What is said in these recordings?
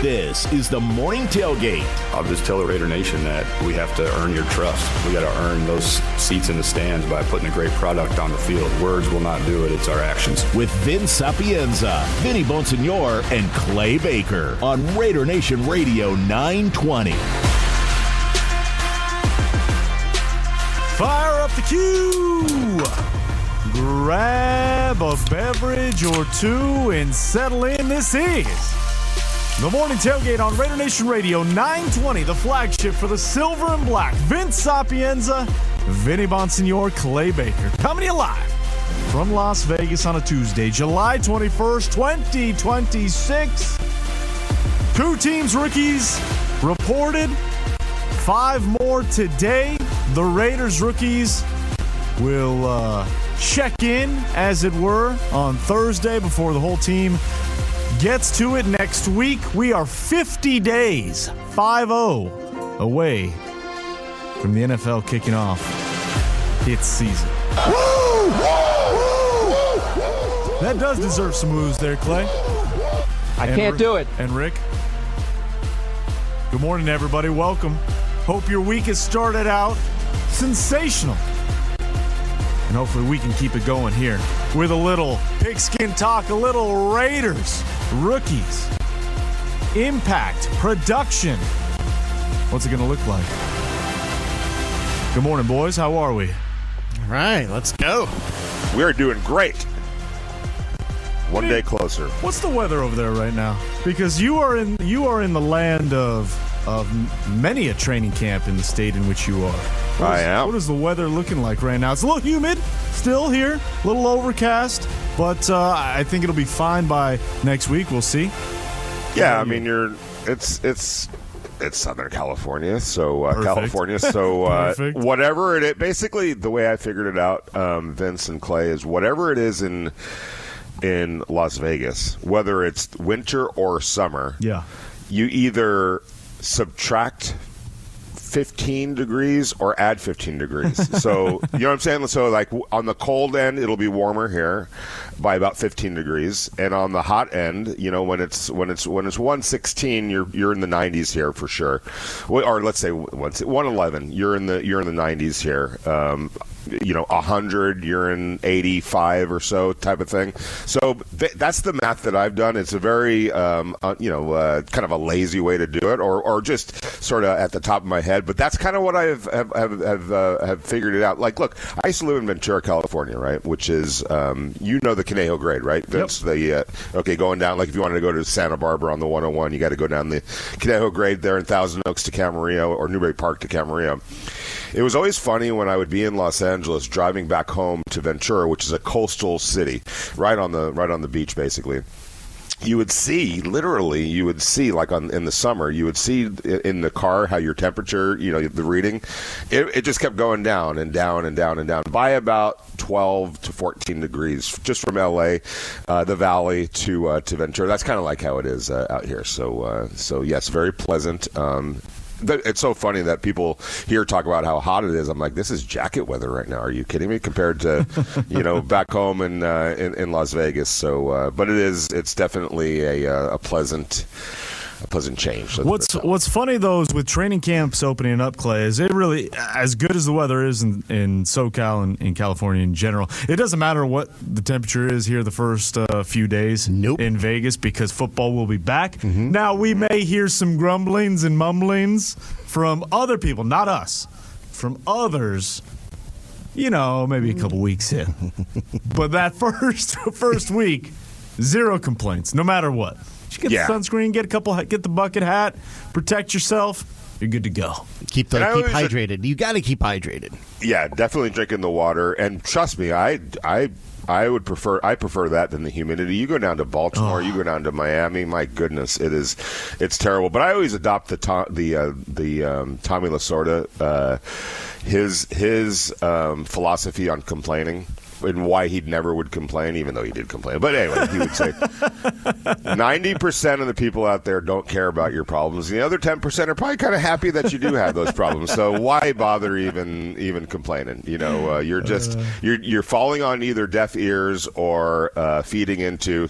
This is the Morning Tailgate. I'll just tell the Raider Nation that we have to earn your trust. We got to earn those seats in the stands by putting a great product on the field. Words will not do it. It's our actions. With Vin Sapienza, Vinny Bonsignor, and Clay Baker on Raider Nation Radio 920. Fire up the cue. Grab a beverage or two and settle in. This is the Morning Tailgate on Raider Nation Radio 920, the flagship for the silver and black. Vince Sapienza, Vinny Bonsignor, Clay Baker. Coming to you live from Las Vegas on a Tuesday, July 21st, 2026. Two teams, rookies, reported. 5 more today. The Raiders rookies will check in, as it were, on Thursday before the whole team gets to it next week. We are 50 days, 5-0, away from the NFL kicking off its season. Woo! That does deserve some woos there, Clay. I can't do it. And Rick. Good morning, everybody. Welcome. Hope your week has started out sensational. And hopefully we can keep it going here with a little pigskin talk, a little Raiders, rookies, impact, production. What's it going to look like? Good morning, boys. How are we? All right, let's go. We're doing great. One day closer. What's the weather over there right now? Because you are in the land of many a training camp in the state in which you are. I am. What is the weather looking like right now? It's a little humid still here, a little overcast, but I think it'll be fine by next week. We'll see. Yeah, I mean, it's Southern California, so whatever it is. Basically, the way I figured it out, Vince and Clay, is whatever it is in Las Vegas, whether it's winter or summer, you either subtract 15 degrees or add 15 degrees. So, you know what I'm saying? So, like, on the cold end, it'll be warmer here by about 15 degrees. And on the hot end, you know, when it's 116, you're in the 90s here for sure. Or let's say 111, you're in the 90s here. 100, you're in 85 or so type of thing. So that's the math that I've done. It's a very, kind of a lazy way to do it, or just sort of at the top of my head. But that's kind of what I have figured it out. Like, look, I used to live in Ventura, California, right? Which is, the Conejo grade, right? That's going down. Like, if you wanted to go to Santa Barbara on the 101, you got to go down the Conejo grade there in Thousand Oaks to Camarillo, or Newberry Park to Camarillo. It was always funny when I would be in Los Angeles driving back home to Ventura, which is a coastal city, right on the beach, basically. You would see, like in the summer, you would see in the car how your temperature, the reading, it just kept going down and down and down and down by about 12 to 14 degrees, just from L.A., the valley to Ventura. That's kind of like how it is out here. So yes, very pleasant. It's so funny that people here talk about how hot it is. I'm like, this is jacket weather right now. Are you kidding me? Compared to, back home in Las Vegas. So, but it's definitely a pleasant change. What's funny though is with training camps opening up, Clay, is it really, as good as the weather is in SoCal and in California in general, it doesn't matter what the temperature is here the first few days in Vegas, because football will be back. Mm-hmm. Now, we may hear some grumblings and mumblings from other people, not us, from others, maybe a couple weeks in. But that first week, zero complaints, no matter what. Get the sunscreen, get the bucket hat, protect yourself. You're good to go. Keep hydrated. You got to keep hydrated. Yeah, definitely drinking the water. And trust me, I prefer that than the humidity. You go down to Baltimore, you go down to Miami. My goodness, it's terrible. But I always adopt the Tommy Lasorda, his philosophy on complaining. and why he never would complain, even though he did complain. But anyway, he would say 90% of the people out there don't care about your problems, and the other 10% are probably kind of happy that you do have those problems. So why bother even complaining? You're just you're falling on either deaf ears or feeding into,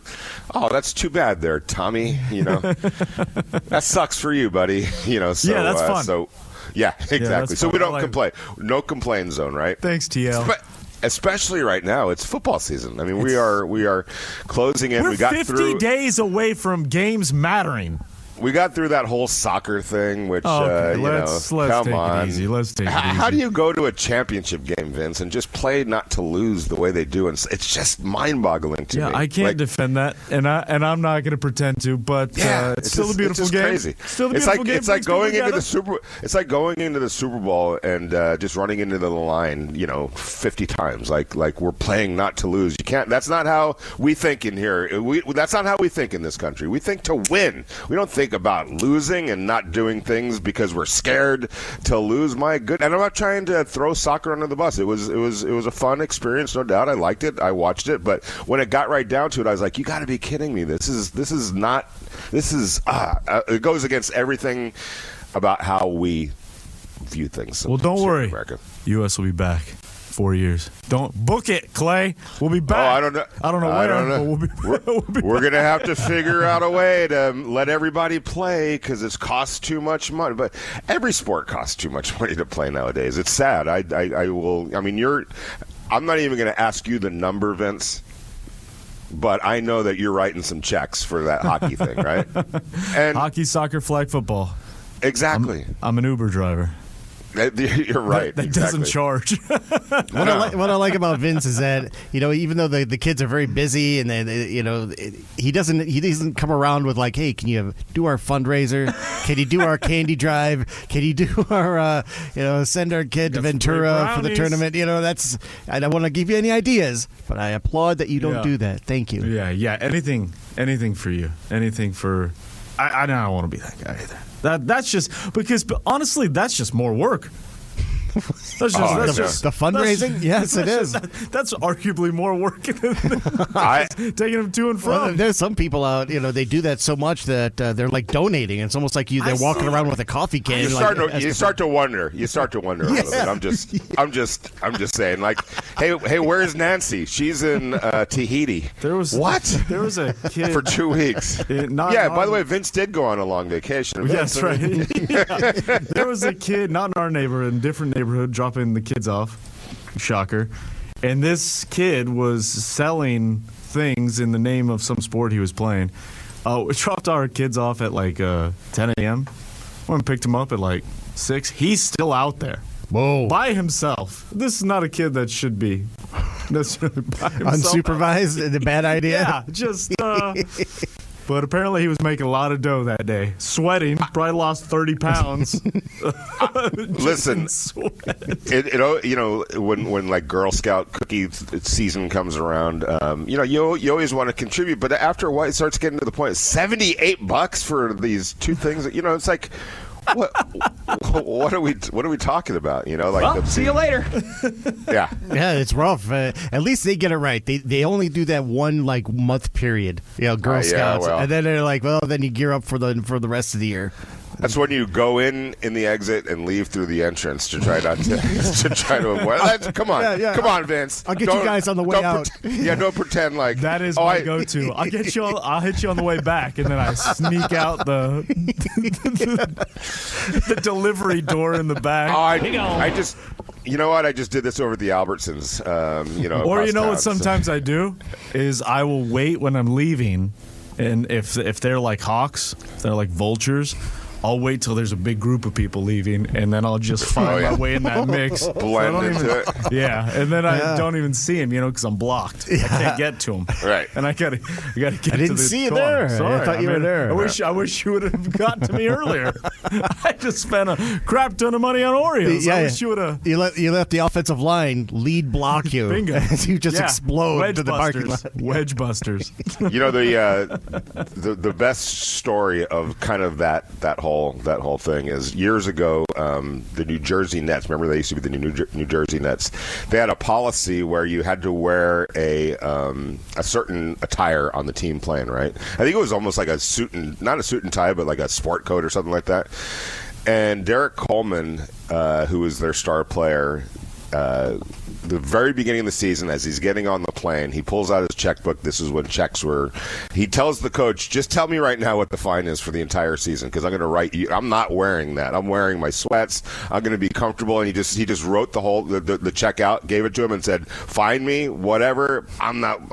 oh, that's too bad there, Tommy. That sucks for you, buddy. So yeah, that's fun. Yeah, exactly. So we don't like complain. No complaint zone, right? Thanks, TL. Especially right now, it's football season. I mean, we are closing in. We're we got 50 days away from games mattering. We got through that whole soccer thing, which, let's come take on. It easy. Let's take it easy. How do you go to a championship game, Vince, and just play not to lose the way they do? And it's just mind-boggling to me. Yeah, I can't defend that, and I'm not going to pretend to. But it's still a beautiful game. Crazy. Still a beautiful game. It's like going into the Super. It's like going into the Super Bowl and just running into the line, 50 times. Like we're playing not to lose. You can't. That's not how we think in here. That's not how we think in this country. We think to win. We don't think about losing and not doing things because we're scared to lose. My good, and I'm not trying to throw soccer under the bus. It was a fun experience, no doubt. I liked it. I watched it, but when it got right down to it, I was like, you got to be kidding me. This is it goes against everything about how we view things. Well, don't worry. America. U.S. will be back. 4 years. Don't book it, Clay. We'll be back. Oh, I don't know. I don't know where. But we're going to have to figure out a way to let everybody play because it costs too much money. But every sport costs too much money to play nowadays. It's sad. I'm not even going to ask you the number, Vince. But I know that you're writing some checks for that hockey thing, right? And hockey, soccer, flag football. Exactly. I'm an Uber driver. You're right. That doesn't charge. What I like about Vince is that even though the kids are very busy and he doesn't come around with like, hey, can you do our fundraiser? Can you do our candy drive? Can you do our send our kid to Ventura for the tournament? I don't want to give you any ideas, but I applaud that you don't do that. Thank you. Yeah. Anything for you. Anything for. I don't want to be that guy either. That's just because, but honestly, that's just more work. That's just the fundraising. Yes, it is. That's arguably more work than taking them to and from. Well, there's some people out, they do that so much that they're like donating. It's almost like they're walking around with a coffee can. You start to wonder. You start to wonder a little bit. I'm just saying. Like, hey, where's Nancy? She's in Tahiti. There was a kid for 2 weeks. By the way, Vince did go on a long vacation. Yes, right. There was a kid, not in our neighborhood, in different neighborhood, dropping the kids off. Shocker. And this kid was selling things in the name of some sport he was playing. We dropped our kids off at like 10 a.m. Went and picked him up at like 6. He's still out there. Whoa. By himself. This is not a kid that should be necessarily by himself. Unsupervised? A bad idea? Yeah, just... But apparently he was making a lot of dough that day. Sweating. Probably lost 30 pounds. Listen, when like Girl Scout cookie season comes around, you always want to contribute. But after a while, it starts getting to the point. $78 for these two things. It's like... What are we talking about? See you later. Yeah, it's rough. At least they get it right. They only do that one month period. Girl Scouts, and then they're like, well, then you gear up for the rest of the year. That's when you go in the exit and leave through the entrance to try not to avoid. Come on, Vince. I'll get you guys on the way out. Don't pretend like that is my go-to. I'll hit you on the way back, and then I sneak out the delivery door in the back. I just. You know what? I just did this over at the Albertsons. Or what sometimes I do is I will wait when I'm leaving, and if they're like hawks, if they're like vultures, I'll wait till there's a big group of people leaving, and then I'll just find my way in that mix. Blend into it. Yeah, and then I don't even see him, because I'm blocked. I can't get to him. Right. And I gotta get to the car. I didn't see you there. Sorry, I thought you were there. I wish you would have gotten to me earlier. I just spent a crap ton of money on Oreos. I wish you would have. You let the offensive line lead block you. Bingo. As you just explode to the parking lot. Wedge busters. The best story of kind of that whole whole thing is years ago, the New Jersey Nets. Remember, they used to be the New Jersey Nets. They had a policy where you had to wear a certain attire on the team playing. Right? I think it was almost like not a suit and tie, but like a sport coat or something like that. And Derek Coleman, who was their star player, the very beginning of the season, as he's getting on the plane, he pulls out his checkbook. This is when checks were. He tells the coach, "Just tell me right now what the fine is for the entire season, because I'm going to write you. I'm not wearing that. I'm wearing my sweats. I'm going to be comfortable." And he just wrote the check out, gave it to him, and said, "Fine me, whatever. I'm not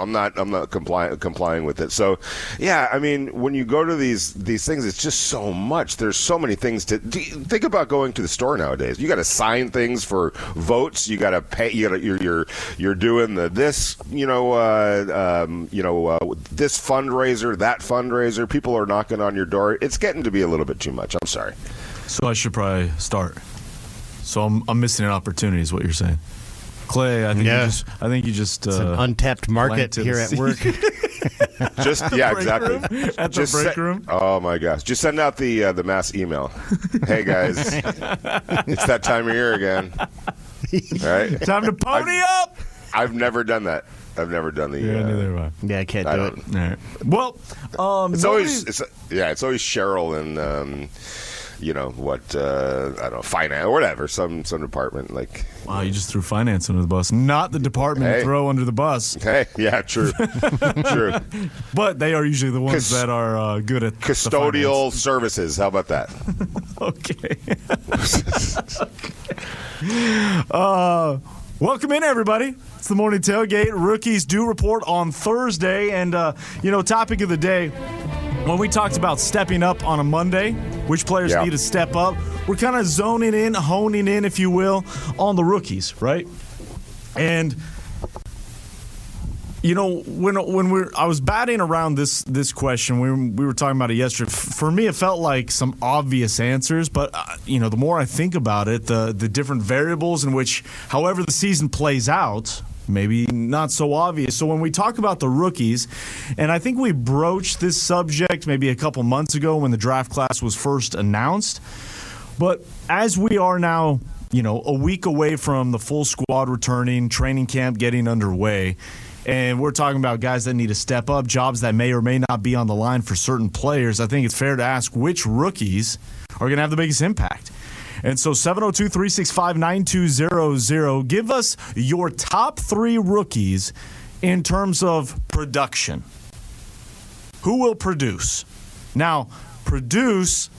complying with it." So, yeah, I mean, when you go to these things, it's just so much. There's so many things to think about. Going to the store nowadays, you got to sign things for votes. You got to pay. You're doing this fundraiser, that fundraiser. People are knocking on your door. It's getting to be a little bit too much. I'm sorry. So I should probably start. So I'm missing an opportunity, is what you're saying, Clay. I think you just it's an untapped market here at work. Exactly. At the break room. Oh my gosh! Just send out the mass email. Hey guys, it's that time of year again. All right. Time to pony up. I've never done that. I've never done the. Neither have I. Yeah, I can't do it. All right. Well, it's always Cheryl and I don't know, finance or whatever, some department like. Wow, you just threw finance under the bus. Not the department to throw under the bus. Hey, yeah, true, true. But they are usually the ones that are good at custodial services. How about that? Okay. Welcome in, everybody. It's the Morning Tailgate. Rookies do report on Thursday. And, topic of the day, when we talked about stepping up on a Monday, which players need to step up, we're kind of zoning in, honing in, if you will, on the rookies, right? And, when I was batting around this question, we were talking about it yesterday. For me, it felt like some obvious answers, but the more I think about it, the different variables in which, however the season plays out, maybe not so obvious. So when we talk about the rookies, and I think we broached this subject maybe a couple months ago when the draft class was first announced, but as we are now, a week away from the full squad returning, training camp getting underway, and we're talking about guys that need to step up, jobs that may or may not be on the line for certain players, I think it's fair to ask which rookies are going to have the biggest impact. And so 702-365-9200, give us your top 3 rookies in terms of production. Who will produce? Now, produce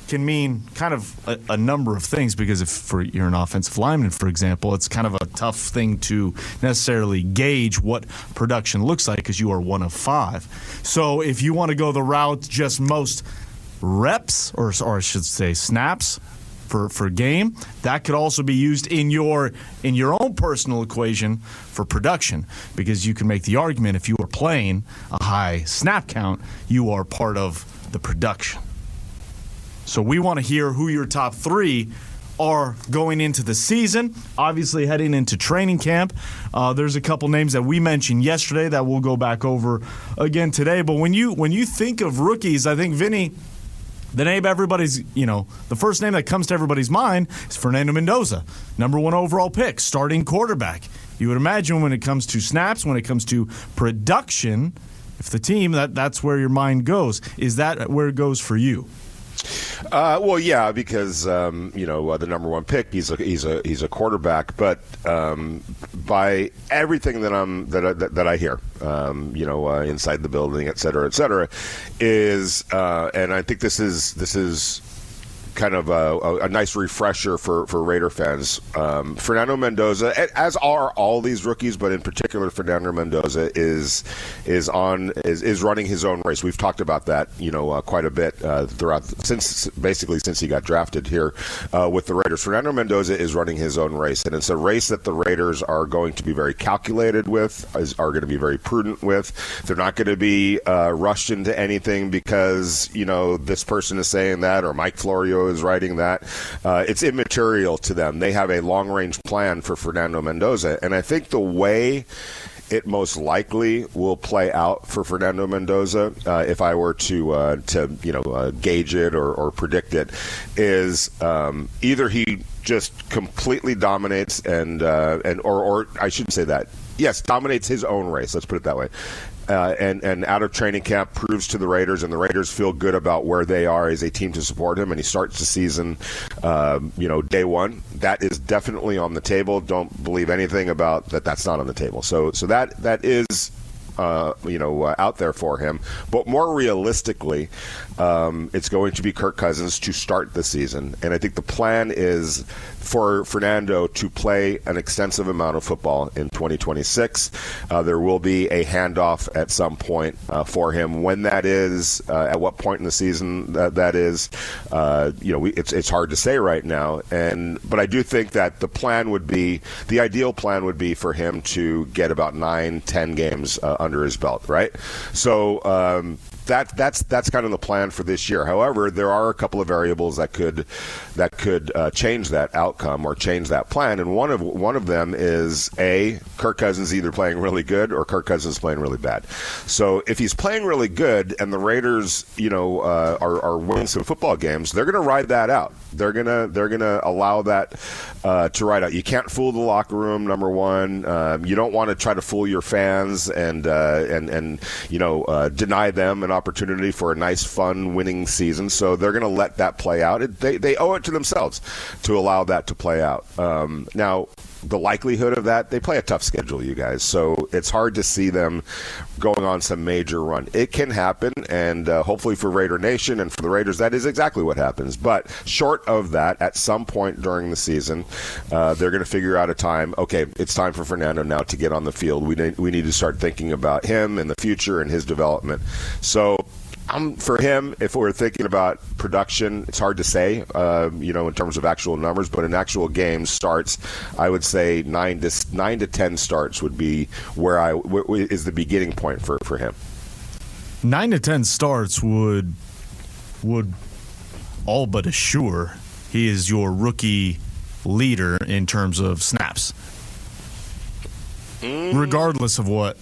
can mean kind of a number of things, because if you're an offensive lineman, for example, it's kind of a tough thing to necessarily gauge what production looks like because you are one of 5. So if you want to go the route just most reps, or I should say snaps for game, that could also be used in your own personal equation for production, because you can make the argument if you are playing a high snap count, you are part of the production. So we want to hear who your top 3 are going into the season. Obviously, heading into training camp, there's a couple names that we mentioned yesterday that we'll go back over again today. But when you think of rookies, I think, Vinny, the name everybody's, the first name that comes to everybody's mind is Fernando Mendoza, number 1 overall pick, starting quarterback. You would imagine when it comes to snaps, when it comes to production, if the team, that's where your mind goes. Is that where it goes for you? Well, yeah, because the number 1 pick, he's a quarterback, but by everything that I hear, inside the building, et cetera, is and I think this is kind of a nice refresher for Raider fans. Fernando Mendoza, as are all these rookies, but in particular Fernando Mendoza is running his own race. We've talked about that, quite a bit throughout since he got drafted here with the Raiders. Fernando Mendoza is running his own race, and it's a race that the Raiders are going to be very calculated with, are going to be very prudent with. They're not going to be rushed into anything because this person is saying that, or Mike Florio is writing that. It's immaterial to them. They have a long-range plan for Fernando Mendoza, and I think the way it most likely will play out for Fernando Mendoza, if I were to gauge it or predict it, is either he just completely dominates or I shouldn't say that. Yes, dominates his own race. Let's put it that way. And out of training camp proves to the Raiders, and the Raiders feel good about where they are as a team to support him, and he starts the season, day one. That is definitely on the table. Don't believe anything about that. That's not on the table. So that is out there for him. But more realistically, it's going to be Kirk Cousins to start the season. And I think the plan is for Fernando to play an extensive amount of football in 2026. There will be a handoff at some point for him. When that is, at what point in the season that is, it's hard to say right now. But I do think that the ideal plan would be for him to get about 9-10 games under his belt, right? So that's kind of the plan for this year. However, there are a couple of variables that could change that outcome or change that plan, and one of them is Kirk Cousins either playing really good or Kirk Cousins playing really bad. So if he's playing really good and the Raiders, are winning some football games, they're going to ride that out. They're gonna allow that to ride out. You can't fool the locker room. Number one, you don't want to try to fool your fans and deny them an opportunity for a nice, fun, winning season. So they're going to let that play out. They owe it to themselves to allow that to play out. Now, the likelihood of that, they play a tough schedule, you guys. So it's hard to see them going on some major run. It can happen, and hopefully for Raider Nation and for the Raiders, that is exactly what happens. But short of that, at some point during the season, they're going to figure out a time. Okay, it's time for Fernando now to get on the field. We need to start thinking about him in the future and his development. So for him, if we're thinking about production, it's hard to say, in terms of actual numbers, but in actual game starts, I would say 9 to 10 starts would be where is the beginning point for him. 9 to 10 starts would all but assure he is your rookie leader in terms of snaps, regardless of what.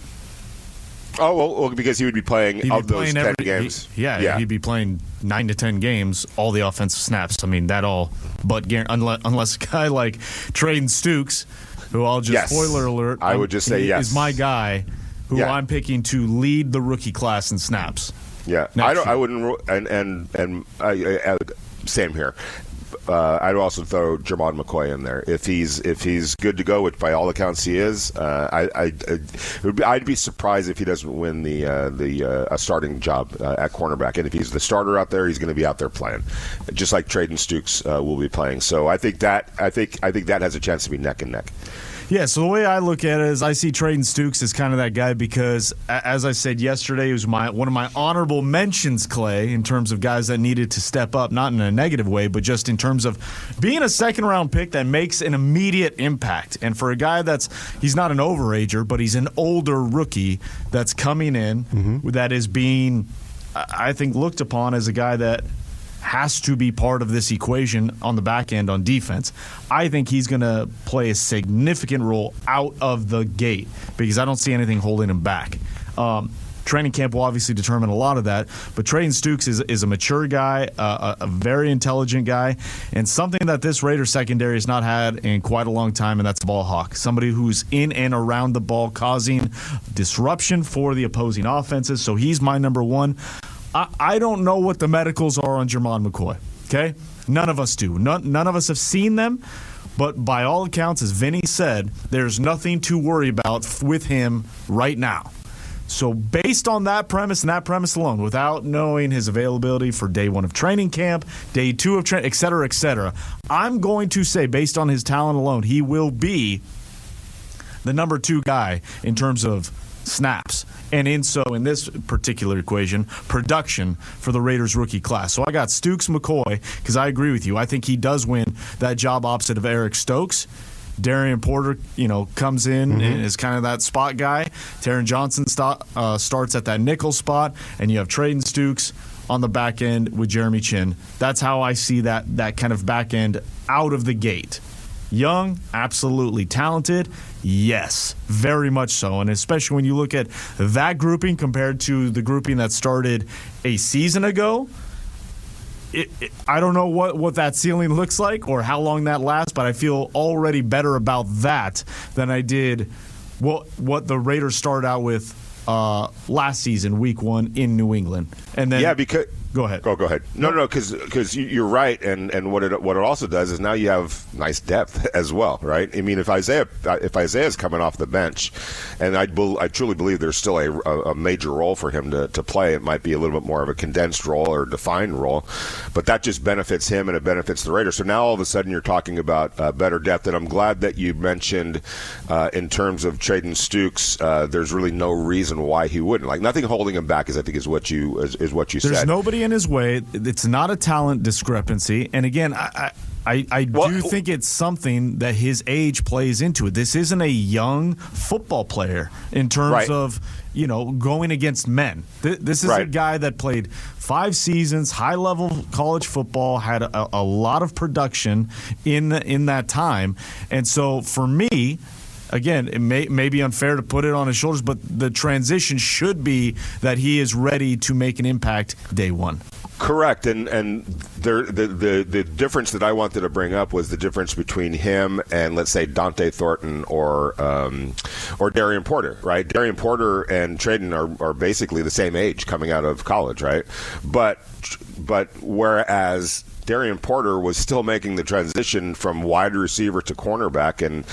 Oh, well, because he would be playing those 10 games. He'd be playing 9 to 10 games, all the offensive snaps. I mean, that all but unless a guy like Traden Stukes, who I'll just spoiler alert, I would just say yes, is my guy who I'm picking to lead the rookie class in snaps. Yeah, I wouldn't, and same here. I'd also throw Jermon McCoy in there if he's good to go, which by all accounts he is. I'd be surprised if he doesn't win a starting job at cornerback. And if he's the starter out there, he's going to be out there playing, just like Traden Stukes will be playing. So I think that has a chance to be neck and neck. Yeah, so the way I look at it is I see Traden Stukes as kind of that guy because, as I said yesterday, he was one of my honorable mentions, Clay, in terms of guys that needed to step up, not in a negative way, but just in terms of being a second-round pick that makes an immediate impact. And for a guy he's not an overager, but he's an older rookie that's coming in that is being, I think, looked upon as a guy that has to be part of this equation on the back end on defense. I think he's going to play a significant role out of the gate because I don't see anything holding him back. Training camp will obviously determine a lot of that, but Traden Stukes is a mature guy, a very intelligent guy, and something that this Raiders secondary has not had in quite a long time, and that's the ball hawk. Somebody who's in and around the ball causing disruption for the opposing offenses, so he's my number one. I don't know what the medicals are on Jermon McCoy, okay? None of us do. None of us have seen them, but by all accounts, as Vinny said, there's nothing to worry about with him right now. So based on that premise and that premise alone, without knowing his availability for day one of training camp, day two of training, et cetera, I'm going to say, based on his talent alone, he will be the number 2 guy in terms of snaps. And in this particular equation, production for the Raiders rookie class. So I got Stukes McCoy because I agree with you. I think he does win that job opposite of Eric Stokes. Darian Porter, comes in and is kind of that spot guy. Taron Johnson starts at that nickel spot, and you have Traden Stukes on the back end with Jeremy Chin. That's how I see that kind of back end out of the gate. Young, absolutely. Talented, yes, very much so. And especially when you look at that grouping compared to the grouping that started a season ago, I don't know what that ceiling looks like or how long that lasts, but I feel already better about that than I did what the Raiders started out with last season, week 1 in New England. And then because go ahead. Go ahead. No, because you're right, and what it also does is now you have nice depth as well, right? I mean, if Isaiah's coming off the bench, and I truly believe there's still a major role for him to play. It might be a little bit more of a condensed role or defined role, but that just benefits him and it benefits the Raiders. So now all of a sudden you're talking about better depth, and I'm glad that you mentioned in terms of Traden Stukes, there's really no reason why he wouldn't. Like, nothing holding him back is what you said. There's nobody in his way. It's not a talent discrepancy. And again, I do think it's something that his age plays into it. This isn't a young football player in terms of, going against men. This is a guy that played 5 seasons, high-level college football, had a lot of production in that time. And so for me, again, it may be unfair to put it on his shoulders, but the transition should be that he is ready to make an impact day one. Correct, and the difference that I wanted to bring up was the difference between him and, let's say, Dante Thornton or Darian Porter, right? Darian Porter and Traden are basically the same age coming out of college, right? But whereas Darian Porter was still making the transition from wide receiver to cornerback, and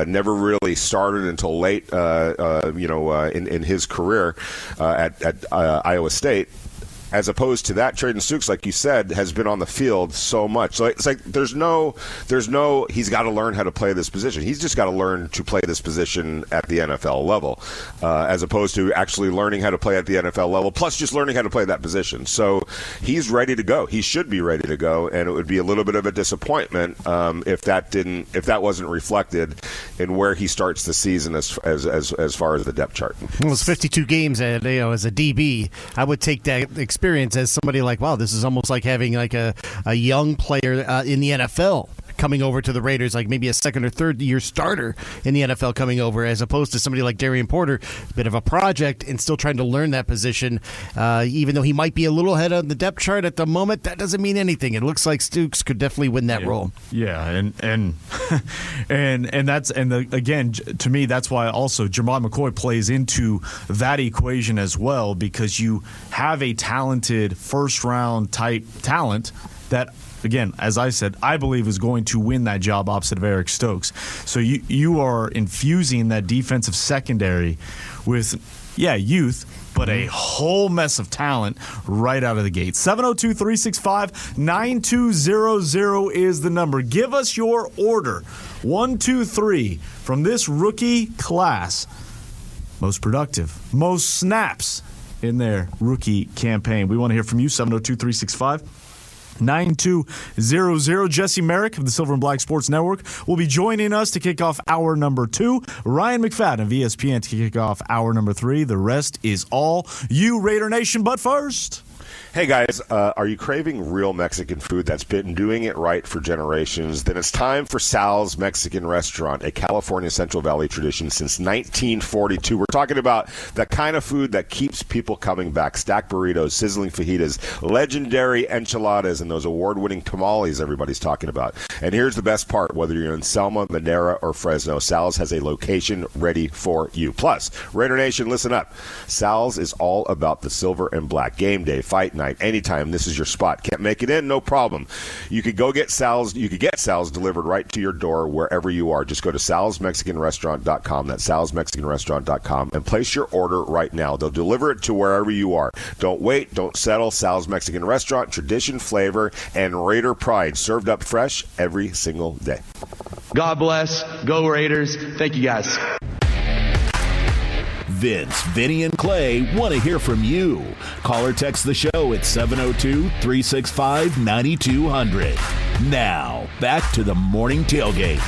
never really started until late, in his career at Iowa State. As opposed to that, Traden Stukes, like you said, has been on the field so much. So it's like there's no. He's got to learn how to play this position. He's just got to learn to play this position at the NFL level, as opposed to actually learning how to play at the NFL level, plus just learning how to play that position. So he's ready to go. He should be ready to go, and it would be a little bit of a disappointment if that wasn't reflected in where he starts the season as far as the depth chart. Well, it's 52 games as a DB. I would take that experience as somebody like, wow, this is almost like having like a young player in the NFL coming over to the Raiders, like maybe a second or third year starter in the NFL coming over, as opposed to somebody like Darian Porter, a bit of a project and still trying to learn that position. Even though he might be a little ahead on the depth chart at the moment, that doesn't mean anything. It looks like Stukes could definitely win that role. Yeah, and again, to me, that's why also Jermod McCoy plays into that equation as well, because you have a talented first-round type talent that, again, as I said, I believe is going to win that job opposite of Eric Stokes. So you are infusing that defensive secondary with, youth, but a whole mess of talent right out of the gate. 702-365-9200 is the number. Give us your order. 1, 2, 3 from this rookie class. Most productive, most snaps in their rookie campaign. We want to hear from you. 702-365-9200. Jesse Merrick of the Silver and Black Sports Network will be joining us to kick off hour number 2. Ryan McFadden of ESPN to kick off hour number 3. The rest is all you, Raider Nation. But first, hey guys, are you craving real Mexican food that's been doing it right for generations? Then it's time for Sal's Mexican Restaurant, a California Central Valley tradition since 1942. We're talking about the kind of food that keeps people coming back. Stacked burritos, sizzling fajitas, legendary enchiladas, and those award-winning tamales everybody's talking about. And here's the best part. Whether you're in Selma, Madera, or Fresno, Sal's has a location ready for you. Plus, Raider Nation, listen up. Sal's is all about the silver and black. Game day, fight night, anytime, this is your spot. Can't make it in? No problem. You could go get Sal's. You could get Sal's delivered right to your door wherever you are. Just go to salsmexicanrestaurant.com. That's salsmexicanrestaurant.com and place your order right now. They'll deliver it to wherever you are. Don't wait. Don't settle. Sal's Mexican Restaurant, tradition, flavor, and Raider pride, served up fresh every single day. God bless. Go Raiders. Thank you, guys. Vince, Vinny, and Clay want to hear from you. Call or text the show at 702-365-9200. Now, back to the morning tailgate.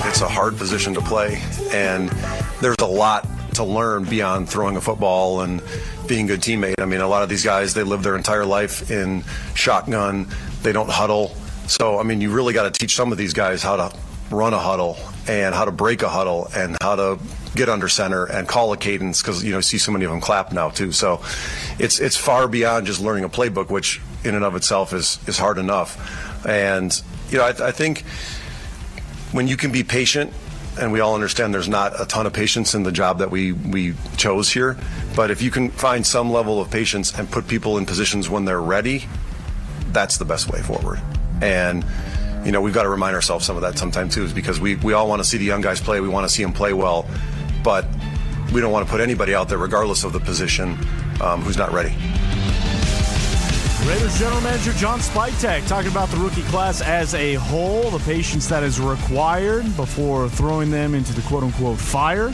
It's a hard position to play, and there's a lot to learn beyond throwing a football and being a good teammate. I mean, a lot of these guys, they live their entire life in shotgun. They don't huddle. So, I mean, you really got to teach some of these guys how to run a huddle and how to break a huddle and how to get under center and call a cadence, because you see so many of them clap now too. So it's far beyond just learning a playbook, which in and of itself is hard enough. And I think when you can be patient, and we all understand there's not a ton of patience in the job that we chose here, but if you can find some level of patience and put people in positions when they're ready, that's the best way forward. And we've got to remind ourselves some of that sometime too, is because we all want to see the young guys play. We want to see them play well, but we don't want to put anybody out there, regardless of the position, who's not ready. Raiders General Manager John Spytek talking about the rookie class as a whole, the patience that is required before throwing them into the quote-unquote fire.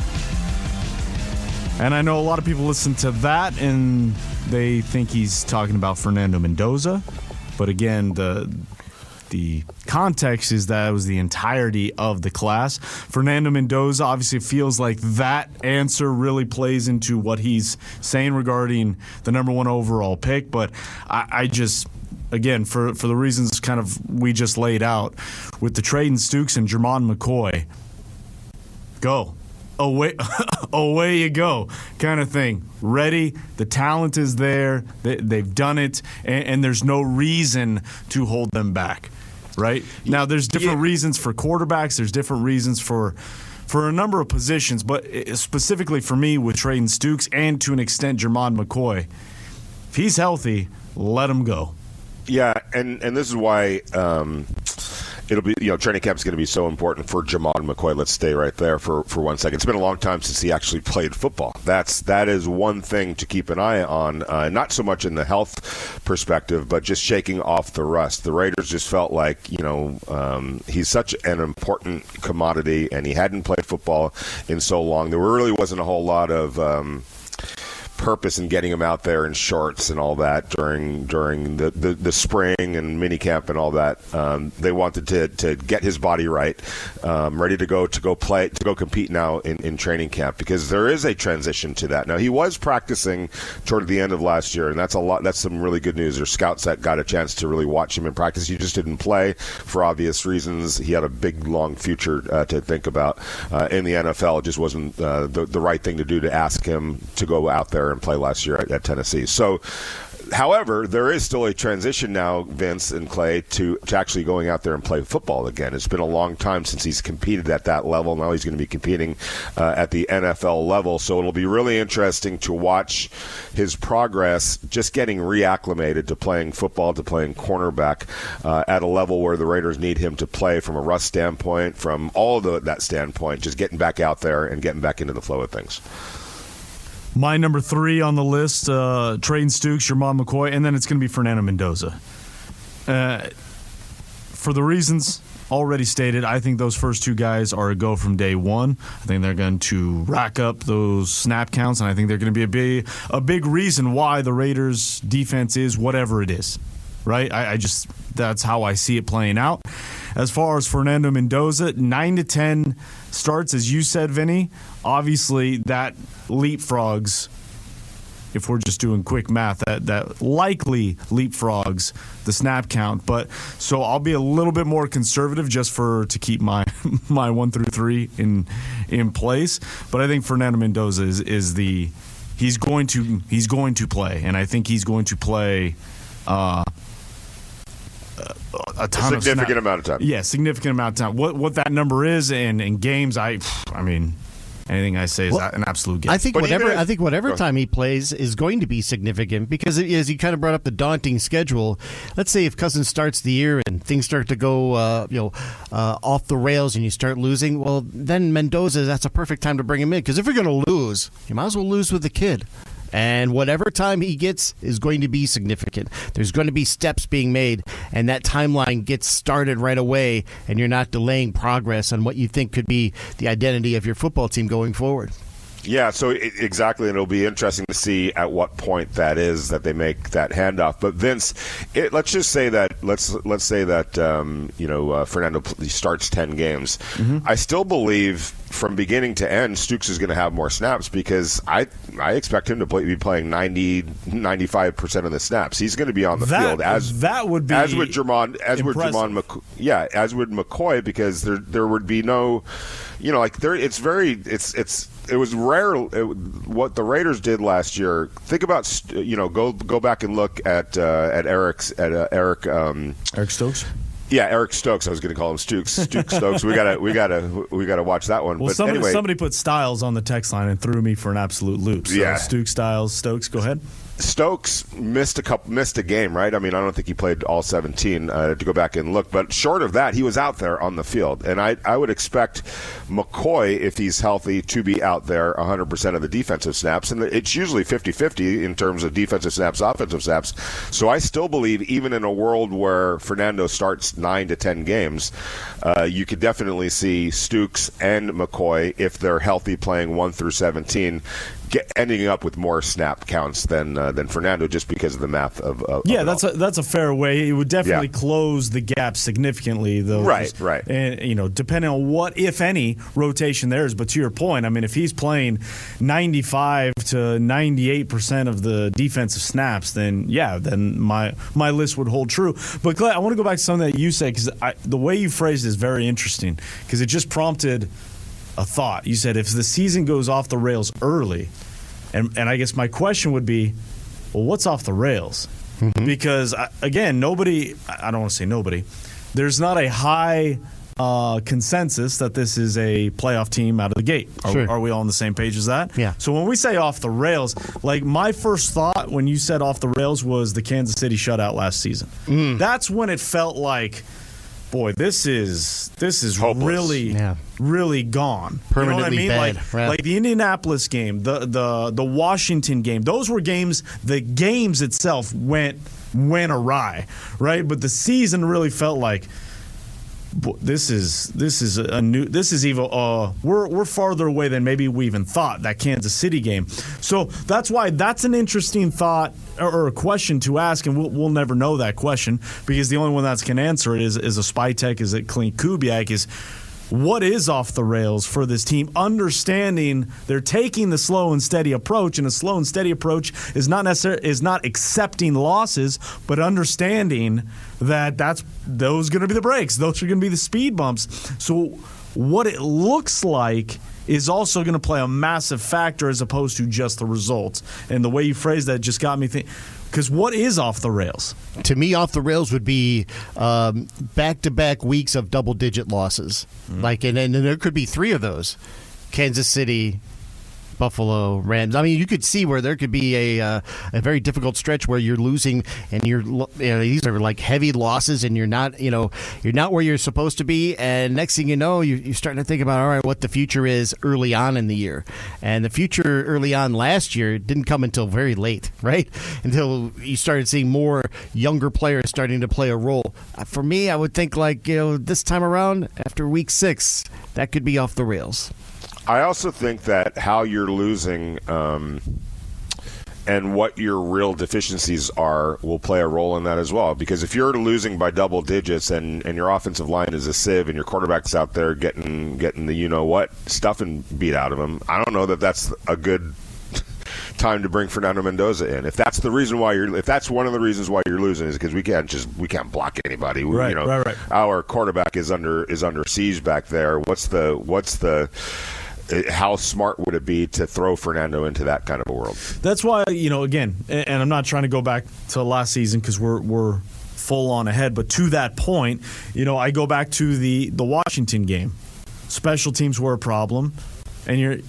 And I know a lot of people listen to that and they think he's talking about Fernando Mendoza. But again, the context is that it was the entirety of the class. Fernando Mendoza obviously feels like that answer really plays into what he's saying regarding the number 1 overall pick. But I just, again, for the reasons kind of we just laid out, with the Trayden Stukes and Jermon McCoy, go. Away you go, kind of thing. Ready, the talent is there, they've done it, and there's no reason to hold them back, right? Now, there's different reasons for quarterbacks, there's different reasons for a number of positions, but specifically for me with Trayden Stukes and to an extent Jermon McCoy, if he's healthy, let him go. Yeah, and this is why it'll be, training camp is going to be so important for Jermon McCoy. Let's stay right there for 1 second. It's been a long time since he actually played football. That is one thing to keep an eye on, not so much in the health perspective, but just shaking off the rust. The Raiders just felt like, he's such an important commodity, and he hadn't played football in so long. There really wasn't a whole lot of purpose in getting him out there in shorts and all that during the spring and minicamp and all that. They wanted to get his body right, ready to go play, to go compete now in training camp, because there is a transition to that. Now, he was practicing toward the end of last year, and that's some really good news. There's scouts that got a chance to really watch him in practice. He just didn't play for obvious reasons. He had a big, long future to think about in the NFL. It just wasn't the right thing to do to ask him to go out there and play last year at Tennessee. So, however, there is still a transition now, Vince and Clay, to actually going out there and play football again. It's been a long time since he's competed at that level. Now he's going to be competing at the NFL level. So it'll be really interesting to watch his progress, just getting reacclimated to playing football, to playing cornerback at a level where the Raiders need him to play from a rust standpoint, from all of that standpoint, just getting back out there and getting back into the flow of things. My number 3 on the list, Trayden Stukes, Jermon McCoy, and then it's going to be Fernando Mendoza. For the reasons already stated, I think those first 2 guys are a go from day one. I think they're going to rack up those snap counts, and I think they're going to be a big reason why the Raiders' defense is whatever it is. Right? That's how I see it playing out. As far as Fernando Mendoza, 9 to 10 starts, as you said, Vinny. Obviously, that leapfrogs, if we're just doing quick math, that likely leapfrogs the snap count. But so I'll be a little bit more conservative just to keep my 1 through 3 in place. But I think Fernando Mendoza is he's going to play, and I think he's going to play a significant amount of time. Yeah, significant amount of time. What that number is in games, I mean, anything I say is an absolute guess. I think whatever time he plays is going to be significant, because as you kind of brought up the daunting schedule. Let's say if Cousins starts the year and things start to go off the rails and you start losing, well, then Mendoza, that's a perfect time to bring him in, because if you're going to lose, you might as well lose with the kid. And whatever time he gets is going to be significant. There's going to be steps being made, and that timeline gets started right away, and you're not delaying progress on what you think could be the identity of your football team going forward. Yeah, so exactly, and it'll be interesting to see at what point that is that they make that handoff. But Vince, let's just say that Fernando starts 10 games. Mm-hmm. I still believe from beginning to end, Stooks is going to have more snaps because I expect him to be playing 95% of the snaps. He's going to be on the field as would McCoy, because there would be no, it was rare what the Raiders did last year. Think about go back and look at Eric Stokes. Yeah, Eric Stokes. I was going to call him Stooks. Stokes. We gotta watch that one. Well, somebody put Styles on the text line and threw me for an absolute loop. So yeah, Stooks, Styles, Stokes. Go ahead. Stokes missed a game, right? I mean, I don't think he played all 17 to go back and look. But short of that, he was out there on the field. And I would expect McCoy, if he's healthy, to be out there 100% of the defensive snaps. And it's usually 50-50 in terms of defensive snaps, offensive snaps. So I still believe, even in a world where Fernando starts 9 to 10 games, you could definitely see Stooks and McCoy, if they're healthy, playing 1 through 17, ending up with more snap counts than Fernando, just because of the math of that's a fair way. It would definitely close the gap significantly, though. Right. And depending on what, if any, rotation there is. But to your point, I mean, if he's playing 95 to 98% of the defensive snaps, then my list would hold true. But Clay, I want to go back to something that you said, because the way you phrased it is very interesting, because it just prompted a thought. You said if the season goes off the rails early, and I guess my question would be, well, what's off the rails? Mm-hmm. Because, again, I don't want to say nobody, there's not a high consensus that this is a playoff team out of the gate. Are we all on the same page as that? Yeah. So when we say off the rails, like my first thought when you said off the rails was the Kansas City shutout last season. That's when it felt like, boy, this is hopeless. really gone. Permanently you know what I mean? bad. Like the Indianapolis game, the Washington game. Those were games. The games itself went awry, right? But the season really felt like, this is even we're farther away than maybe we even thought, that Kansas City game. So that's why that's an interesting thought or a question to ask, and we'll never know that question, because the only one that can answer it is a spy tech, is it Clint Kubiak, is what is off the rails for this team, understanding they're taking the slow and steady approach, and a slow and steady approach is not accepting losses, but understanding that those are going to be the breaks, those are going to be the speed bumps. So what it looks like is also going to play a massive factor as opposed to just the results. And the way you phrased that just got me thinking, because what is off the rails? To me, off the rails would be back-to-back weeks of double-digit losses. Mm-hmm. And there could be 3 of those. Kansas City, Buffalo, Rams. I mean, you could see where there could be a very difficult stretch where you're losing, and these are like heavy losses, and you're not where you're supposed to be. And next thing you know, you're starting to think about, all right, what the future is early on in the year. And the future early on last year didn't come until very late, right? Until you started seeing more younger players starting to play a role. For me, I would think this time around, after week 6, that could be off the rails. I also think that how you're losing and what your real deficiencies are will play a role in that as well. Because if you're losing by double digits and your offensive line is a sieve and your quarterback's out there getting the you-know-what stuff and beat out of him, I don't know that that's a good time to bring Fernando Mendoza in. If that's one of the reasons why you're losing, is because we can't block anybody. Right. Our quarterback is under siege back there. How smart would it be to throw Fernando into that kind of a world? That's why, again, and I'm not trying to go back to last season because we're full on ahead, but to that point, I go back to the Washington game. Special teams were a problem, and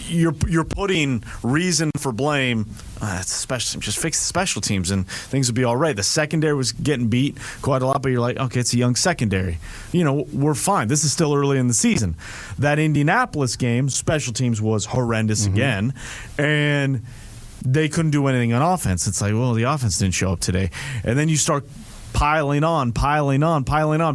you're putting reason for blame. It's special teams. Just fix the special teams and things will be all right. The secondary was getting beat quite a lot, but you're like, okay, it's a young secondary. We're fine. This is still early in the season. That Indianapolis game, special teams was horrendous again, and they couldn't do anything on offense. It's like, well, the offense didn't show up today. And then you start piling on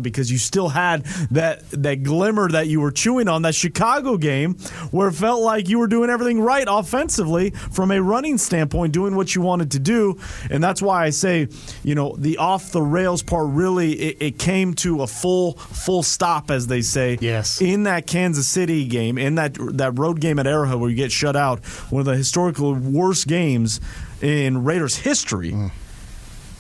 because you still had that glimmer that you were chewing on, that Chicago game where it felt like you were doing everything right offensively from a running standpoint, doing what you wanted to do. And that's why I say, the off the rails part really it came to a full stop, as they say. Yes. In that Kansas City game, in that road game at Arrowhead where you get shut out, one of the historical worst games in Raiders history.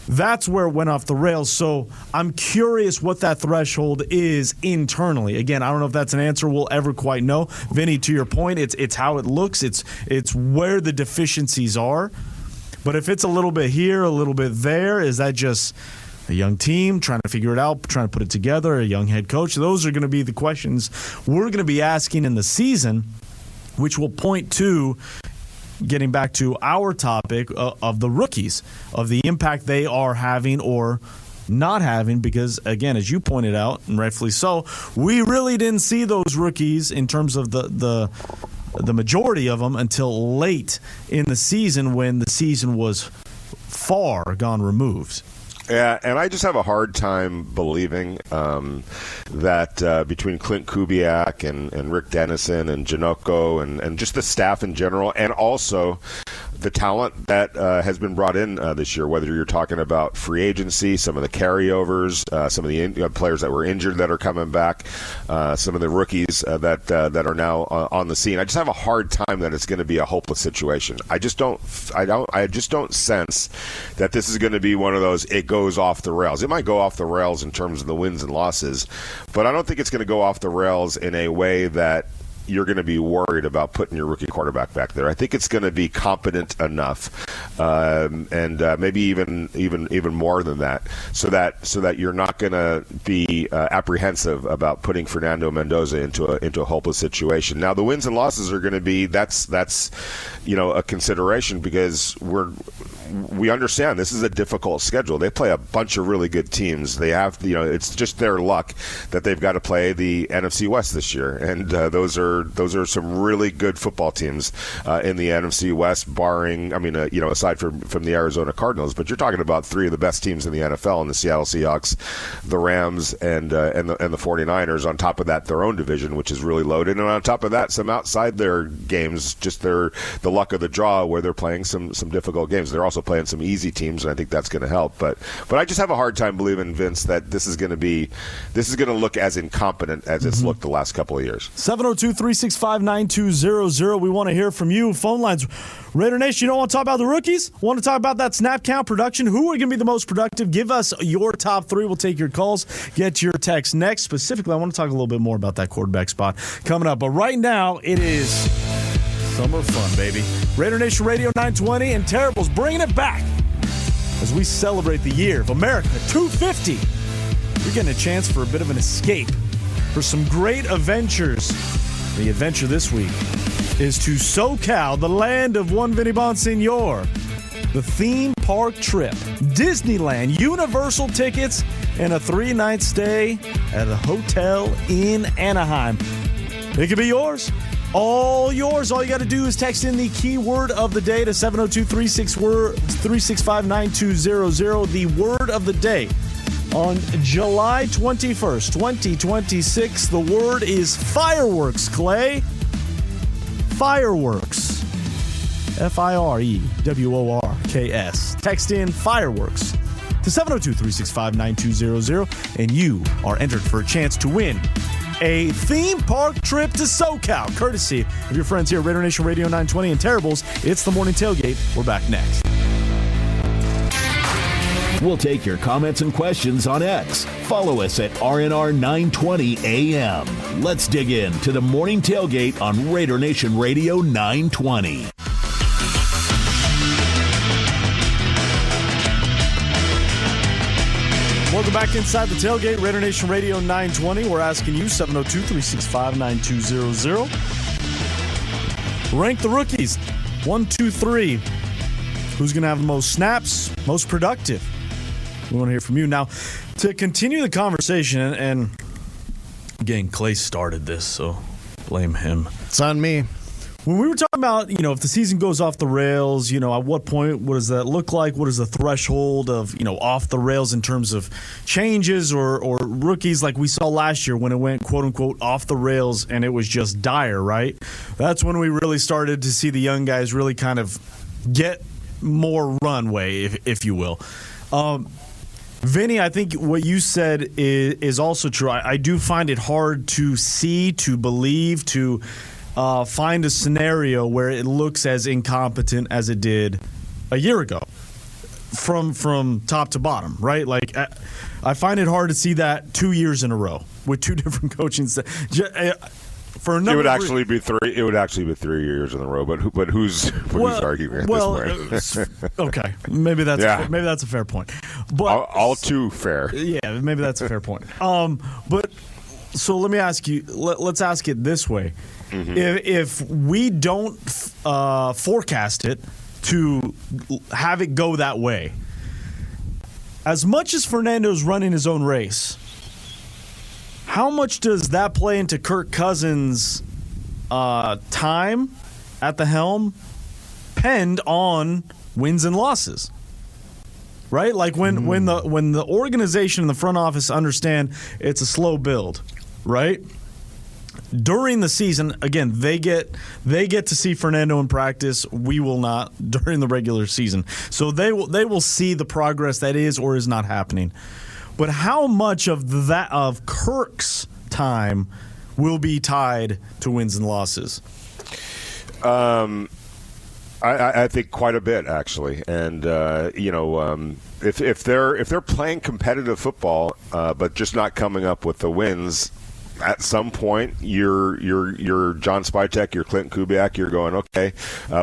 That's where it went off the rails. So I'm curious what that threshold is internally. Again, I don't know if that's an answer we'll ever quite know. Vinny, to your point, it's how it looks. It's where the deficiencies are. But if it's a little bit here, a little bit there, is that just a young team trying to figure it out, trying to put it together, a young head coach? Those are going to be the questions we're going to be asking in the season, which will point to getting back to our topic of the rookies, of the impact they are having or not having, because, again, as you pointed out, and rightfully so, we really didn't see those rookies in terms of the majority of them until late in the season, when the season was far gone removed. Yeah, and I just have a hard time believing that between Clint Kubiak and Rick Dennison and Janocko and just the staff in general, and also the talent that has been brought in this year, whether you're talking about free agency, some of the carryovers, some of the players that were injured that are coming back, some of the rookies that are now on the scene. I just have a hard time that it's going to be a hopeless situation. I just don't sense that this is going to be one of those it goes off the rails. It might go off the rails in terms of the wins and losses, but I don't think it's going to go off the rails in a way that you're going to be worried about putting your rookie quarterback back there. I think it's going to be competent enough, and maybe even more than that, so that you're not going to be apprehensive about putting Fernando Mendoza into a hopeless situation. Now, the wins and losses are going to be that's a consideration, because we understand this is a difficult schedule. They play a bunch of really good teams. They have, it's just their luck that they've got to play the NFC West this year, and those are some really good football teams in the NFC West, barring, aside from the Arizona Cardinals. But you're talking about three of the best teams in the NFL, in the Seattle Seahawks, the Rams, and the 49ers. On top of that, their own division, which is really loaded, and on top of that, some outside their games, just the luck of the draw, where they're playing some difficult games. They're also playing some easy teams, and I think that's going to help. But I just have a hard time believing, Vince, that this is going to look as incompetent as it's looked the last couple of years. 702-365-9200. We want to hear from you. Phone lines. Raider Nation, you don't want to talk about the rookies? Want to talk about that snap count production? Who are going to be the most productive? Give us your top three. We'll take your calls. Get your text next. Specifically, I want to talk a little bit more about that quarterback spot coming up. But right now, it is summer fun, baby. Raider Nation Radio 920 and Terrible's bringing it back as we celebrate the year of America 250. You're getting a chance for a bit of an escape, for some great adventures. The adventure this week is to SoCal, the land of one Vinny Bonsignor. The theme park trip, Disneyland, Universal tickets, and a 3-night stay at a hotel in Anaheim. It could be yours. All yours. All you got to do is text in the keyword of the day to 702-365-9200. The word of the day on July 21st, 2026. The word is fireworks, Clay. Fireworks. Fireworks. Text in fireworks to 702-365-9200, and you are entered for a chance to win a theme park trip to SoCal, courtesy of your friends here at Raider Nation Radio 920 and Terribles. It's the Morning Tailgate. We're back next. We'll take your comments and questions on X. Follow us at RNR 920 AM. Let's dig into the Morning Tailgate on Raider Nation Radio 920. Welcome back inside the tailgate, Raider Nation Radio 920. We're asking you, 702-365-9200. Rank the rookies. 1, 2, 3. Who's going to have the most snaps, most productive? We want to hear from you. Now, to continue the conversation, and again, Clay started this, so blame him. It's on me. When we were talking about, if the season goes off the rails, at what point, what does that look like? What is the threshold of, off the rails in terms of changes or rookies like we saw last year when it went, quote unquote, off the rails and it was just dire, right? That's when we really started to see the young guys really kind of get more runway, if you will. Vinny, I think what you said is also true. I do find it hard to see, to believe, to find a scenario where it looks as incompetent as it did a year ago from top to bottom, right? Like, I find it hard to see that 2 years in a row with two different coaching for a number. It would actually be 3. It would actually be 3 years in a row. But who's arguing at this point? Okay, maybe that's a fair point. But all too fair. Yeah, maybe that's a fair point. But so let me ask you. Let's ask it this way. Mm-hmm. If we don't forecast it to have it go that way, as much as Fernando's running his own race, how much does that play into Kirk Cousins' time at the helm depend on wins and losses? Right? Like when the organization and the front office understand it's a slow build, right? During the season, again, they get to see Fernando in practice. We will not during the regular season. So they will see the progress that is or is not happening. But how much of Kirk's time will be tied to wins and losses? I think quite a bit, actually. And if they're playing competitive football, but just not coming up with the wins, at some point, you're John Spytek, you're Clint Kubiak, you're going, okay,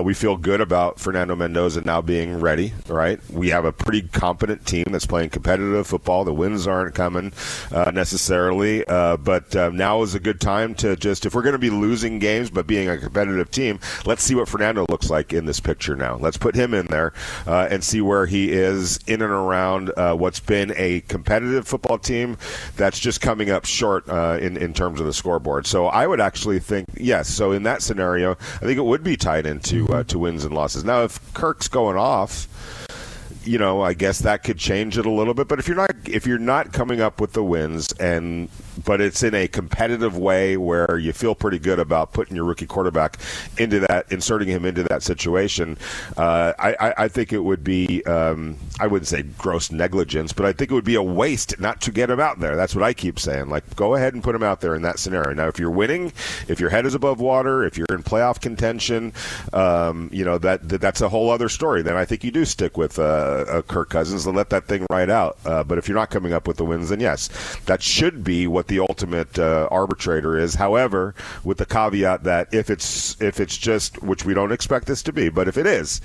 we feel good about Fernando Mendoza now being ready, right? We have a pretty competent team that's playing competitive football. The wins aren't coming necessarily, but now is a good time to just, if we're going to be losing games but being a competitive team, let's see what Fernando looks like in this picture now. Let's put him in there and see where he is in and around what's been a competitive football team that's just coming up short in terms of the scoreboard. So I would actually think, yes, so in that scenario, I think it would be tied into to wins and losses. Now, if Kirk's going off, I guess that could change it a little bit. But if you're not coming up with the wins, but it's in a competitive way where you feel pretty good about putting your rookie quarterback into that, inserting him into that situation, I think it would be, I wouldn't say gross negligence, but I think it would be a waste not to get him out there. That's what I keep saying. Like, go ahead and put him out there in that scenario. Now, if you're winning, if your head is above water, if you're in playoff contention, that's a whole other story. Then I think you do stick with Kirk Cousins and let that thing ride out. But if you're not coming up with the wins, then yes, that should be what the ultimate arbitrator is. However, with the caveat that if it's just, which we don't expect this to be, but if it is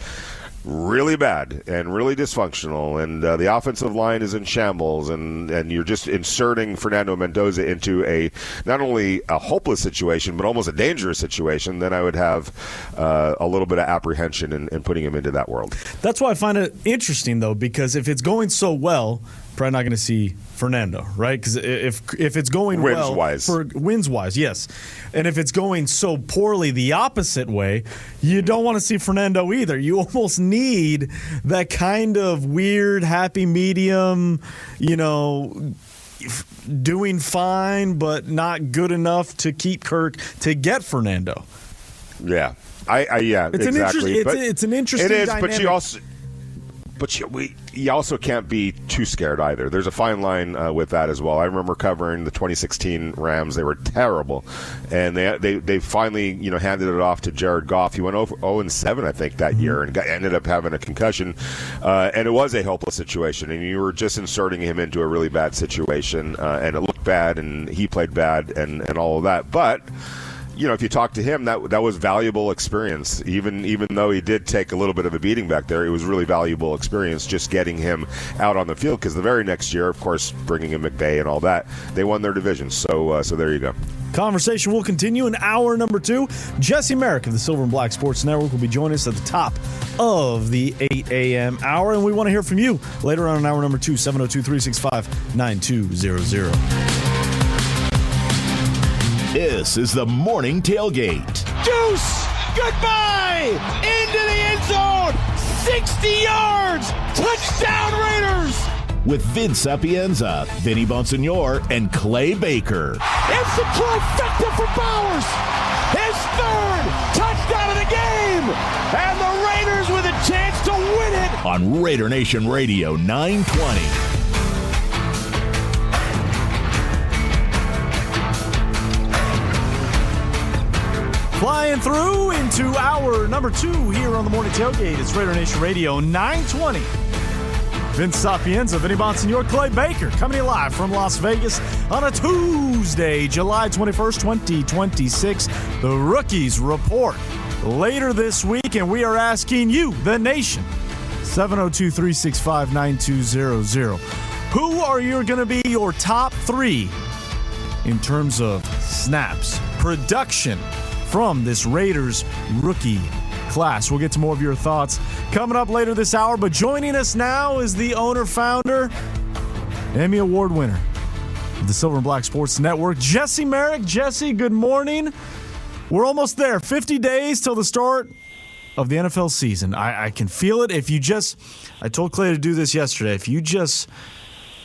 really bad and really dysfunctional and the offensive line is in shambles and you're just inserting Fernando Mendoza into a not only a hopeless situation but almost a dangerous situation, then I would have a little bit of apprehension in putting him into that world. That's why I find it interesting, though, because if it's going so well, probably not going to see Fernando, right? Because if it's going wins-wise, yes. And if it's going so poorly the opposite way, you don't want to see Fernando either. You almost need that kind of weird happy medium, doing fine but not good enough to keep Kirk to get Fernando. Yeah. Exactly. It's an interesting dynamic. But you also can't be too scared either. There's a fine line with that as well. I remember covering the 2016 Rams. They were terrible, and they finally handed it off to Jared Goff. He went 0-7, I think, that year, and ended up having a concussion. And it was a hopeless situation, and you were just inserting him into a really bad situation, and it looked bad, and he played bad, and all of that. But if you talk to him, that was valuable experience. Even though he did take a little bit of a beating back there, it was really valuable experience just getting him out on the field. Because the very next year, of course, bringing in McVay and all that, they won their division. So there you go. Conversation will continue in hour number 2. Jesse Merrick of the Silver and Black Sports Network will be joining us at the top of the 8 a.m. hour. And we want to hear from you later on in hour number 2, 702-365-9200. This is the Morning Tailgate. Juice! Goodbye! Into the end zone! 60 yards! Touchdown Raiders! With Vince Sapienza, Vinny Bonsignor, and Clay Baker. It's the trifecta for Bowers! His third touchdown of the game! And the Raiders with a chance to win it! On Raider Nation Radio 920. Flying through into hour number 2 here on the Morning Tailgate. It's Raider Nation Radio 920. Vince Sapienza, Vinny Bonsignor, Clay Baker coming to you live from Las Vegas on a Tuesday, July 21st, 2026. The Rookies Report later this week, and we are asking you, the nation, 702-365-9200. Who are you going to be your top 3 in terms of snaps, production, from this Raiders rookie class? We'll get to more of your thoughts coming up later this hour, but joining us now is the owner-founder, Emmy Award winner of the Silver and Black Sports Network, Jesse Merrick. Jesse, good morning. We're almost there. 50 days till the start of the NFL season. I can feel it. I told Clay to do this yesterday. If you just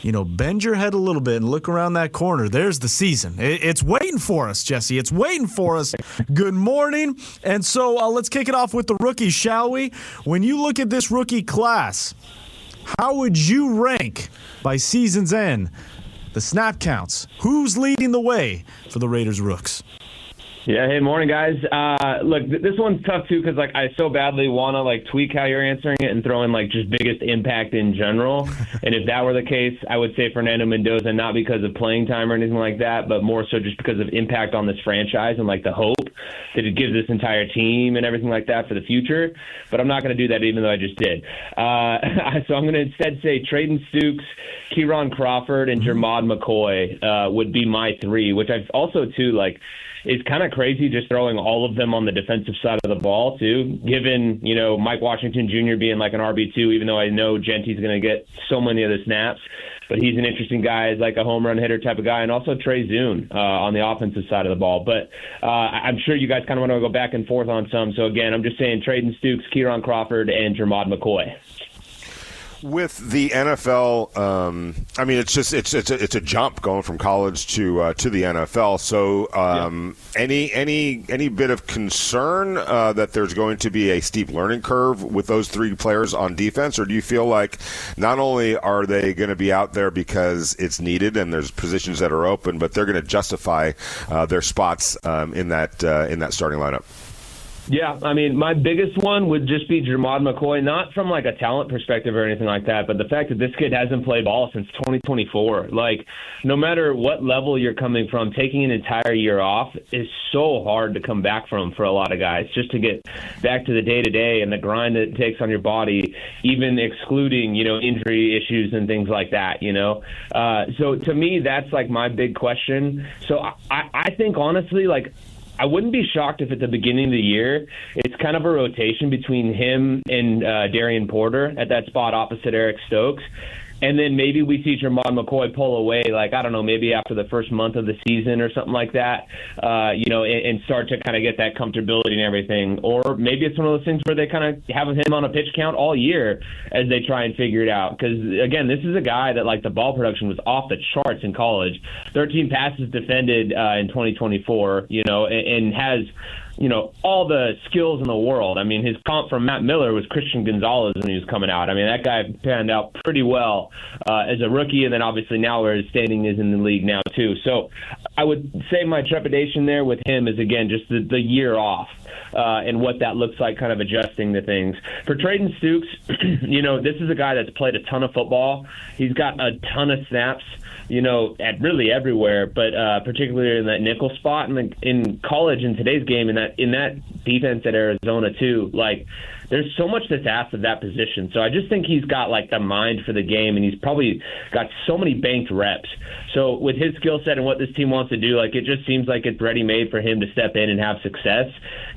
bend your head a little bit and look around that corner, there's the season. It's waiting for us, Jesse. It's waiting for us. Good morning. And so let's kick it off with the rookies, shall we? When you look at this rookie class, how would you rank by season's end the snap counts? Who's leading the way for the Raiders rooks? Yeah, hey, morning, guys. Look, this one's tough, too, because, I so badly want to, tweak how you're answering it and throw in, just biggest impact in general. And if that were the case, I would say Fernando Mendoza, not because of playing time or anything like that, but more so just because of impact on this franchise and, the hope that it gives this entire team and everything like that for the future. But I'm not going to do that, even though I just did. So I'm going to instead say Trayden Stukes, Kieron Crawford, and Jermod McCoy would be my 3, which I've also, too, it's kind of crazy just throwing all of them on the defensive side of the ball, too, given, Mike Washington Jr. being an RB2, even though I know Genty's going to get so many of the snaps. But he's an interesting guy, he's a home run hitter type of guy, and also Trey Zune on the offensive side of the ball. But I'm sure you guys kind of want to go back and forth on some. So, again, I'm just saying Trayden Stukes, Kieron Crawford, and Jermod McCoy. With the NFL, it's a jump going from college to the NFL. So, any bit of concern that there's going to be a steep learning curve with those 3 players on defense, or do you feel like not only are they going to be out there because it's needed and there's positions that are open, but they're going to justify their spots in that starting lineup? Yeah, my biggest one would just be Jermod McCoy, not from a talent perspective or anything like that, but the fact that this kid hasn't played ball since 2024. No matter what level you're coming from, taking an entire year off is so hard to come back from for a lot of guys, just to get back to the day-to-day and the grind that it takes on your body, even excluding, injury issues and things like that, So to me, that's my big question. So I think, honestly, I wouldn't be shocked if at the beginning of the year it's kind of a rotation between him and Darian Porter at that spot opposite Eric Stokes. And then maybe we see Jermod McCoy pull away, I don't know, maybe after the first month of the season or something like that, and start to kind of get that comfortability and everything. Or maybe it's one of those things where they kind of have him on a pitch count all year as they try and figure it out. Because, again, this is a guy that, the ball production was off the charts in college. 13 passes defended in 2024, and has all the skills in the world. His comp from Matt Miller was Christian Gonzalez when he was coming out. That guy panned out pretty well as a rookie, and then obviously now where his standing is in the league now too. So I would say my trepidation there with him is, again, just the year off and what that looks like, kind of adjusting to things. For Trayden Stukes, this is a guy that's played a ton of football. He's got a ton of snaps. At really everywhere, but particularly in that nickel spot in college in today's game, in that defense at Arizona too. There's so much that's asked of that position. So I just think he's got the mind for the game, and he's probably got so many banked reps. So with his skill set and what this team wants to do, it just seems like it's ready-made for him to step in and have success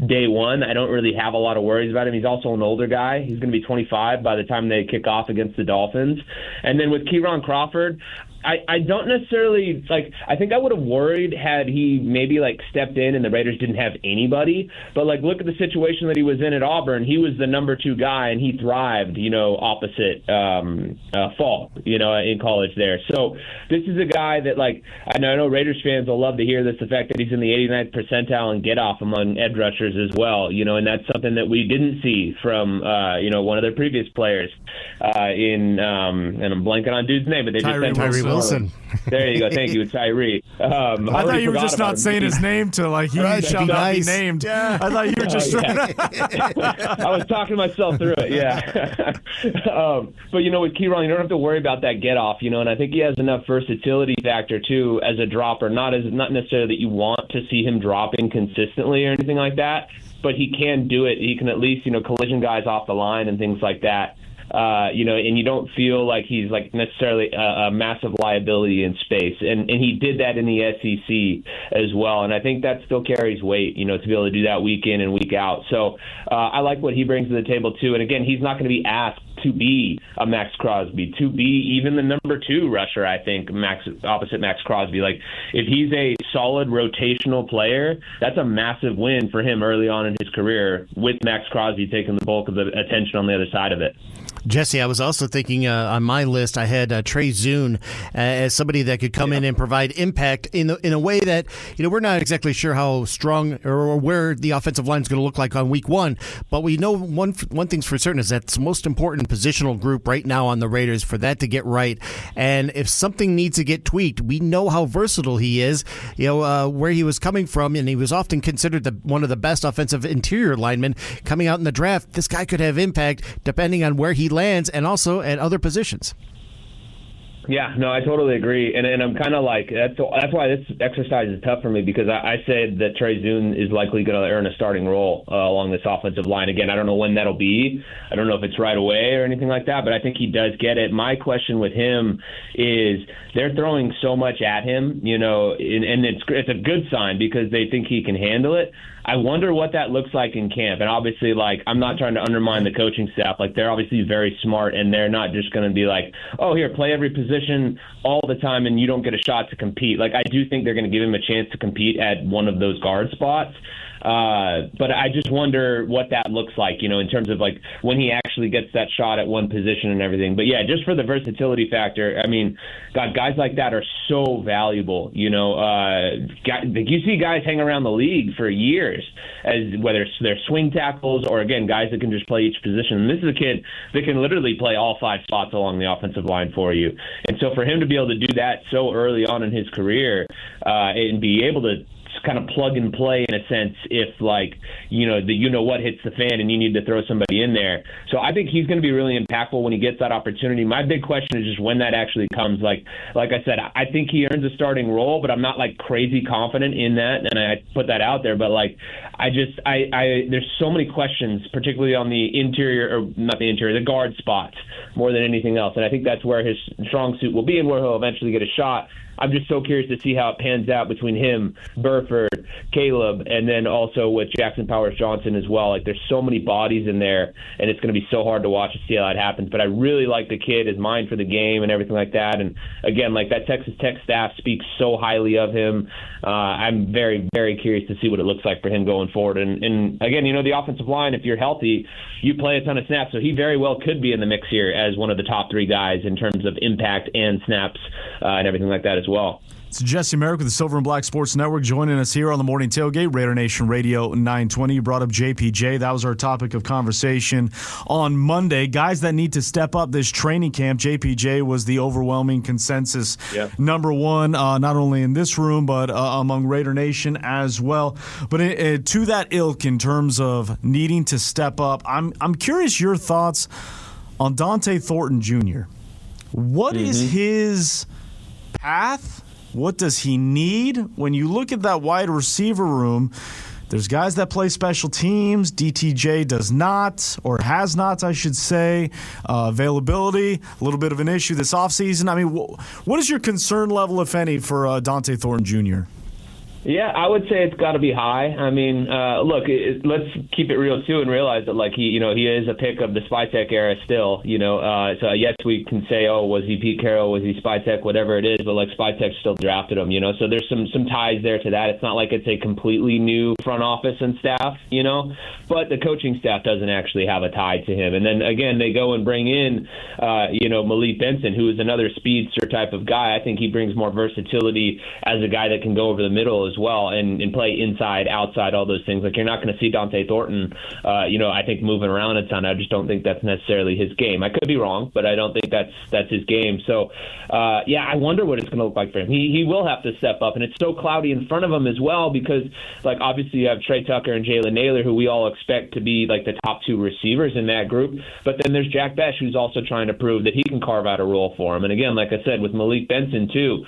day one. I don't really have a lot of worries about him. He's also an older guy. He's going to be 25 by the time they kick off against the Dolphins. And then with Kieron Crawford, I don't necessarily like. I think I would have worried had he maybe like stepped in and the Raiders didn't have anybody. But like, look at the situation that he was in at Auburn. He was the number 2 guy, and he thrived, opposite Fall, in college there. So this is a guy that, like, I know Raiders fans will love to hear this, the fact that he's in the 89th percentile in get off among edge rushers as well, and that's something that we didn't see from one of their previous players and I'm blanking on dude's name, but they just said Tyree Wilson. There you go. Thank you, Tyree. I thought you were just not saying his name to like he shall not be named. Yeah. I thought you were just trying to... I was talking myself through it, yeah. But, with Kieran, you don't have to worry about that get-off, and I think he has enough versatility factor, too, as a dropper. Not necessarily that you want to see him dropping consistently or anything like that, but he can do it. He can at least, collision guys off the line and things like that. And you don't feel like he's like necessarily a massive liability in space. And he did that in the SEC as well. And I think that still carries weight, to be able to do that week in and week out. So I like what he brings to the table, too. And again, he's not going to be asked to be a Max Crosby, to be even the number 2 rusher, I think, opposite Max Crosby. Like, if he's a solid rotational player, that's a massive win for him early on in his career, with Max Crosby taking the bulk of the attention on the other side of it. Jesse, I was also thinking on my list, I had Trey Zune as somebody that could come in and provide impact in a way that, we're not exactly sure how strong or where the offensive line is going to look like on week 1. But we know one thing's for certain is that's the most important positional group right now on the Raiders for that to get right. And if something needs to get tweaked, we know how versatile he is, where he was coming from. And he was often considered one of the best offensive interior linemen coming out in the draft. This guy could have impact depending on where he lands and also at other positions. Yeah, no, I totally agree, and I'm kind of like that's why this exercise is tough for me, because I said that Trey Zune is likely going to earn a starting role along this offensive line. Again, I don't know when that'll be. I don't know if it's right away or anything like that, but I think he does get it. My question with him is they're throwing so much at him, and it's a good sign because they think he can handle it. I wonder what that looks like in camp. And obviously, like, I'm not trying to undermine the coaching staff. Like, they're obviously very smart, and they're not just going to be like, oh, here, play every position all the time and you don't get a shot to compete. Like, I do think they're going to give him a chance to compete at one of those guard spots. But I just wonder what that looks like, in terms of like when he actually gets that shot at one position and everything. But yeah, just for the versatility factor, I mean, God, guys like that are so valuable. You see guys hang around the league for years, as whether they're swing tackles or, again, guys that can just play each position. And this is a kid that can literally play all 5 spots along the offensive line for you. And so for him to be able to do that so early on in his career and be able to kind of plug and play in a sense if like what hits the fan and you need to throw somebody in there. So I think he's going to be really impactful when he gets that opportunity. My big question is just when that actually comes. Like I said, I think he earns a starting role, but I'm not like crazy confident in that, and I put that out there. But like there's so many questions, particularly on the interior, or not the interior, the guard spots more than anything else, and I think that's where his strong suit will be and where he'll eventually get a shot. I'm just so curious to see how it pans out between him, Burford, Caleb, and then also with Jackson Powers-Johnson as well. Like, there's so many bodies in there, and it's going to be so hard to watch and see how that happens. But I really like the kid, his mind for the game and everything like that. And, again, like that Texas Tech staff speaks so highly of him. I'm very, very curious to see what it looks like for him going forward. And again, the offensive line, if you're healthy, you play a ton of snaps. So he very well could be in the mix here as one of the top 3 guys in terms of impact and snaps and everything like that as well. It's Jesse Merrick with the Silver and Black Sports Network joining us here on the Morning Tailgate, Raider Nation Radio 920. You brought up JPJ. That was our topic of conversation on Monday. Guys that need to step up this training camp. JPJ was the overwhelming consensus number 1, not only in this room, but among Raider Nation as well. But to that ilk, in terms of needing to step up, I'm curious your thoughts on Dante Thornton Jr. What is his path? What does he need? When you look at that wide receiver room, there's guys that play special teams. DTJ does not, or has not, I should say. Availability, a little bit of an issue this offseason. I mean, what is your concern level, if any, for Dante Thornton Jr.? Yeah, I would say it's got to be high. I mean, look, let's keep it real too, and realize that like he is a pick of the Spytek era still. So yes, we can say, oh, was he Pete Carroll, was he Spytek, whatever it is, but like Spytek still drafted him. So there's some ties there to that. It's not like it's a completely new front office and staff. But the coaching staff doesn't actually have a tie to him. And then again, they go and bring in, Malik Benson, who is another speedster type of guy. I think he brings more versatility as a guy that can go over the middle as well and play inside, outside, all those things. Like you're not going to see Dante Thornton, I think moving around a ton. I just don't think that's necessarily his game. I could be wrong, but I don't think that's his game. So, I wonder what it's going to look like for him. He will have to step up, and it's so cloudy in front of him as well because, like, obviously you have Trey Tucker and Jalen Naylor, who we all expect to be like the top two receivers in that group. But then there's Jack Besh, who's also trying to prove that he can carve out a role for him. And again, like I said, with Malik Benson too.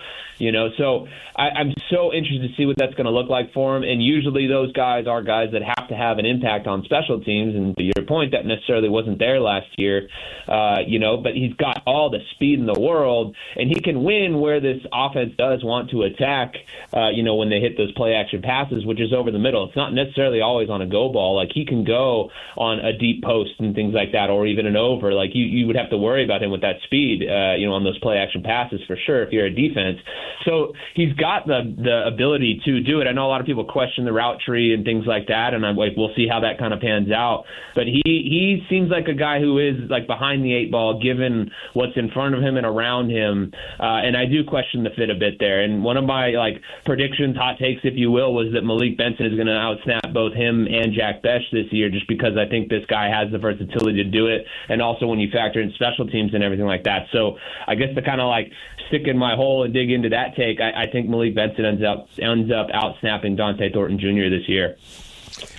So I'm so interested to see what that's going to look like for him. And usually those guys are guys that have to have an impact on special teams. And to your point, that necessarily wasn't there last year, but he's got all the speed in the world, and he can win where this offense does want to attack, when they hit those play action passes, which is over the middle. It's not necessarily always on a go ball. Like he can go on a deep post and things like that, or even an over. Like you would have to worry about him with that speed, on those play action passes for sure if you're a defense. So he's got the ability to do it. I know a lot of people question the route tree and things like that, and I'm like, we'll see how that kind of pans out. But he seems like a guy who is like behind the eight ball, given what's in front of him and around him. And I do question the fit a bit there. And one of my like predictions, hot takes, if you will, was that Malik Benson is going to outsnap both him and Jack Besh this year, just because I think this guy has the versatility to do it. And also when you factor in special teams and everything like that. So I guess to kind of like stick in my hole and dig into that take, I think Malik Benson ends up out snapping Dante Thornton Jr. this year.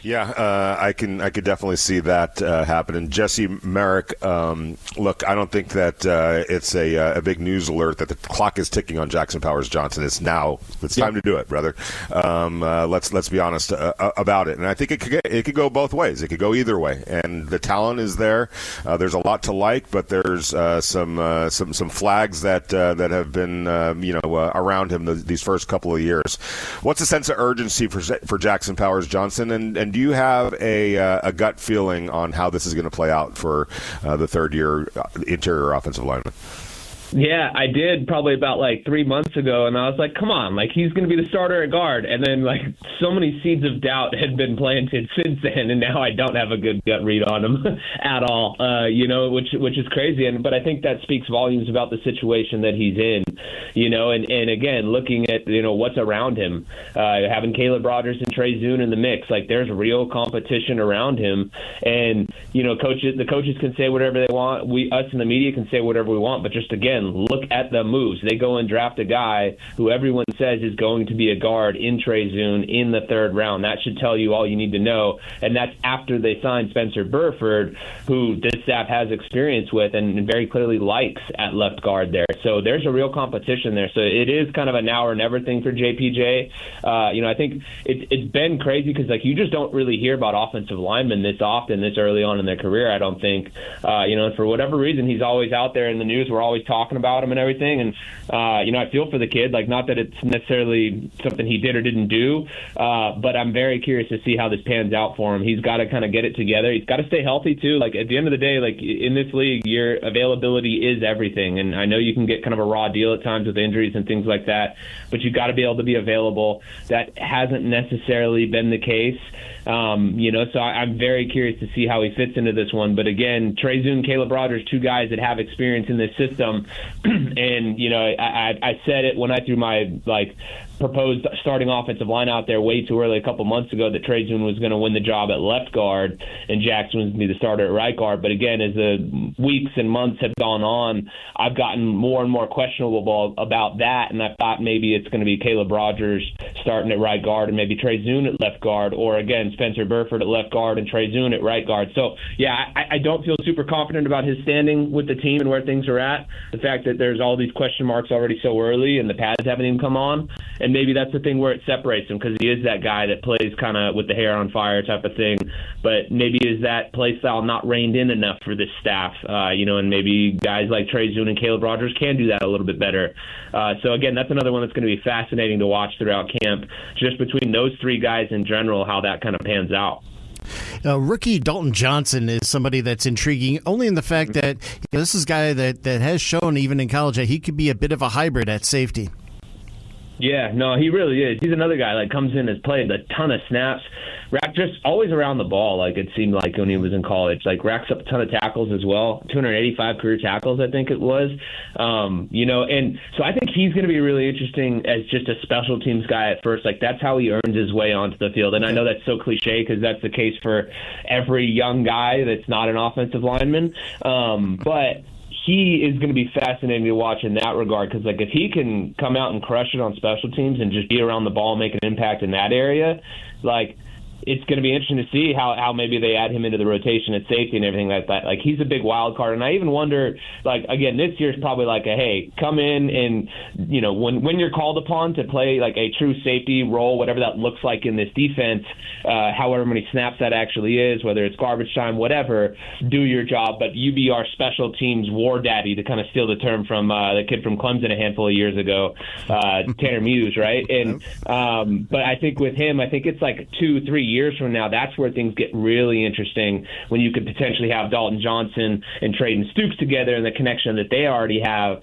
Yeah, I could definitely see that happening. Jesse, Merrick, look, I don't think that it's a big news alert that the clock is ticking on Jackson Powers Johnson. It's now. It's time to do it, brother. Let's be honest about it. And I think it could go both ways. It could go either way. And the talent is there. There's a lot to like, but there's some flags that have been around him these first couple of years. What's the sense of urgency for Jackson Powers Johnson? And do you have a gut feeling on how this is going to play out for the third-year interior offensive lineman? Yeah, I did probably about like 3 months ago, and I was like, come on, like he's going to be the starter at guard. And then like so many seeds of doubt had been planted since then, and now I don't have a good gut read on him at all, which is crazy. But I think that speaks volumes about the situation that he's in, and again, looking at, what's around him, having Caleb Rogers and Trey Zune in the mix, like there's real competition around him. And, the coaches can say whatever they want. Us in the media can say whatever we want, but just again, look at the moves. They go and draft a guy who everyone says is going to be a guard in Trey Zune in the third round. That should tell you all you need to know. And that's after they signed Spencer Burford, who this staff has experience with and very clearly likes at left guard there. So there's a real competition there. So it is kind of a now or never thing for JPJ. I think it's been crazy because like you just don't really hear about offensive linemen this often, this early on in their career, I don't think. And for whatever reason, he's always out there in the news. We're always talking about him and everything, and I feel for the kid, like not that it's necessarily something he did or didn't do, but I'm very curious to see how this pans out for him. He's got to kind of get it together. He's got to stay healthy too. Like at the end of the day, like in this league, your availability is everything, and I know you can get kind of a raw deal at times with injuries and things like that, but you got to be able to be available. That hasn't necessarily been the case. So I'm very curious to see how he fits into this one. But again, Trey Zune, Caleb Rogers, two guys that have experience in this system. And, I said it when I threw my, proposed starting offensive line out there way too early a couple months ago that Trey Zune was going to win the job at left guard and Jackson was going to be the starter at right guard. But again, as the weeks and months have gone on, I've gotten more and more questionable about that, and I thought maybe it's going to be Caleb Rogers starting at right guard and maybe Trey Zune at left guard, or again, Spencer Burford at left guard and Trey Zune at right guard. So, yeah, I don't feel super confident about his standing with the team and where things are at. The fact that there's all these question marks already so early and the pads haven't even come on. And maybe that's the thing where it separates him, because he is that guy that plays kind of with the hair on fire type of thing. But maybe is that play style not reined in enough for this staff, and maybe guys like Trey Zune and Caleb Rogers can do that a little bit better. So, again, that's another one that's going to be fascinating to watch throughout camp, just between those three guys in general, how that kind of pans out. Rookie Dalton Johnson is somebody that's intriguing only in the fact that this is a guy that has shown even in college that he could be a bit of a hybrid at safety. Yeah, no, he really is. He's another guy that comes in, has played a ton of snaps, just always around the ball, like it seemed like when he was in college. Like racks up a ton of tackles as well, 285 career tackles, I think it was. And so I think he's going to be really interesting as just a special teams guy at first. Like that's how he earns his way onto the field. And I know that's so cliche because that's the case for every young guy that's not an offensive lineman. But he is going to be fascinating to watch in that regard, because if he can come out and crush it on special teams and just be around the ball and make an impact in that area, it's going to be interesting to see how maybe they add him into the rotation at safety and everything like that. He's a big wild card. And I even wonder, again, this year's probably hey, come in and, when you're called upon to play a true safety role, whatever that looks like in this defense, however many snaps that actually is, whether it's garbage time, whatever, do your job. But you be our special teams war daddy, to kind of steal the term from the kid from Clemson a handful of years ago, Tanner Muse, right? And but I think with him, I think it's 2-3 years from now, that's where things get really interesting, when you could potentially have Dalton Johnson and Trayden Stukes together, and the connection that they already have,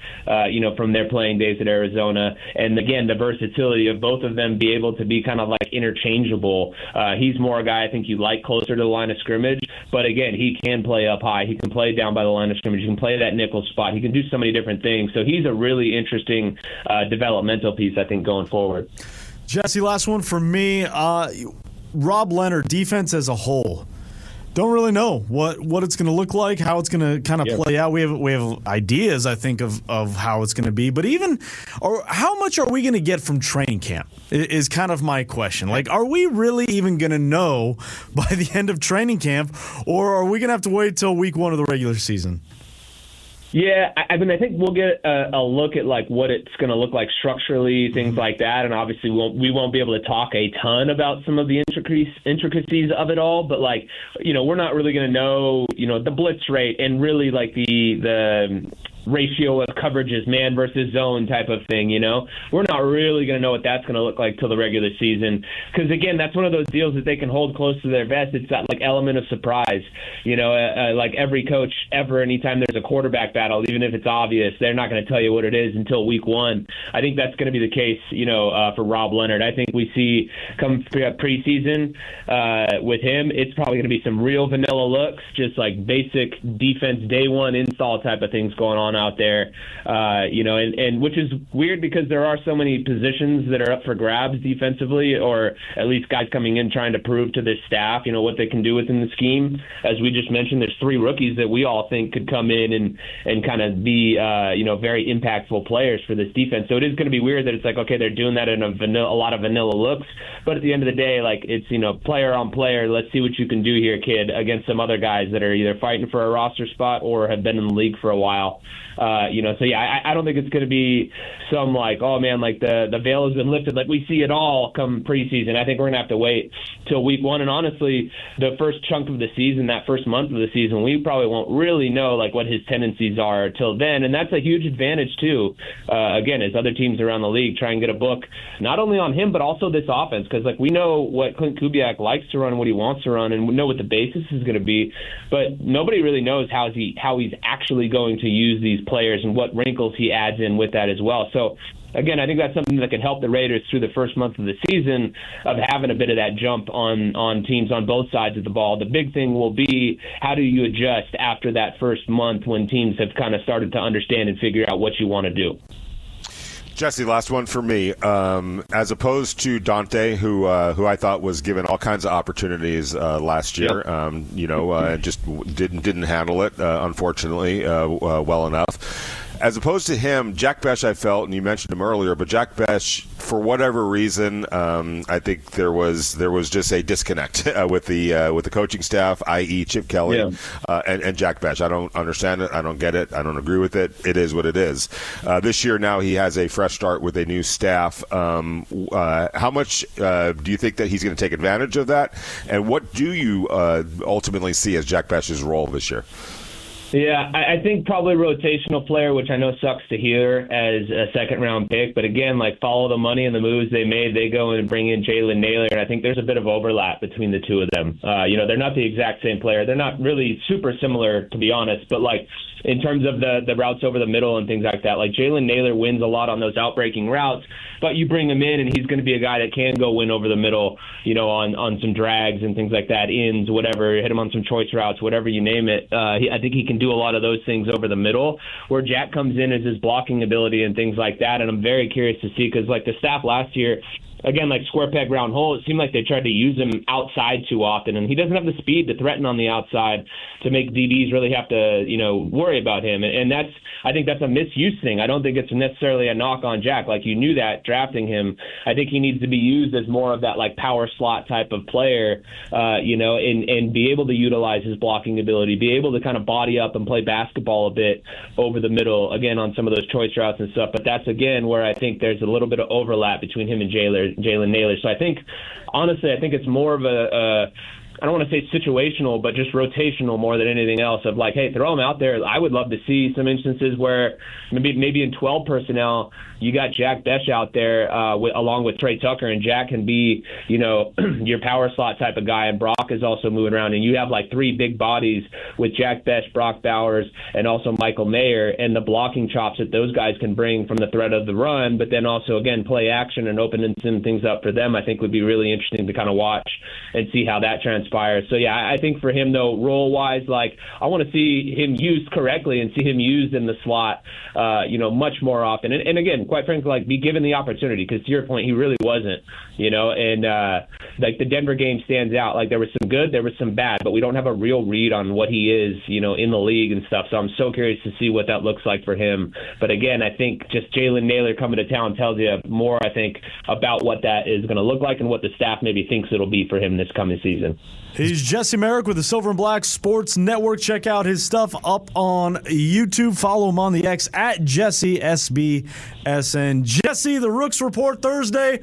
from their playing days at Arizona. And again, the versatility of both of them be able to be kind of interchangeable. He's more a guy I think you like closer to the line of scrimmage, but again, he can play up high. He can play down by the line of scrimmage. He can play that nickel spot. He can do so many different things. So he's a really interesting developmental piece, I think, going forward. Jesse, last one for me. Rob Leonard, defense as a whole. Don't really know what it's going to look like, how it's going to kind of play out. We have ideas, I think, of how it's going to be, but how much are we going to get from training camp is kind of my question. Are we really even going to know by the end of training camp, or are we going to have to wait till week 1 of the regular season? Yeah, I think we'll get a look at what it's going to look like structurally, things like that, and obviously we won't be able to talk a ton about some of the intricacies of it all. But we're not really going to know the blitz rate and really the ratio of coverages, man versus zone type of thing. We're not really going to know what that's going to look like till the regular season, because again, that's one of those deals that they can hold close to their vest. It's that element of surprise. Every coach ever, anytime there's a quarterback battle, even if it's obvious, they're not going to tell you what it is until week 1. I think that's going to be the case, for Rob Leonard. I think we see come preseason with him, it's probably going to be some real vanilla looks, just basic defense day one install type of things going on out there, and which is weird because there are so many positions that are up for grabs defensively, or at least guys coming in trying to prove to this staff, what they can do within the scheme. As we just mentioned, there's 3 rookies that we all think could come in and kind of be, very impactful players for this defense. So it is going to be weird that it's okay, they're doing that in a lot of vanilla looks, but at the end of the day, it's, player on player, let's see what you can do here, kid, against some other guys that are either fighting for a roster spot or have been in the league for a while. So yeah, I don't think it's going to be some oh man, the veil has been lifted, we see it all come preseason. I think we're going to have to wait till week 1, and honestly, the first chunk of the season, that first month of the season, we probably won't really know what his tendencies are till then, and that's a huge advantage too. Again, as other teams around the league try and get a book not only on him but also this offense, because we know what Clint Kubiak likes to run, what he wants to run, and we know what the basis is going to be, but nobody really knows how he's actually going to use these players and what wrinkles he adds in with that as well. So again, I think that's something that can help the Raiders through the first month of the season, of having a bit of that jump on teams on both sides of the ball. The big thing will be, how do you adjust after that first month when teams have kind of started to understand and figure out what you want to do? Jesse, last one for me. As opposed to Dante, who I thought was given all kinds of opportunities last year, just didn't handle it, unfortunately, well enough. as opposed to him, Jack Besh, I felt, and you mentioned him earlier, but Jack Besh, for whatever reason, I think there was just a disconnect with the coaching staff, i.e. Chip Kelly and Jack Besh. I don't understand it. I don't get it. I don't agree with it. It is what it is. This year now he has a fresh start with a new staff. How much do you think that he's going to take advantage of that? And what do you ultimately see as Jack Besh's role this year? Yeah, I think probably rotational player, which I know sucks to hear as a second-round pick. But again, like follow the money and the moves they made. They go and bring in Jalen Nailor, and I think there's a bit of overlap between the two of them. They're not the exact same player. They're not really super similar, to be honest. But like in terms of the routes over the middle and things like that, like Jalen Nailor wins a lot on those outbreaking routes. But you bring him in, and he's going to be a guy that can go win over the middle, on some drags and things like that, ins, whatever, hit him on some choice routes, whatever you name it. I think he can do a lot of those things over the middle. Where Jack comes in is his blocking ability and things like that, and I'm very curious to see because, like, the staff last year, again, like square peg, round hole, it seemed like they tried to use him outside too often, and he doesn't have the speed to threaten on the outside to make DBs really have to, worry about him. And I think that's a misuse thing. I don't think it's necessarily a knock on Jack. Like, you knew that drafting him. I think he needs to be used as more of that, like, power slot type of player, and be able to utilize his blocking ability, be able to kind of body up and play basketball a bit over the middle, again, on some of those choice routes and stuff. But that's, again, where I think there's a little bit of overlap between him and Jalen Nailor. So I think it's more of I don't want to say situational, but just rotational more than anything else of like, hey, throw him out there. I would love to see some instances where maybe in 12 personnel, you got Jack Besh out there along with Trey Tucker, and Jack can be, your power slot type of guy, and Brock is also moving around, and you have like three big bodies with Jack Besh, Brock Bowers, and also Michael Mayer, and the blocking chops that those guys can bring from the threat of the run, but then also, again, play action and opening some things up for them, I think would be really interesting to kind of watch and see how that transpires. So, yeah, I think for him, though, role-wise, like, I want to see him used correctly and see him used in the slot, much more often. And again, quite frankly, like, be given the opportunity, because to your point, he really wasn't, and like the Denver game stands out. Like, there was some good, there was some bad, but we don't have a real read on what he is, in the league and stuff. So I'm so curious to see what that looks like for him. But again, I think just Jalen Nailor coming to town tells you more, I think, about what that is going to look like and what the staff maybe thinks it'll be for him this coming season. He's Jesse Merrick with the Silver and Black Sports Network. Check out his stuff up on YouTube. Follow him on the X at JesseSBSN. Jesse, the Rooks Report Thursday.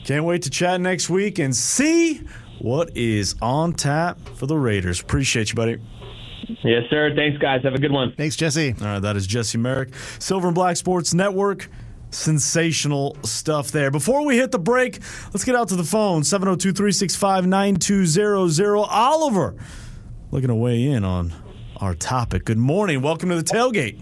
Can't wait to chat next week and see what is on tap for the Raiders. Appreciate you, buddy. Yes, sir. Thanks, guys. Have a good one. Thanks, Jesse. All right, that is Jesse Merrick, Silver and Black Sports Network. Sensational stuff there. Before we hit the break, let's get out to the phone. 702-365-9200. Oliver looking to weigh in on our topic. Good morning. Welcome to the tailgate.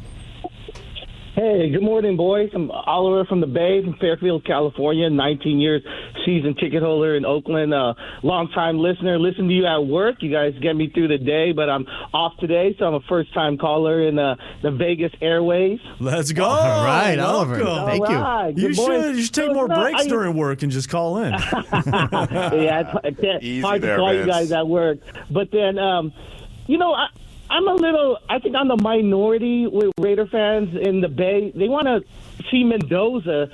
Hey, good morning, boys. I'm Oliver from the Bay, from Fairfield, California, 19 years season ticket holder in Oakland, long-time listener. Listen to you at work. You guys get me through the day, but I'm off today, so I'm a first-time caller in the Vegas airways. Let's go. All right, Oliver. Thank you. Right. You should take more breaks during work and just call in. Yeah, it's hard to call you guys at work. But then, I think I'm the minority with Raider fans in the Bay. They want to see Mendoza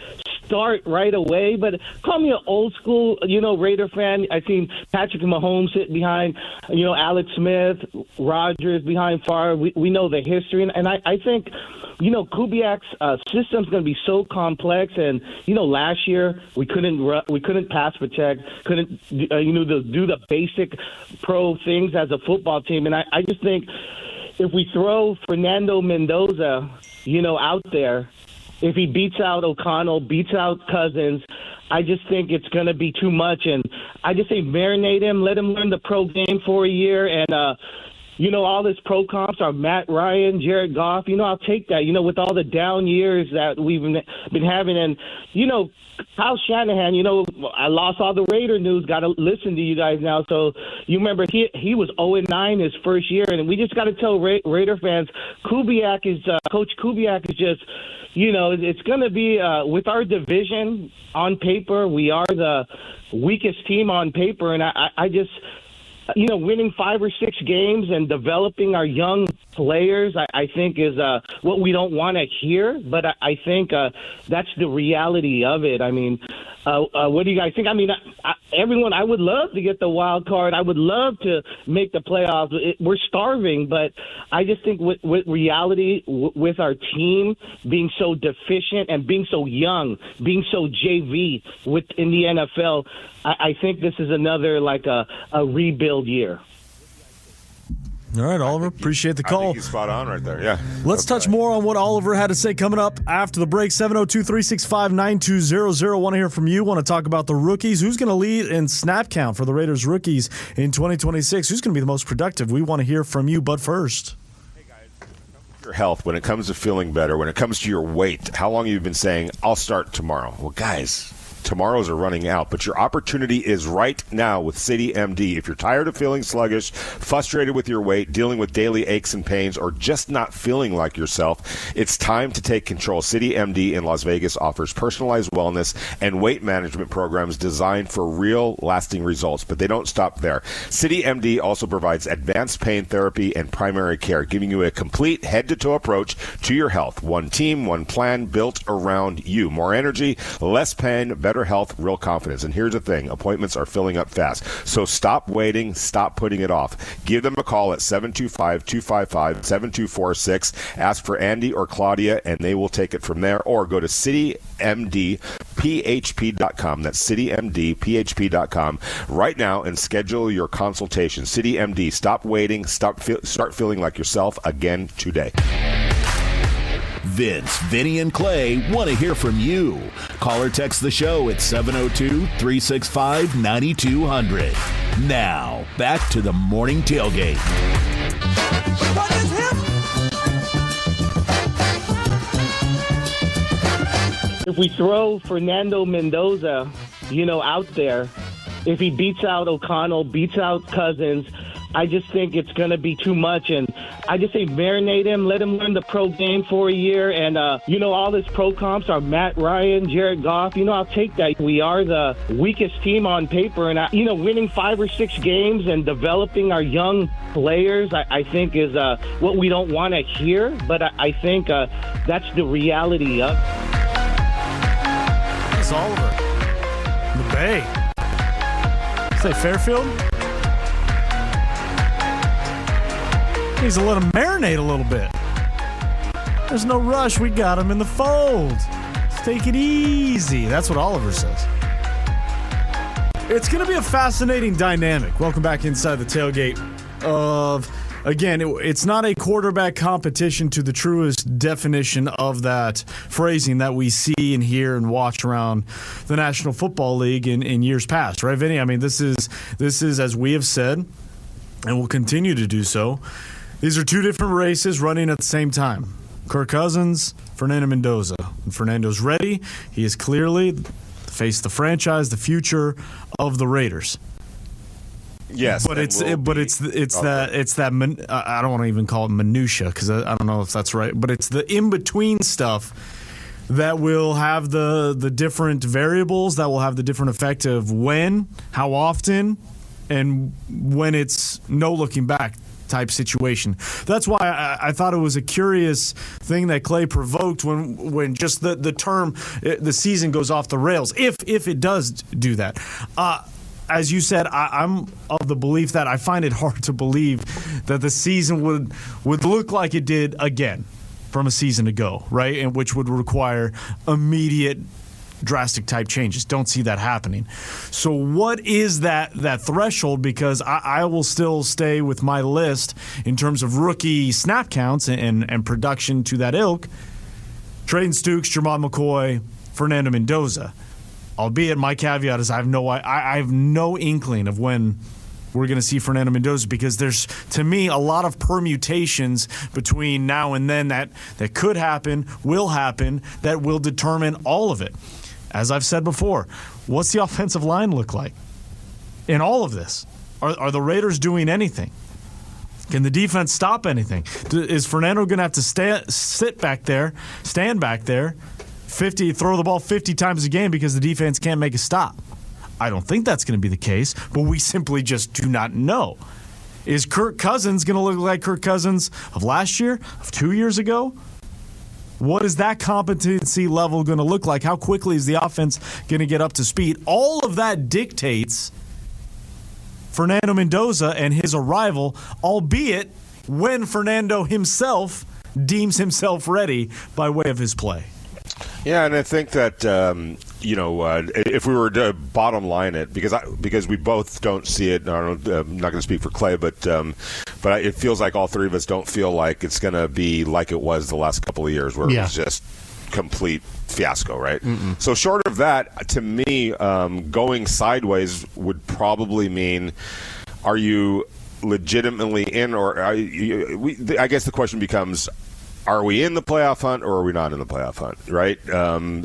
start right away, but call me an old school, Raider fan. I've seen Patrick Mahomes sit behind, Alex Smith, Rodgers behind Favre. We know the history, and I think, Kubiak's system's going to be so complex. And last year we couldn't pass protect, couldn't do the basic pro things as a football team. And I just think if we throw Fernando Mendoza, out there, if he beats out O'Connell, beats out Cousins, I just think it's going to be too much. And I just say marinate him, let him learn the pro game for a year. And, all this pro comps are Matt Ryan, Jared Goff. I'll take that, with all the down years that we've been having. And, Kyle Shanahan, I lost all the Raider news, got to listen to you guys now. So you remember he was 0-9 his first year. And we just got to tell Raider fans, Coach Kubiak is just, it's going to be with our division on paper, we are the weakest team on paper. And I just winning 5 or 6 games and developing our young players, I think is what we don't want to hear. But I think that's the reality of it. I mean, what do you guys think? I mean, I would love to get the wild card. I would love to make the playoffs. We're starving, but I just think with reality, with our team being so deficient and being so young, being so JV in the NFL, I think this is another like a rebuild year. All right, Oliver, appreciate the call. I think he's spot on right there, yeah. Let's touch more on what Oliver had to say coming up after the break. 702-365-9200. Want to hear from you. Want to talk about the rookies. Who's going to lead in snap count for the Raiders rookies in 2026? Who's going to be the most productive? We want to hear from you, but first. Hey, guys, your health, when it comes to feeling better, when it comes to your weight, how long have you been saying, I'll start tomorrow? Well, guys, tomorrows are running out, but your opportunity is right now with CityMD. If you're tired of feeling sluggish, frustrated with your weight, dealing with daily aches and pains, or just not feeling like yourself, it's time to take control. CityMD in Las Vegas offers personalized wellness and weight management programs designed for real, lasting results, but they don't stop there. CityMD also provides advanced pain therapy and primary care, giving you a complete head-to-toe approach to your health. One team, one plan built around you. More energy, less pain, better health, real confidence. And here's the thing, appointments are filling up fast. So stop waiting, stop putting it off. Give them a call at 725-255-7246. Ask for Andy or Claudia, and they will take it from there. Or go to citymdphp.com. That's citymdphp.com right now and schedule your consultation. CityMD, stop waiting, start feeling like yourself again today. Vince, Vinny, and Clay want to hear from you. Call or text the show at 702-365-9200. Now, back to the morning tailgate. If we throw Fernando Mendoza, out there, if he beats out O'Connell, beats out Cousins, I just think it's going to be too much. And I just say marinate him, let him learn the pro game for a year. And, all his pro comps are Matt Ryan, Jared Goff. I'll take that. We are the weakest team on paper. And, winning 5 or 6 games and developing our young players, I think is what we don't want to hear. But I think that's the reality of it. It's Oliver. The Bay. Say Fairfield? Needs to let him marinate a little bit. There's no rush. We got him in the fold. Let's take it easy. That's what Oliver says. It's going to be a fascinating dynamic. Welcome back inside the tailgate of, again, it's not a quarterback competition to the truest definition of that phrasing that we see and hear and watch around the National Football League in years past. Right, Vinny? I mean, this is, as we have said, and will continue to do so, these are two different races running at the same time. Kirk Cousins, Fernando Mendoza. And Fernando's ready. He is clearly the face of the franchise, the future of the Raiders. Yes, but it's that I don't want to even call it minutia because I don't know if that's right. But it's the in between stuff that will have the different variables that will have the different effect of when, how often, and when it's no looking back type situation. That's why I thought it was a curious thing that Clay provoked when just the term the season goes off the rails, if it does do that. As you said, I'm of the belief that I find it hard to believe that the season would look like it did again from a season ago, right? And which would require immediate drastic type changes. Don't see that happening. So what is that threshold? Because I will still stay with my list in terms of rookie snap counts and production to that ilk. Trayden Stukes, Jermod McCoy, Fernando Mendoza. Albeit my caveat is I have no inkling of when we're going to see Fernando Mendoza because there's, to me, a lot of permutations between now and then that could happen, will happen, that will determine all of it. As I've said before, what's the offensive line look like in all of this? Are the Raiders doing anything? Can the defense stop anything? Is Fernando going to have to stand back there, 50, throw the ball 50 times a game because the defense can't make a stop? I don't think that's going to be the case, but we simply just do not know. Is Kirk Cousins going to look like Kirk Cousins of last year, of 2 years ago? What is that competency level going to look like? How quickly is the offense going to get up to speed? All of that dictates Fernando Mendoza and his arrival, albeit when Fernando himself deems himself ready by way of his play. Yeah, and I think that if we were to bottom line it, because we both don't see it. I'm not going to speak for Clay, but it feels like all three of us don't feel like it's going to be like it was the last couple of years, where it was just complete fiasco, right? Mm-mm. So short of that, to me, going sideways would probably mean, are you legitimately in, or I guess the question becomes, are we in the playoff hunt or are we not in the playoff hunt, right? And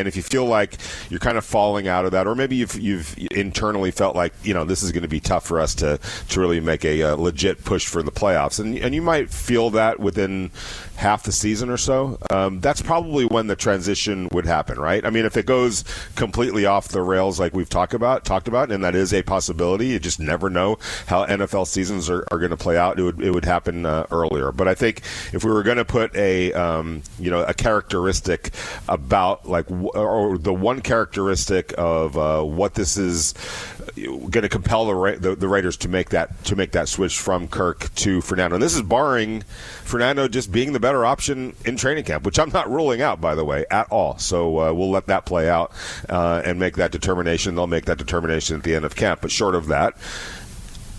if you feel like you're kind of falling out of that, or maybe you've internally felt like, this is going to be tough for us to really make a legit push for the playoffs, and you might feel that within half the season or so, that's probably when the transition would happen, right? I mean, if it goes completely off the rails like we've talked about, and that is a possibility, you just never know how NFL seasons are going to play out. It would happen earlier. But I think if we were going to put a characteristic about or the one characteristic of what this is going to compel the Raiders to make that switch from Kirk to Fernando, and this is barring Fernando just being the better option in training camp, which I'm not ruling out, by the way, at all. So we'll let that play out and make that determination. They'll make that determination at the end of camp. But short of that,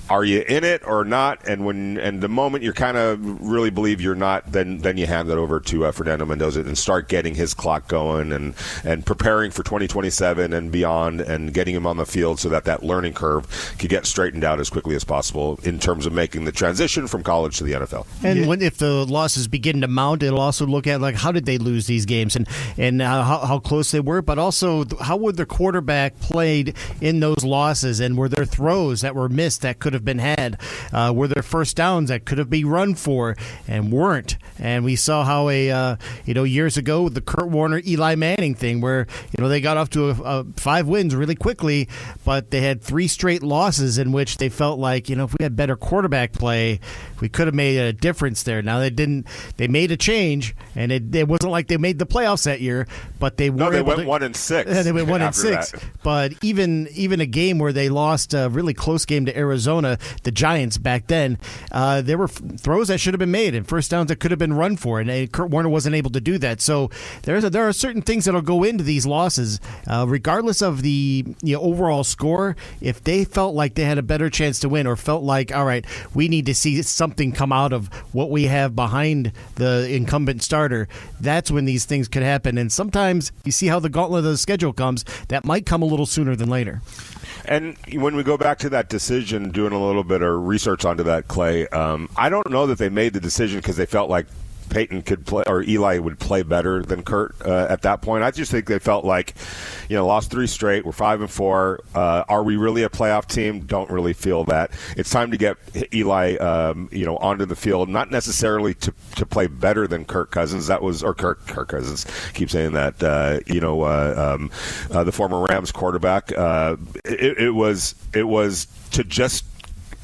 are you in it or not? And the moment you kind of really believe you're not, then you hand that over to Fernando Mendoza and start getting his clock going and preparing for 2027 and beyond, and getting him on the field so that learning curve could get straightened out as quickly as possible in terms of making the transition from college to the NFL. And if the losses begin to mount, it'll also look at how did they lose these games and how close they were, but also how would the quarterback played in those losses, and were there throws that were missed that could have been had? Were there first downs that could have been run for and weren't? And we saw how years ago the Kurt Warner Eli Manning thing, where they got off to 5 wins really quickly, but they had 3 straight losses in which they felt like if we had better quarterback play, we could have made a difference there. Now they didn't. They made a change, and it wasn't like they made the playoffs that year, but they were. No, they went 1-6. Yeah, they went 1-6. But even a game where they lost a really close game to Arizona, the Giants back then, there were throws that should have been made and first downs that could have been run for, and Kurt Warner wasn't able to do that. So there are certain things that'll go into these losses, regardless of the overall score. If they felt like they had a better chance to win, or felt like, all right, we need to see something come out of what we have behind the incumbent starter, that's when these things could happen. And sometimes you see how the gauntlet of the schedule comes, that might come a little sooner than later. And when we go back to that decision, doing a little bit of research onto that, Clay, I don't know that they made the decision because they felt like Peyton could play, or Eli would play better than Kurt at that point. I just think they felt like, lost 3 straight. We're 5-4. Are we really a playoff team? Don't really feel that. It's time to get Eli, onto the field. Not necessarily to play better than Kirk Cousins. That was, or Kirk Cousins. Keep saying that. The former Rams quarterback. It was to just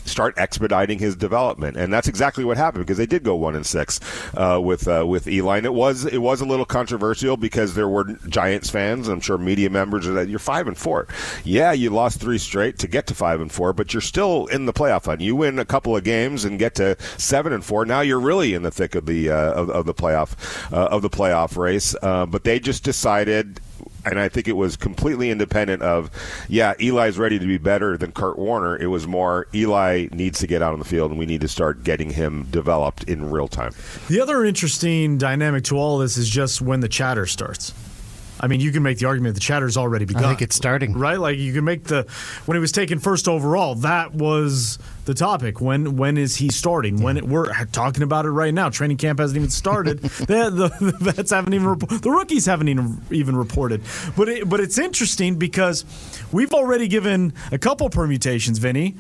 start expediting his development, and that's exactly what happened, because they did go 1-6 with Eli, and it was a little controversial because there were Giants fans, I'm sure media members, that you're 5-4. Yeah, you lost 3 straight to get to 5-4, but you're still in the playoff hunt. You win a couple of games and get to 7-4. Now you're really in the thick of the playoff race. But they just decided. And I think it was completely independent of, Eli's ready to be better than Kurt Warner. It was more, Eli needs to get out on the field, and we need to start getting him developed in real time. The other interesting dynamic to all of this is just when the chatter starts. I mean, you can make the argument the chatter's already begun. I think it's starting. Right? Like, you can make when he was taken first overall, that was the topic. When is he starting? When we're talking about it right now. Training camp hasn't even started. the vets haven't even the rookies haven't even reported. But it's interesting because we've already given a couple permutations, Vinny,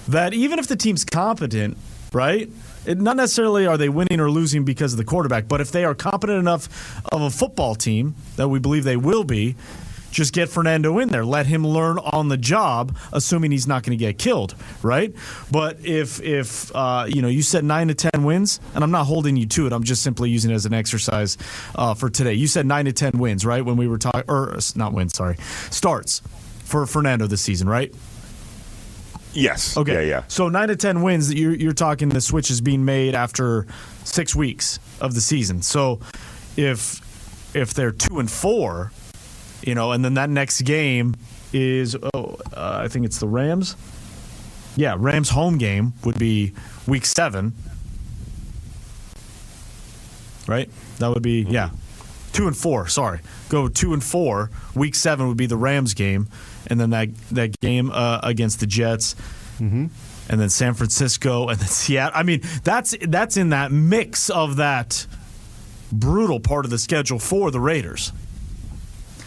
that even if the team's competent, right? Not necessarily are they winning or losing because of the quarterback, but if they are competent enough of a football team that we believe they will be, just get Fernando in there. Let him learn on the job, assuming he's not going to get killed, right? But if you said 9 to 10 wins, and I'm not holding you to it. I'm just simply using it as an exercise for today. You said 9 to 10 wins, right? When we were talking, or not wins, sorry, starts for Fernando this season, right? Yes. Okay. Yeah. So 9 to 10 wins. You're talking the switch is being made after 6 weeks of the season. So if they're 2-4, and then that next game is I think it's the Rams. Yeah, Rams home game would be week 7. Right? That would be 2-4. Sorry, go 2-4. Week 7 would be the Rams game. And then that game against the Jets, and then San Francisco, and then Seattle. I mean, that's in that mix of that brutal part of the schedule for the Raiders.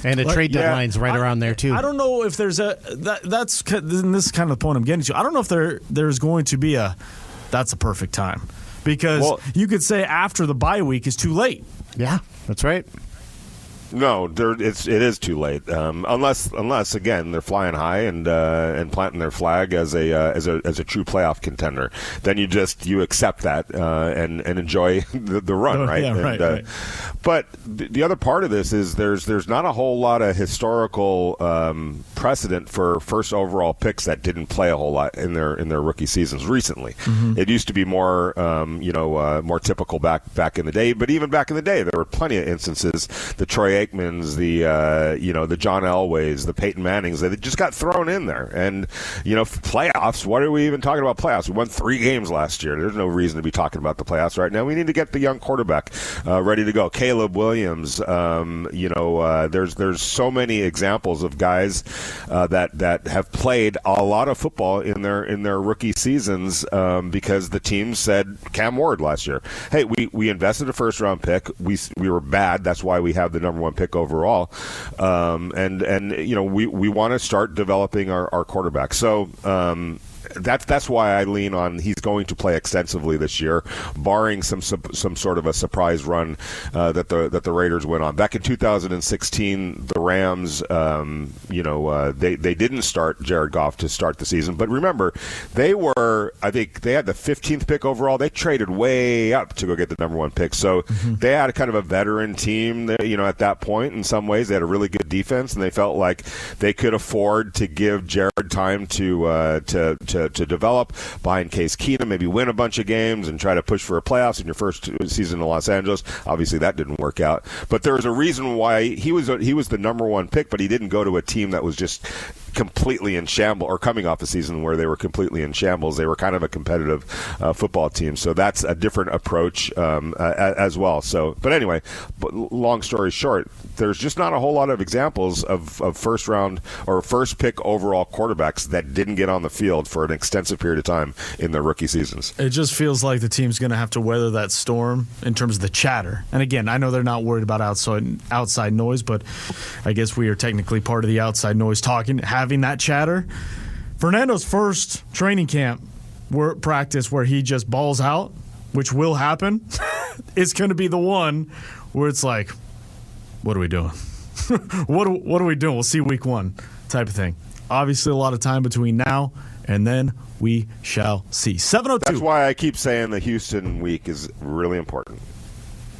And the trade deadline's right around there too. I don't know if there's this is kind of the point I'm getting to. I don't know if there's going to be that's a perfect time, because you could say after the bye week is too late. Yeah, that's right. No, it is too late. Unless again they're flying high and planting their flag as a true playoff contender. Then you accept that and enjoy the run, right? Yeah, right. But the other part of this is there's not a whole lot of historical precedent for first overall picks that didn't play a whole lot in their rookie seasons recently. It used to be more more typical back in the day. But even back in the day, there were plenty of instances. The Troy Aikmans, the John Elways, the Peyton Mannings, they just got thrown in there. And playoffs. What are we even talking about playoffs? We won 3 games last year. There's no reason to be talking about the playoffs right now. We need to get the young quarterback ready to go. Caleb Williams. There's so many examples of guys that have played a lot of football in their rookie seasons because the team said Cam Ward last year. Hey, we invested a first round pick. We were bad. That's why we have the number 1 pick overall. We want to start developing our quarterback. So that's why I lean on he's going to play extensively this year, barring some sort of a surprise run that the Raiders went on. Back in 2016, the Rams, they didn't start Jared Goff to start the season, but remember, I think they had the 15th pick overall. They traded way up to go get the number 1 pick, so they had a kind of a veteran team. At that point, in some ways, they had a really good defense, and they felt like they could afford to give Jared time to develop, behind Case Keenum, maybe win a bunch of games and try to push for a playoffs in your first season in Los Angeles. Obviously, that didn't work out. But there's a reason why he was the number 1 pick, but he didn't go to a team that was just completely in shambles, or coming off a season where they were completely in shambles. They were kind of a competitive football team. So that's a different approach as well. So, but anyway, long story short, there's just not a whole lot of examples of first round or first pick overall quarterbacks that didn't get on the field for an extensive period of time in their rookie seasons. It just feels like the team's going to have to weather that storm in terms of the chatter. And again, I know they're not worried about outside noise, but I guess we are technically part of the outside noise having that chatter. Fernando's first training camp practice where he just balls out, which will happen, is going to be the one where it's like, what are we doing? What are we doing? We'll see week 1 type of thing. Obviously, a lot of time between now and then we shall see. 7:02. That's why I keep saying the Houston week is really important.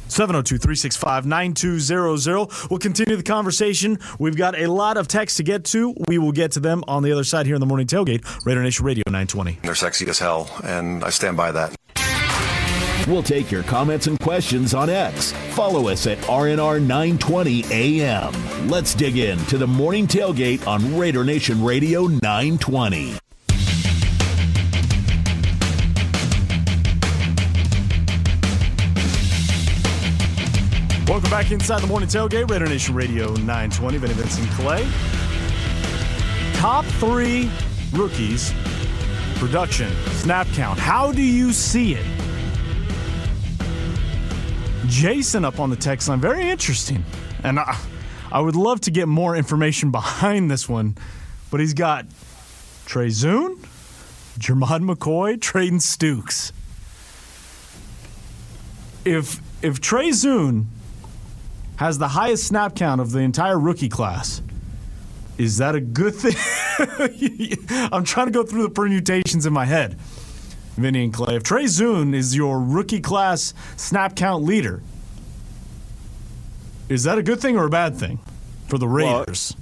702-365-9200. We'll continue the conversation. We've got a lot of texts to get to. We will get to them on the other side here in the Morning Tailgate. Raider Nation Radio 920. They're sexy as hell, and I stand by that. We'll take your comments and questions on X. Follow us at RNR 920 AM. Let's dig into the Morning Tailgate on Raider Nation Radio 920. Welcome back inside the Morning Tailgate, Raider Nation Radio 920. Vinny, Vincent, Clay. Top 3 rookies, production, snap count. How do you see it? Jason up on the text line. Very interesting. And I would love to get more information behind this one. But he's got Trey Zune, Jermod McCoy, Traden Stukes. If Trey Zune has the highest snap count of the entire rookie class, Is that a good thing? I'm trying to go through the permutations in my head. Vinny and Clay, if Trey Zune is your rookie class snap count leader, is that a good thing or a bad thing for the Raiders?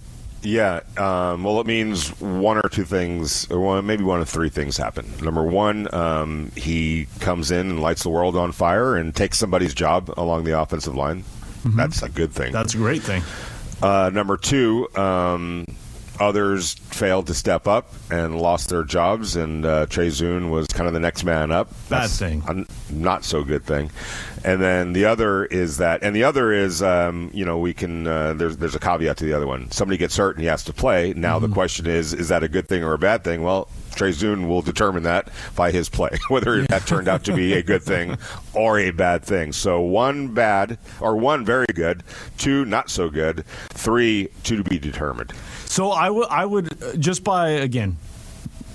Well, it means one or two things, or maybe one of three things happen. Number one, he comes in and lights the world on fire and takes somebody's job along the offensive line. Mm-hmm. That's a good thing. That's a great thing. Number two, others failed to step up and lost their jobs, and Trey Zune was kind of the next man up. That's bad thing. A not so good thing. And then the other is we can. There's a caveat to the other one. Somebody gets hurt and he has to play. Now the question is that a good thing or a bad thing? Well, Trey Zune will determine that by his play, whether that turned out to be a good thing or a bad thing. So one bad, or one very good, two not so good, three to be determined. So I would just by, again,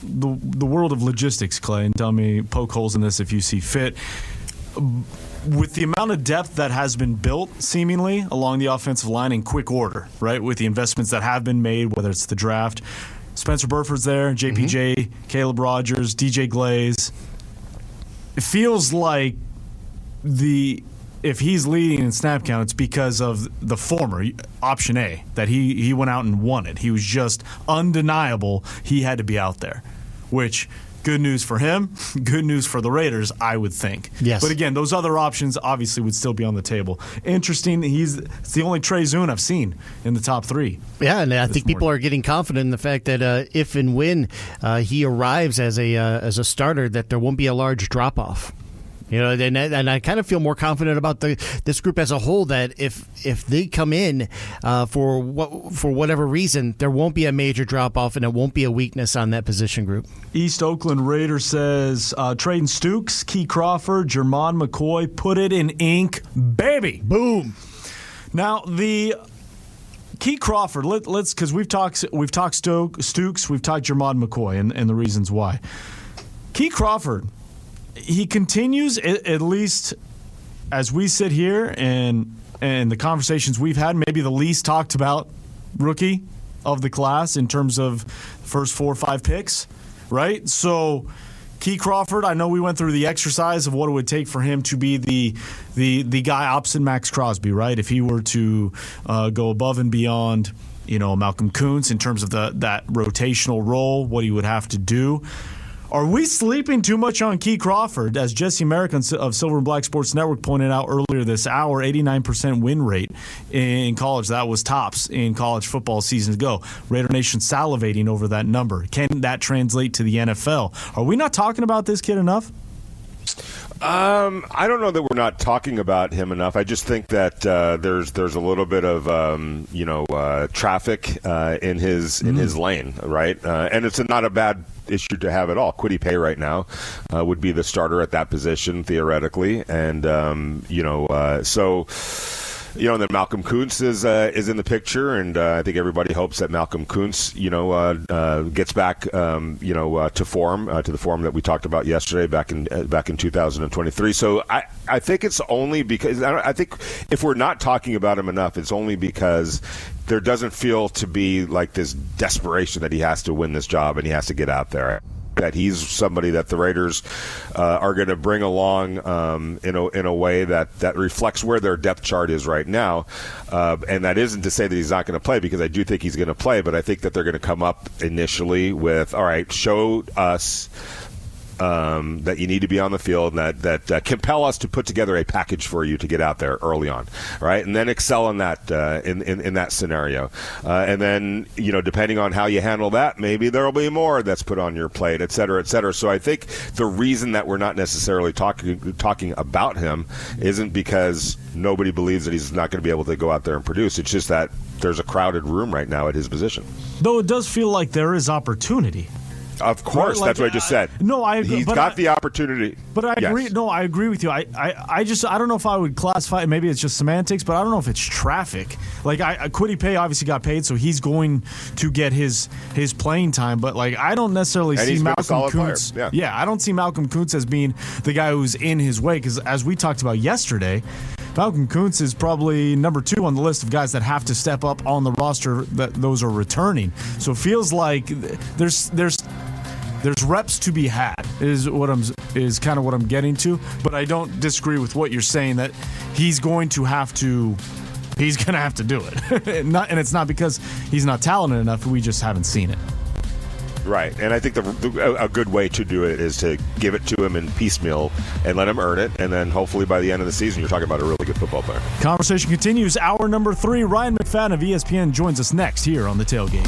the world of logistics, Clay, and tell me, poke holes in this if you see fit. With the amount of depth that has been built, seemingly, along the offensive line in quick order, right, with the investments that have been made, whether it's the draft, Spencer Burford's there, JPJ, Caleb Rogers, DJ Glaze. It feels like if he's leading in snap count, it's because of the former, option A, that he went out and won it. He was just undeniable. He had to be out there, which, good news for him, good news for the Raiders, I would think. Yes. But again, those other options obviously would still be on the table. Interesting, it's the only Trey Zune I've seen in the top three. Yeah, and I think people are getting confident in the fact that if and when he arrives as a starter, that there won't be a large drop-off. You know, and I kind of feel more confident about this group as a whole, that if they come in for whatever reason, there won't be a major drop-off and it won't be a weakness on that position group. East Oakland Raider says, trading Stukes, Key Crawford, Jermon McCoy, put it in ink, baby. Boom. Now, the Key Crawford, let's because we've talked Stukes, we've talked Jermon McCoy and the reasons why. Key Crawford, he continues, at least as we sit here and the conversations we've had, maybe the least talked about rookie of the class in terms of first 4 or 5 picks, right? So Key Crawford, I know we went through the exercise of what it would take for him to be the guy opposite Max Crosby, right? If he were to go above and beyond, Malcolm Kuntz in terms of that rotational role, what he would have to do. Are we sleeping too much on Key Crawford? As Jesse Merrick of Silver and Black Sports Network pointed out earlier this hour, 89% win rate in college. That was tops in college football seasons ago. Raider Nation salivating over that number. Can that translate to the NFL? Are we not talking about this kid enough? I don't know that we're not talking about him enough. I just think that there's a little bit of traffic in his lane, right? And it's not a bad issue to have at all. Kwity Paye right now would be the starter at that position theoretically, and and then Malcolm Kuntz is in the picture, and I think everybody hopes that Malcolm Kuntz, gets back, to form, to the form that we talked about yesterday, back in 2023. So I think it's only because I think if we're not talking about him enough, it's only because there doesn't feel to be like this desperation that he has to win this job and he has to get out there. That he's somebody that the Raiders are going to bring along in a way that reflects where their depth chart is right now, and that isn't to say that he's not going to play, because I do think he's going to play, but I think that they're going to come up initially with, all right, show us that you need to be on the field, and that compel us to put together a package for you to get out there early on, right? And then excel in that in that scenario, and then depending on how you handle that, maybe there will be more that's put on your plate, et cetera, et cetera. So I think the reason that we're not necessarily talking about him isn't because nobody believes that he's not going to be able to go out there and produce. It's just that there's a crowded room right now at his position. Though it does feel like there is opportunity. Of course, that's what I just said. No, I agree. He's got the opportunity. But I agree. Yes. No, I agree with you. I don't know if I would classify. Maybe it's just semantics, but I don't know if it's traffic. Like Kwity Paye obviously got paid, so he's going to get his playing time. But I don't necessarily see Malcolm Kuntz. Yeah, I don't see Malcolm Kuntz as being the guy who's in his way, because as we talked about yesterday, Malcolm Kuntz is probably number 2 on the list of guys that have to step up on the roster. That those are returning. So it feels like there's reps to be had. Is kind of what I'm getting to. But I don't disagree with what you're saying that he's going to have to do it. And it's not because he's not talented enough. We just haven't seen it. Right, and I think a good way to do it is to give it to him in piecemeal and let him earn it, and then hopefully by the end of the season you're talking about a really good football player. Conversation continues. Hour number 3, Ryan McFadden of ESPN joins us next here on The Tailgate.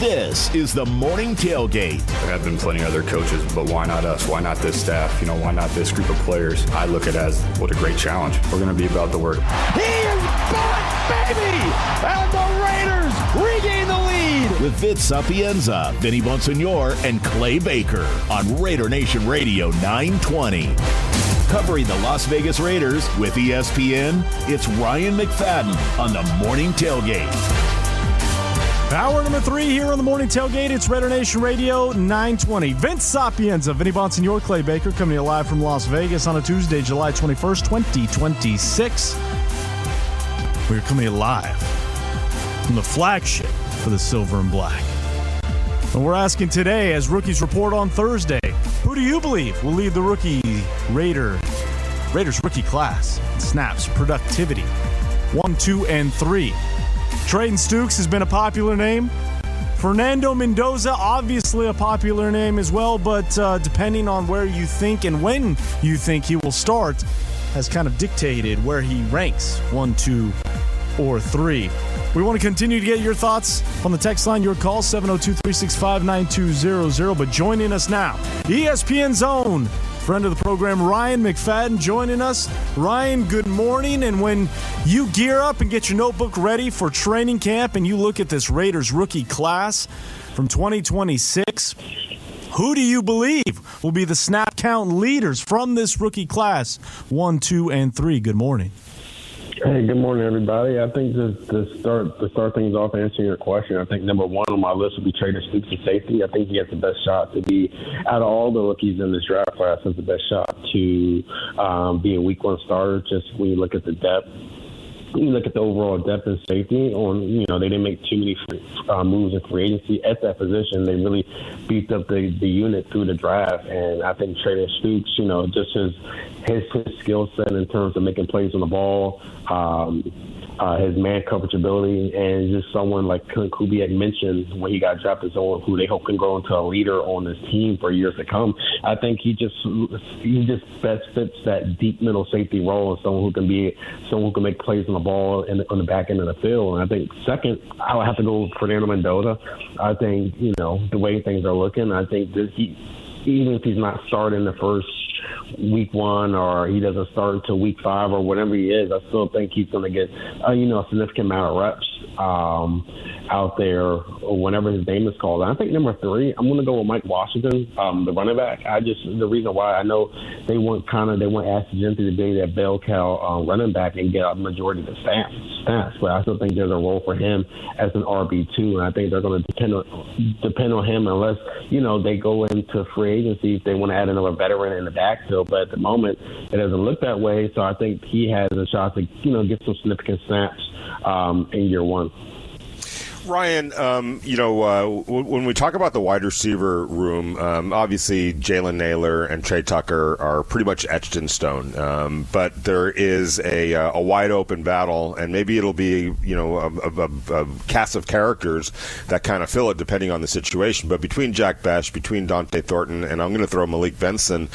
This is the Morning Tailgate. There have been plenty of other coaches, but why not us? Why not this staff? Why not this group of players? I look at it as what a great challenge. We're going to be about the work. He is back, baby! And the Raiders regain the lead! With Vince Sapienza, Vinny Bonsignor, and Clay Baker on Raider Nation Radio 920. Covering the Las Vegas Raiders with ESPN, it's Ryan McFadden on the Morning Tailgate. Hour number 3 here on the Morning Tailgate. It's Raider Nation Radio 920. Vince Sapienza, Vinny Bonsignor, Clay Baker coming to you live from Las Vegas on a Tuesday, July 21st, 2026. We're coming to you live from the flagship for the Silver and Black. And we're asking today, as rookies report on Thursday, who do you believe will lead the Raiders rookie class? Snaps, productivity, 1, 2, and 3. Trayton Stukes has been a popular name. Fernando Mendoza, obviously a popular name as well, but depending on where you think and when you think he will start, has kind of dictated where he ranks, 1, 2, or 3. We want to continue to get your thoughts on the text line. Your call, 702-365-9200. But joining us now, ESPN's own friend of the program, Ryan McFadden, joining us. Ryan, good morning. And when you gear up and get your notebook ready for training camp and you look at this Raiders rookie class from 2026, who do you believe will be the snap count leaders from this rookie class, 1, 2, and 3? Good morning. Hey, good morning, everybody. I think to start things off, answering your question, I think number 1 on my list would be Trayton Stukes in safety. I think he has the best shot to be, out of all the rookies in this draft class, has the best shot to be a week 1 starter. Just when you look at the depth, you look at the overall depth and safety. They didn't make too many moves in free agency at that position. They really beefed up the unit through the draft, and I think Trayton Stukes, just his skill set in terms of making plays on the ball, his man coverage ability, and just someone like Kubiak mentioned when he got drafted, someone who they hope can grow into a leader on this team for years to come. I think he just best fits that deep middle safety role, and someone who can make plays on the ball and on the back end of the field. And I think second, I would have to go with Fernando Mendoza. I think the way things are looking, I think that even if he's not starting the first week 1 or he doesn't start until week 5 or whatever he is, I still think he's going to get a significant amount of reps out there whenever his name is called. And I think number 3, I'm going to go with Mike Washington, the running back. The reason why I know they want Ashton Gentry to be that bell cow running back and get a majority of the stats, but I still think there's a role for him as an RB2, and I think they're going to depend on him unless they go into free agency if they want to add another veteran in the backfield. But at the moment, it doesn't look that way. So I think he has a shot to get some significant snaps in year 1. Ryan, when we talk about the wide receiver room, obviously Jalen Naylor and Trey Tucker are pretty much etched in stone. But there is a wide open battle, and maybe it'll be a cast of characters that kind of fill it depending on the situation. But between Jack Bech, between Dante Thornton, and I'm going to throw Malik Benson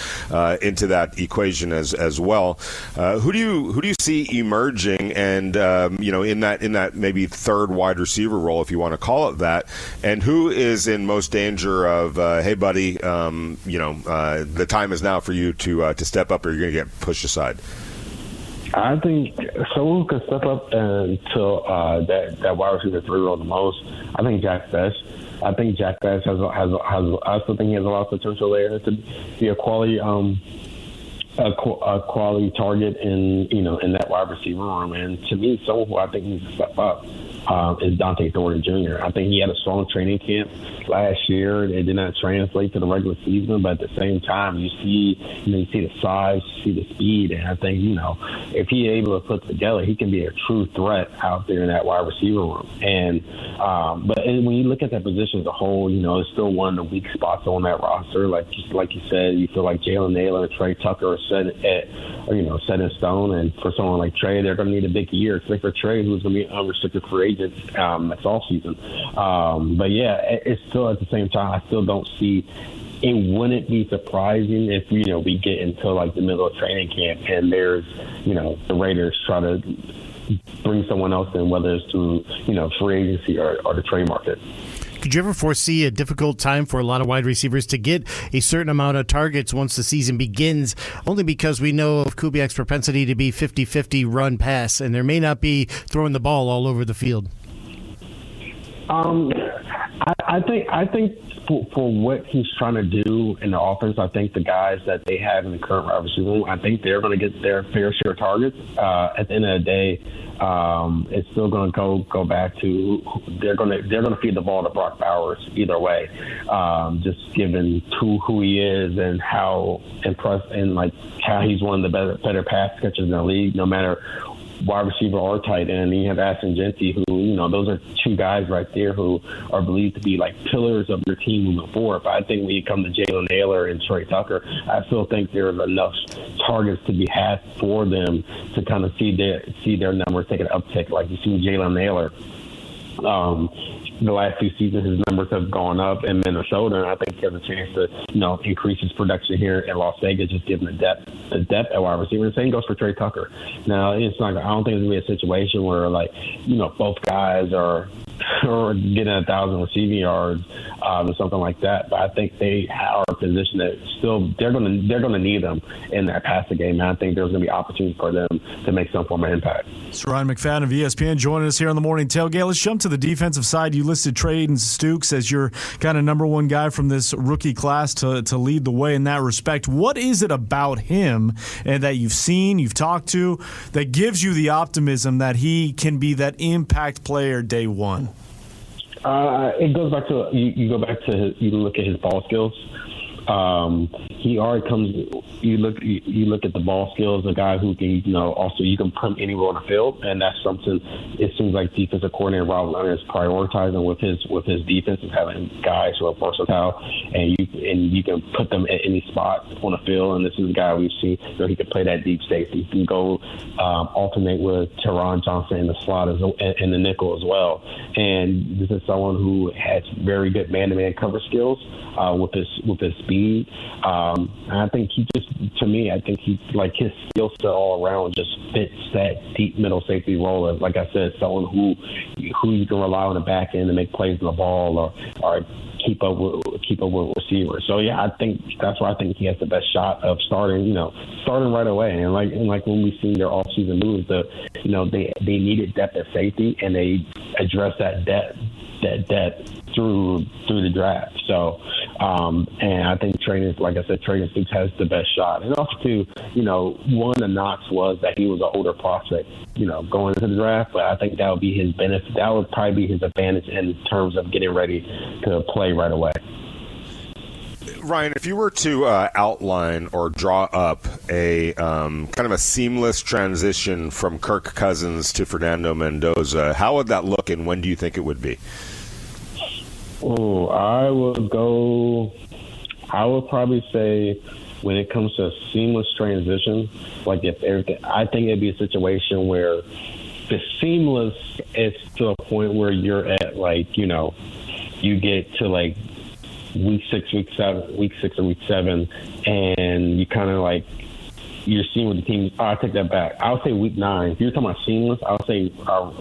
into that equation as well. Who do you see emerging and in that maybe third wide receiver role, if you want to call it that, and who is in most danger of, hey, buddy, the time is now for you to step up or you're going to get pushed aside? I think someone who can step up until that wide receiver 3 role the most. I think Jack Bech. I think Jack Bech has. I still think he has a lot of potential there to be a quality quality target in that wide receiver room. And to me, someone who I think needs to step up is Dante Thornton Jr. I think he had a strong training camp last year. It did not translate to the regular season, but at the same time, you see the size, you see the speed, and I think, if he's able to put it together, he can be a true threat out there in that wide receiver room. And when you look at that position as a whole, it's still one of the weak spots on that roster. Like you said, you feel like Jalen Naylor and Trey Tucker are set in stone. And for someone like Trey, they're going to need a big year. It's like for Trey, who's going to be unrestricted free agent next offseason. But yeah, it's still at the same time, I still don't see. It wouldn't be surprising if we get into like the middle of training camp and there's the Raiders try to bring someone else in, whether it's through free agency or the trade market. Could you ever foresee a difficult time for a lot of wide receivers to get a certain amount of targets once the season begins, only because we know of Kubiak's propensity to be 50-50 run-pass, and there may not be throwing the ball all over the field? I think for what he's trying to do in the offense, I think the guys that they have in the current wide receiver room, I think they're going to get their fair share of targets. At the end of the day, it's still going to go back to they're going to feed the ball to Brock Bowers either way, just given who he is and how impressed and like how he's one of the better pass catchers in the league, no matter wide receiver or tight end. And you have Ashton Genty, who, those are two guys right there who are believed to be like pillars of your team moving forward. But I think when you come to Jalen Naylor and Trey Tucker, I still think there's enough targets to be had for them to kind of see their numbers take an uptick. Like you see Jalen Naylor, the last few seasons, his numbers have gone up in Minnesota, and I think he has a chance to, increase his production here in Las Vegas, just given the depth at wide receiver. The same goes for Trey Tucker. Now, it's not. I don't think it's gonna be a situation where both guys are getting 1,000 receiving yards or something like that. But I think they are positioned that still they're gonna need them in that passing game. And I think there's gonna be opportunities for them to make some form of impact. It's Ryan McFadden of ESPN joining us here on the Morning Tailgate. Let's jump to the defensive side. You listed Trayden Stukes as your kind of number one guy from this rookie class to lead the way in that respect. What is it about him and that you've seen, you've talked to, that gives you the optimism that he can be that impact player day one? It goes back to you look at his ball skills. He already comes. You look at the ball skills. A guy who can, also you can put him anywhere on the field, and that's something. It seems like defensive coordinator Rob Leonard is prioritizing with his defense, is having guys who are versatile, and you can put them at any spot on the field. And this is a guy we've seen he can play that deep safety. He can go alternate with Teron Johnson in the slot and the nickel as well. And this is someone who has very good man-to-man cover skills with his speed. I think I think his skill set all around just fits that deep middle safety role. Like I said, someone who you can rely on the back end to make plays on the ball or keep up with receivers. So yeah, I think that's why I think he has the best shot of starting right away. And like when we see their offseason moves, they needed depth at safety, and they addressed that depth through the draft. So, and I think Trayden Stukes has the best shot. And also, too, one of the knocks was that he was an older prospect, going into the draft. But I think that would be his benefit. That would probably be his advantage in terms of getting ready to play right away. Ryan, if you were to outline or draw up a kind of a seamless transition from Kirk Cousins to Fernando Mendoza, how would that look, and when do you think it would be? Oh, I would probably say when it comes to a seamless transition, like if everything, I think it'd be a situation where the seamless is to a point where you're at you get to week 6 or week 7, and you kind of you're seeing with the team. I take that back. I would say week 9. If you're talking about seamless, I would say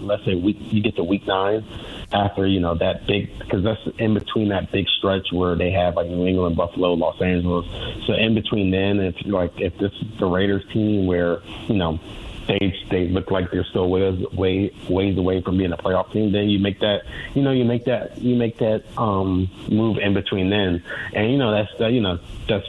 let's say you get to week 9 after that big, because that's in between that big stretch where they have New England, Buffalo, Los Angeles. So in between then, if this is the Raiders team where they look like they're still ways away from being a playoff team, then you make that move in between then, and that's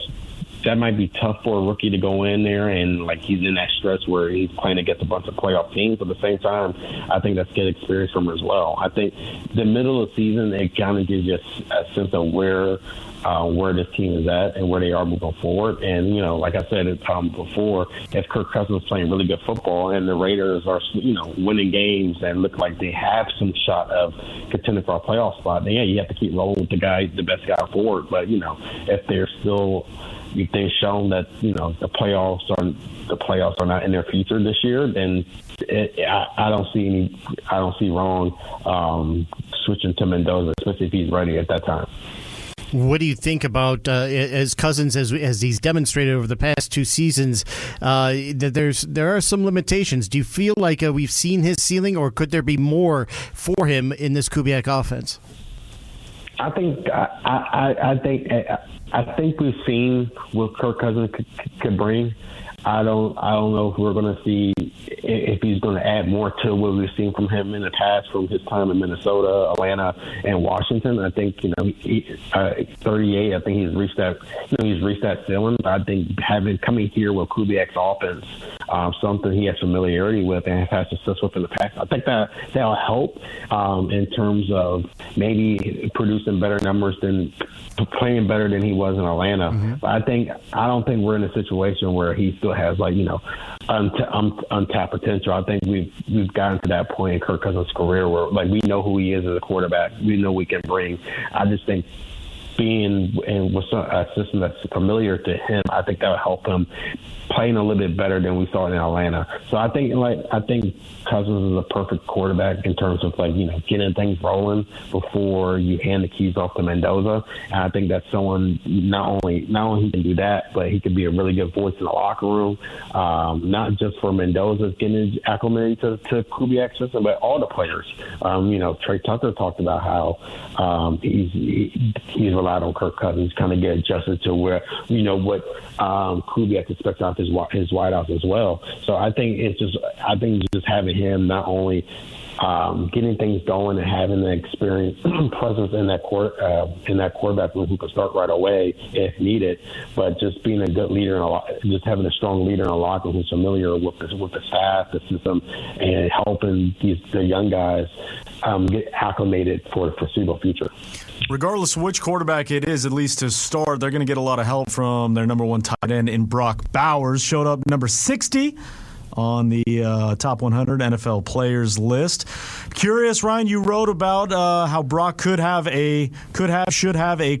that might be tough for a rookie to go in there and like he's in that stretch where he's playing against a bunch of playoff teams. But at the same time, I think that's good experience from him as well. I think the middle of the season, it kind of gives you a sense of where this team is at and where they are moving forward. And, you know, like I said before, if Kirk Cousins is playing really good football and the Raiders are, you know, winning games and look like they have some shot of contending for a playoff spot, then, yeah, you have to keep rolling with the best guy forward. But, you know, if they've shown that, you know, the playoffs are not in their future this year, then I don't see wrong switching to Mendoza, especially if he's ready at that time. What do you think about as Cousins, as he's demonstrated over the past 2 seasons, that there are some limitations? Do you feel like we've seen his ceiling, or could there be more for him in this Kubiak offense? I think we've seen what Kirk Cousins could bring. I don't know if we're going to see if he's going to add more to what we've seen from him in the past, from his time in Minnesota, Atlanta, and Washington. I think, you know, 38. I think he's reached that ceiling. I think coming here with Kubiak's offense, something he has familiarity with and has had success with in the past, I think that'll help in terms of maybe producing better numbers than playing better than he was in Atlanta. Mm-hmm. But I don't think we're in a situation where he still has, like, you know, untapped potential. I think we've gotten to that point in Kirk Cousins' career where, like, we know who he is as a quarterback. We know we can bring. I just think being with a system that's familiar to him, I think that would help him playing a little bit better than we saw in Atlanta. So I think Cousins is a perfect quarterback in terms of, like, you know, getting things rolling before you hand the keys off to Mendoza. And I think that's someone not only he can do that, but he could be a really good voice in the locker room, not just for Mendoza getting acclimated to Kubiak's system, but all the players. You know, Trey Tucker talked about how he's relied on Kirk Cousins kind of get adjusted to where, you know, what Kubiak expects out his wideouts as well. So I think just having him not only getting things going and having the experience presence in that quarterback room who can start right away if needed, but just being a good leader just having a strong leader in a locker who's familiar with the staff, the system, and helping the young guys get acclimated for the foreseeable future. Regardless of which quarterback it is, at least to start, they're going to get a lot of help from their number one tight end in Brock Bowers. Showed up number 60 on the top 100 NFL players list. Curious, Ryan, you wrote about how Brock should have a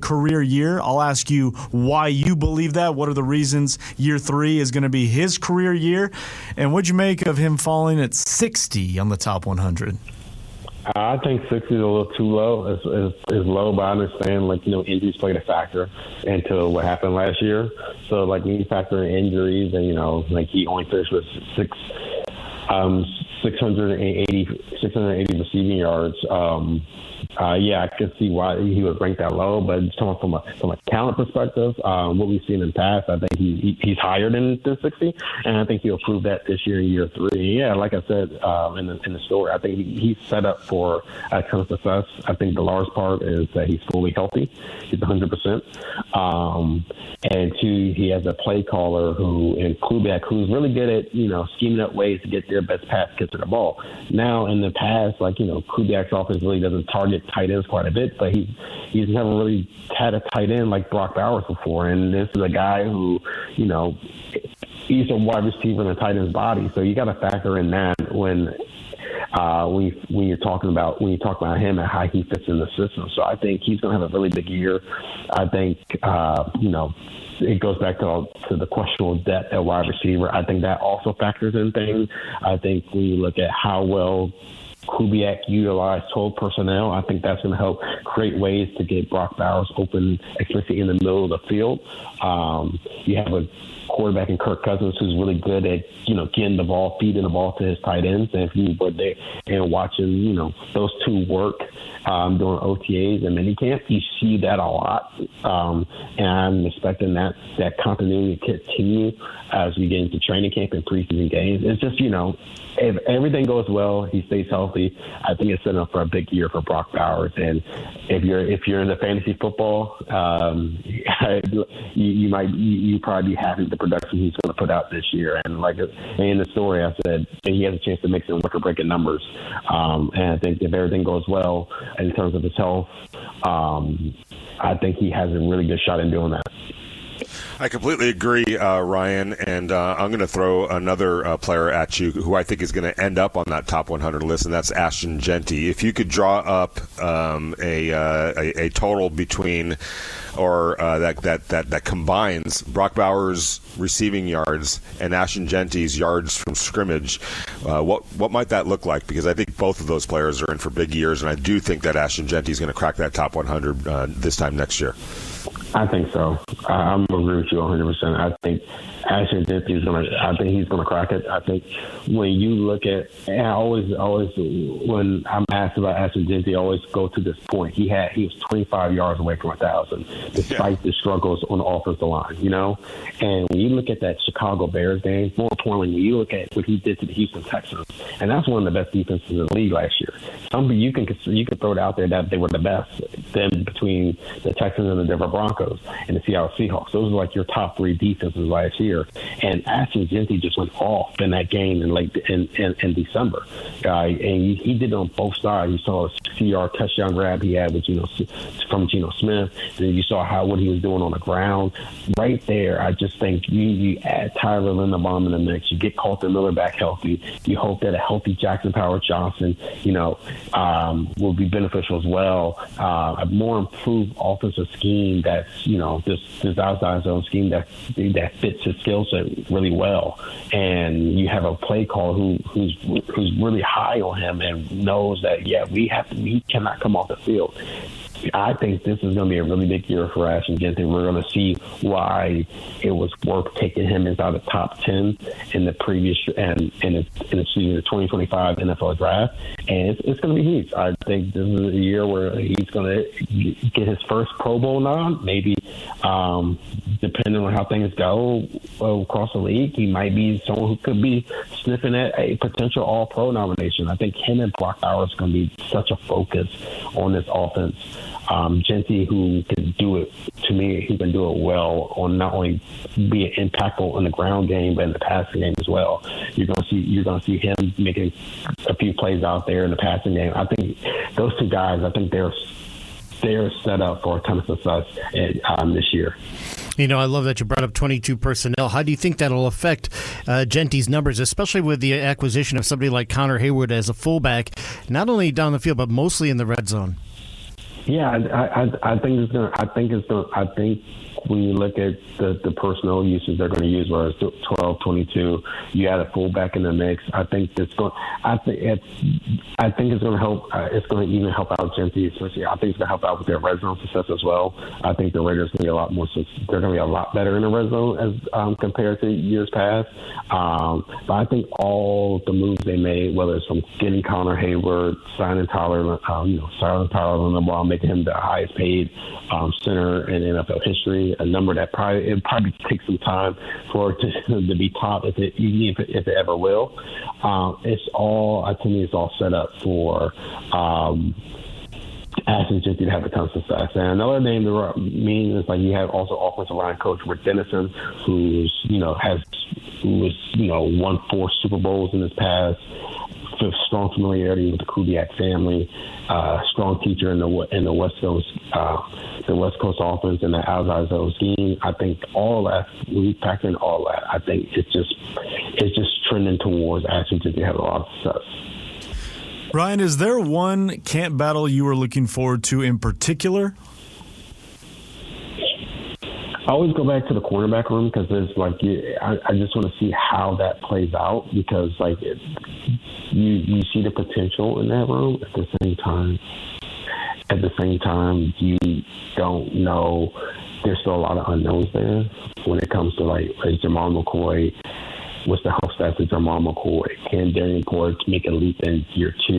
career year. I'll ask you why you believe that. What are the reasons year 3 is going to be his career year? And what'd you make of him falling at 60 on the top 100? I think 60 is a little too low. It's low, but I understand, like, you know, injuries played a factor into what happened last year. So, like, when you factor in injuries and, you know, like, he only finished with 680 receiving yards. Yeah, I can see why he would rank that low, but just talking from a talent perspective, what we've seen in the past, I think he's higher than 60, and I think he'll prove that this year in year 3. Yeah, like I said in the story, I think he's set up for a ton of success. I think the large part is that he's fully healthy. He's 100%. And 2, he has a play caller in Kubiak who's really good at, you know, scheming up ways to get their best pass kick to the ball. Now, in the past, like, you know, Kubiak's offense really doesn't target tight ends quite a bit, but he's never really had a tight end like Brock Bowers before. And this is a guy who, you know, he's a wide receiver in a tight end's body. So you got to factor in that when you talk about him and how he fits in the system. So I think he's going to have a really big year. I think, you know, it goes back to the questionable depth at wide receiver. I think that also factors in things. I think when you look at how well Kubiak utilized 12 personnel, I think that's going to help create ways to get Brock Bowers open, especially in the middle of the field. You have a quarterback in Kirk Cousins, who's really good at, getting the ball, feeding the ball to his tight ends. And if you were there and watching, those two work during OTAs and minicamp, you see that a lot. And I'm expecting that continuity to continue as we get into training camp and preseason games. It's just, if everything goes well, he stays healthy, I think it's setting up for a big year for Brock Bowers. And if you're into fantasy football, you probably be happy with the production he's going to put out this year. And like in the story, I said he has a chance to make some record-breaking numbers. And I think if everything goes well in terms of his health, I think he has a really good shot in doing that. I completely agree, Ryan, and I'm going to throw another player at you who I think is going to end up on that top 100 list, and that's Ashton Jeanty. If you could draw up a total between or that combines Brock Bowers' receiving yards and Ashton Jeanty's yards from scrimmage, what might that look like? Because I think both of those players are in for big years, and I do think that Ashton Jeanty is going to crack that top 100 this time next year. I think so. I'm going to agree with you 100%. I think Ashton Jeanty he's going to crack it. I think when you look at, and I always when I'm asked about Ashton Jeanty, I always go to this point. He was 25 yards away from 1,000, despite the struggles on the offensive line. And when you look at that Chicago Bears game, more importantly, when you look at what he did to the Houston Texans, and that's one of the best defenses in the league last year. You can throw it out there that they were the best. Then between the Texans and the Denver Broncos and the Seattle Seahawks, those are like your top three defenses last year. And Ashton Jeanty just went off in that game in December. And he did it on both sides. You saw a 60-yard touchdown grab he had with from Geno Smith. And then you saw what he was doing on the ground. Right there, I just think you add Tyler Linderbaum in the mix. You get Colton Miller back healthy. You hope that a healthy Jackson Powers Johnson, will be beneficial as well. A more improved offensive scheme that's, this outside zone scheme that fits his skill set really well. And you have a play call who's really high on him and knows that, he cannot come off the field. I think this is going to be a really big year for Ashton Jeanty. We're going to see why it was worth taking him inside the top 10 in the previous and in the 2025 NFL draft. And it's going to be huge. I think this is a year where he's going to get his first Pro Bowl nod. Maybe depending on how things go across the league, he might be someone who could be sniffing at a potential All-Pro nomination. I think him and Brock Bowers is going to be such a focus on this offense. Jeanty, who can do it, to me, he can do it well on not only being impactful in the ground game, but in the passing game as well. You're going to see him making a few plays out there in the passing game. I think those two guys, they're set up for a ton of success this year. I love that you brought up 22 personnel. How do you think that'll affect Jeanty's numbers, especially with the acquisition of somebody like Connor Hayward as a fullback, not only down the field, but mostly in the red zone? Yeah, I think I think when you look at the personnel usage they're going to use, whether it's 12, 22, you add a fullback in the mix. I think it's going to help. It's going to even help out Jeanty, especially. I think it's going to help out with their red zone success as well. I think the Raiders going to be a lot more. They're going to be a lot better in the red zone as compared to years past. But I think all the moves they made, whether it's from getting Connor Hayward, signing Tyler Linderbaum, making him the highest paid center in NFL history, a number that probably takes some time for it to be top, if it ever will. It's all, to me, it's all set up for Ashton Jeanty to have a ton of success. And another name to me is you have also offensive line coach Rick Dennison, who won 4 Super Bowls in his past. Strong familiarity with the Kubiak family, strong teacher in the West Coast offense and the outside zone scheme. I think all that, when you factor in all that, I think it's just trending towards Ashton to have a lot of success. Ryan, is there one camp battle you were looking forward to in particular? I always go back to the cornerback room because it's I just want to see how that plays out, because you see the potential in that room. At the same time, you don't know there's still a lot of unknowns there when it comes to, like, is Jamal McCoy, what's the health status of Jamal McCoy? Can Darian Ford make a leap in year 2?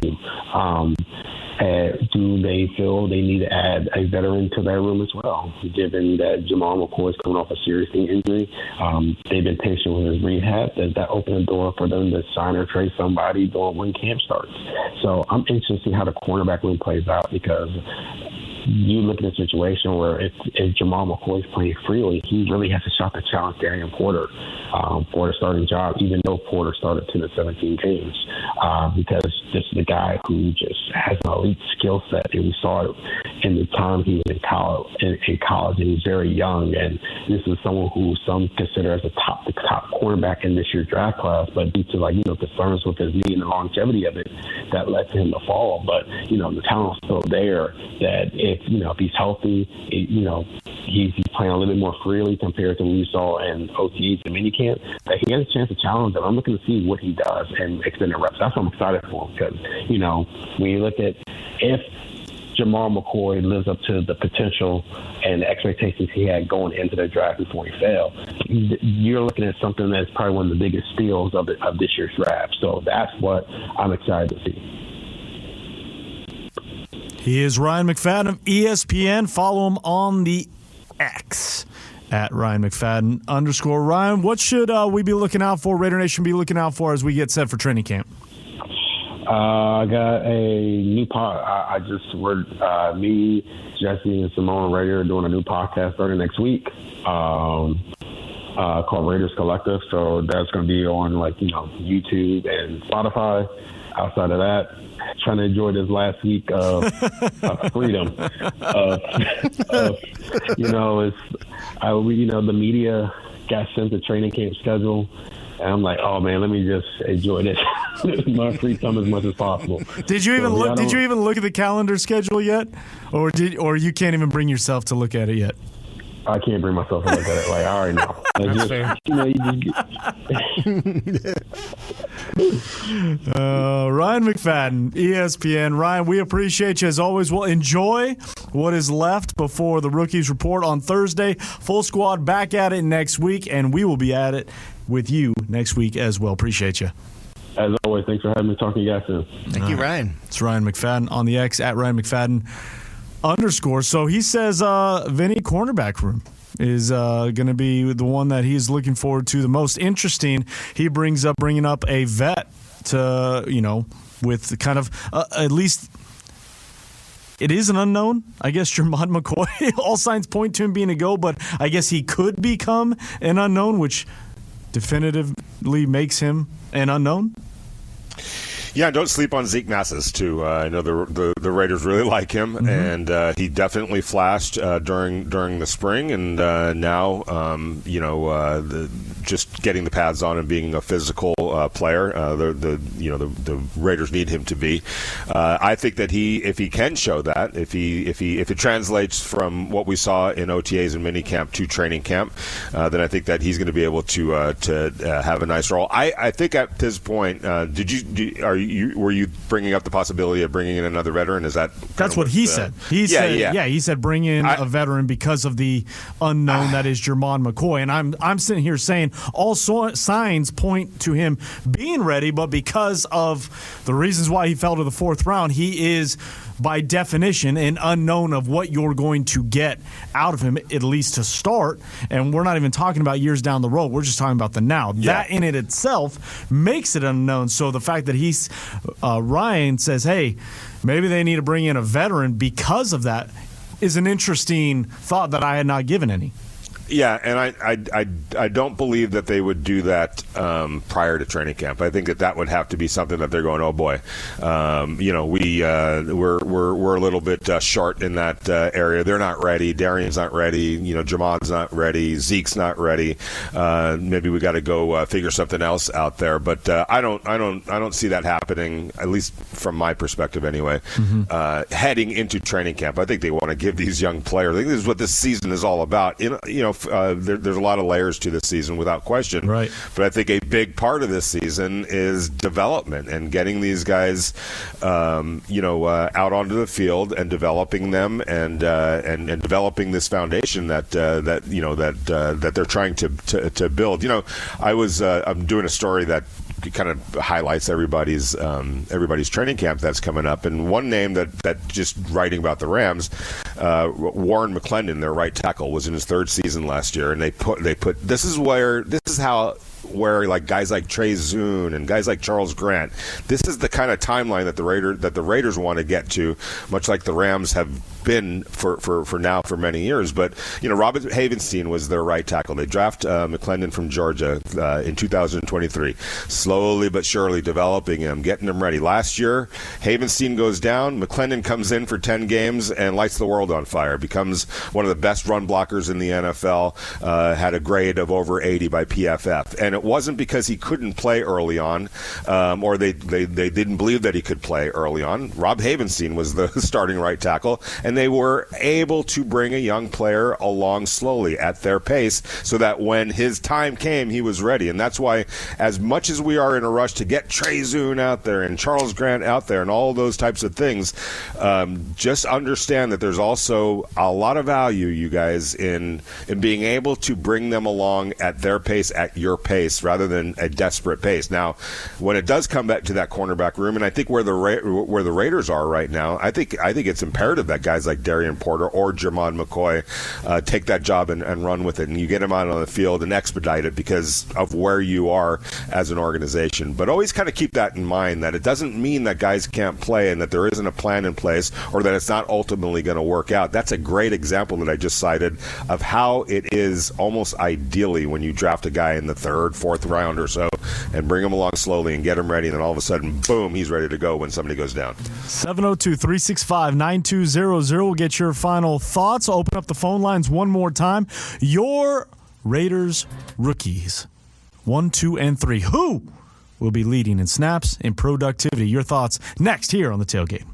Do they feel they need to add a veteran to that room as well, given that Jamal McCoy is coming off a serious knee injury? They've been patient with his rehab. Does that open the door for them to sign or trade somebody when camp starts? So I'm interested to see how the cornerback room plays out, because you look at a situation where if Jamal McCoy is playing freely, he really has a shot to challenge Darian Porter for the starting job, even though Porter started 10 of 17 games, because this is a guy who just has an elite skill set, and we saw it in the time he was in college, and he's very young, and this is someone who some consider as the top cornerback in this year's draft class, but due to concerns with his knee and the longevity of it, that led to him to fall. But the talent's still there. That if he's healthy, he's playing a little bit more freely compared to what we saw in OTAs and minicamp, that he has a chance to challenge him. I'm looking to see what he does and extend the reps. That's what I'm excited for, because when you look at if Jamal McCoy lives up to the potential and the expectations he had going into the draft before he fell, you're looking at something that's probably one of the biggest steals of this year's draft. So that's what I'm excited to see. He is Ryan McFadden of ESPN. Follow him on the X at Ryan McFadden _ Ryan, what should we be looking out for, Raider Nation be looking out for as we get set for training camp? I got a new I just word me, Jesse, and Simone Raider are doing a new podcast starting next week called Raiders Collective. So that's going to be on YouTube and Spotify. Outside of that, trying to enjoy this last week of freedom. The media got sent the training camp schedule. And I'm like, oh man, let me just enjoy this my free time as much as possible. Did you even look? Did you even look at the calendar schedule yet, or you can't even bring yourself to look at it yet? I can't bring myself to look at it. I already know. That's fair. Ryan McFadden, ESPN. Ryan, we appreciate you as always. We'll enjoy what is left before the rookies report on Thursday. Full squad back at it next week, and we will be at it with you next week as well. Appreciate you. As always, thanks for having me. Talk to you guys soon. Thank you, Ryan. It's Ryan McFadden on the X at Ryan McFadden _ So he says Vinny cornerback room is going to be the one that he's looking forward to the most. Interesting. He bringing up a vet to, with kind of at least it is an unknown. I guess Jermod McCoy, all signs point to him being a go, but I guess he could become an unknown, which definitively makes him an unknown. Yeah, don't sleep on Zeke Massis, too. I know the Raiders really like him, and he definitely flashed during the spring, and now, just getting the pads on and being a physical player, the Raiders need him to be. I think that if he can show that, if it translates from what we saw in OTAs and minicamp to training camp, then I think that he's going to be able to have a nice role. I think at this point, were you bringing up the possibility of bringing in another veteran? That's what he said. He said bring in a veteran because of the unknown that is Jermod McCoy. And I'm sitting here saying all signs point to him being ready, but because of the reasons why he fell to the 4th round, he is by definition an unknown of what you're going to get out of him, at least to start. And we're not even talking about years down the road. We're just talking about the now. Yeah. That in it itself makes it unknown. So the fact that Ryan says, hey, maybe they need to bring in a veteran because of that is an interesting thought that I had not given any. Yeah, and I don't believe that they would do that prior to training camp. I think that would have to be something that they're going, oh boy, we're a little bit short in that area. They're not ready. Darian's not ready. Jamad's not ready. Zeke's not ready. Maybe we got to go figure something else out there. But I don't see that happening, at least from my perspective anyway. Heading into training camp, I think they want to give these young players. I think this is what this season is all about. there's a lot of layers to this season without question. Right. But I think a big part of this season is development and getting these guys, out onto the field and developing them and developing this foundation that they're trying to build. I'm doing a story that kind of highlights everybody's training camp that's coming up, and one name that just writing about the Rams, Warren McClendon, their right tackle, was in his third season last year, and they put this is how like guys like Trey Zune and guys like Charles Grant, this is the kind of timeline that the Raiders want to get to, much like the Rams have been for many years. But Robert Havenstein was their right tackle. They draft McClendon from Georgia in 2023, slowly but surely developing him, getting him ready. Last year, Havenstein goes down. McClendon comes in for 10 games and lights the world on fire. Becomes one of the best run blockers in the NFL. Had a grade of over 80 by PFF, and it wasn't because he couldn't play early on, or they didn't believe that he could play early on. Rob Havenstein was the starting right tackle, and they were able to bring a young player along slowly at their pace so that when his time came, he was ready. And that's why, as much as we are in a rush to get Trey Zune out there and Charles Grant out there and all those types of things, just understand that there's also a lot of value, you guys, in being able to bring them along at their pace, at your pace, rather than a desperate pace. Now, when it does come back to that cornerback room, and I think where the Raiders are right now, I think it's imperative that guys like Darian Porter or Jermon McCoy take that job and run with it, and you get them out on the field and expedite it because of where you are as an organization. But always kind of keep that in mind, that it doesn't mean that guys can't play and that there isn't a plan in place or that it's not ultimately going to work out. That's a great example that I just cited of how it is almost ideally when you draft a guy in the third, fourth round or so and bring him along slowly and get him ready, and then all of a sudden, boom, he's ready to go when somebody goes down. 702-365-9200. We'll get your final thoughts. Open up the phone lines one more time. Your Raiders rookies, 1, 2, and 3. Who will be leading in snaps and productivity? Your thoughts next here on The Tailgate.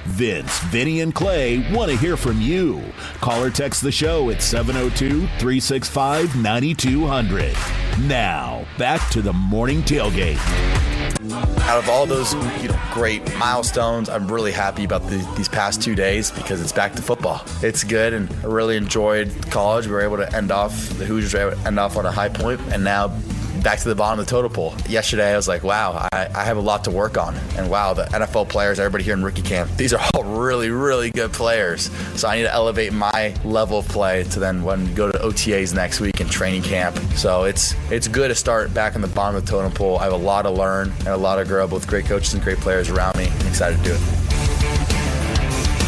Vince, Vinny, and Clay want to hear from you. Call or text the show at 702-365-9200. Now, back to the morning tailgate. Out of all those great milestones, I'm really happy about these past 2 days because it's back to football. It's good, and I really enjoyed college. We were able to end off, the Hoosiers were able to end off on a high point, and now back to the bottom of the totem pole. Yesterday, I was like, wow, I have a lot to work on. And wow, the NFL players, everybody here in rookie camp, these are all really, really good players. So I need to elevate my level of play to then when we go to OTAs next week and training camp. So it's good to start back on the bottom of the totem pole. I have a lot to learn and a lot to grow, both great coaches and great players around me. I'm excited to do it.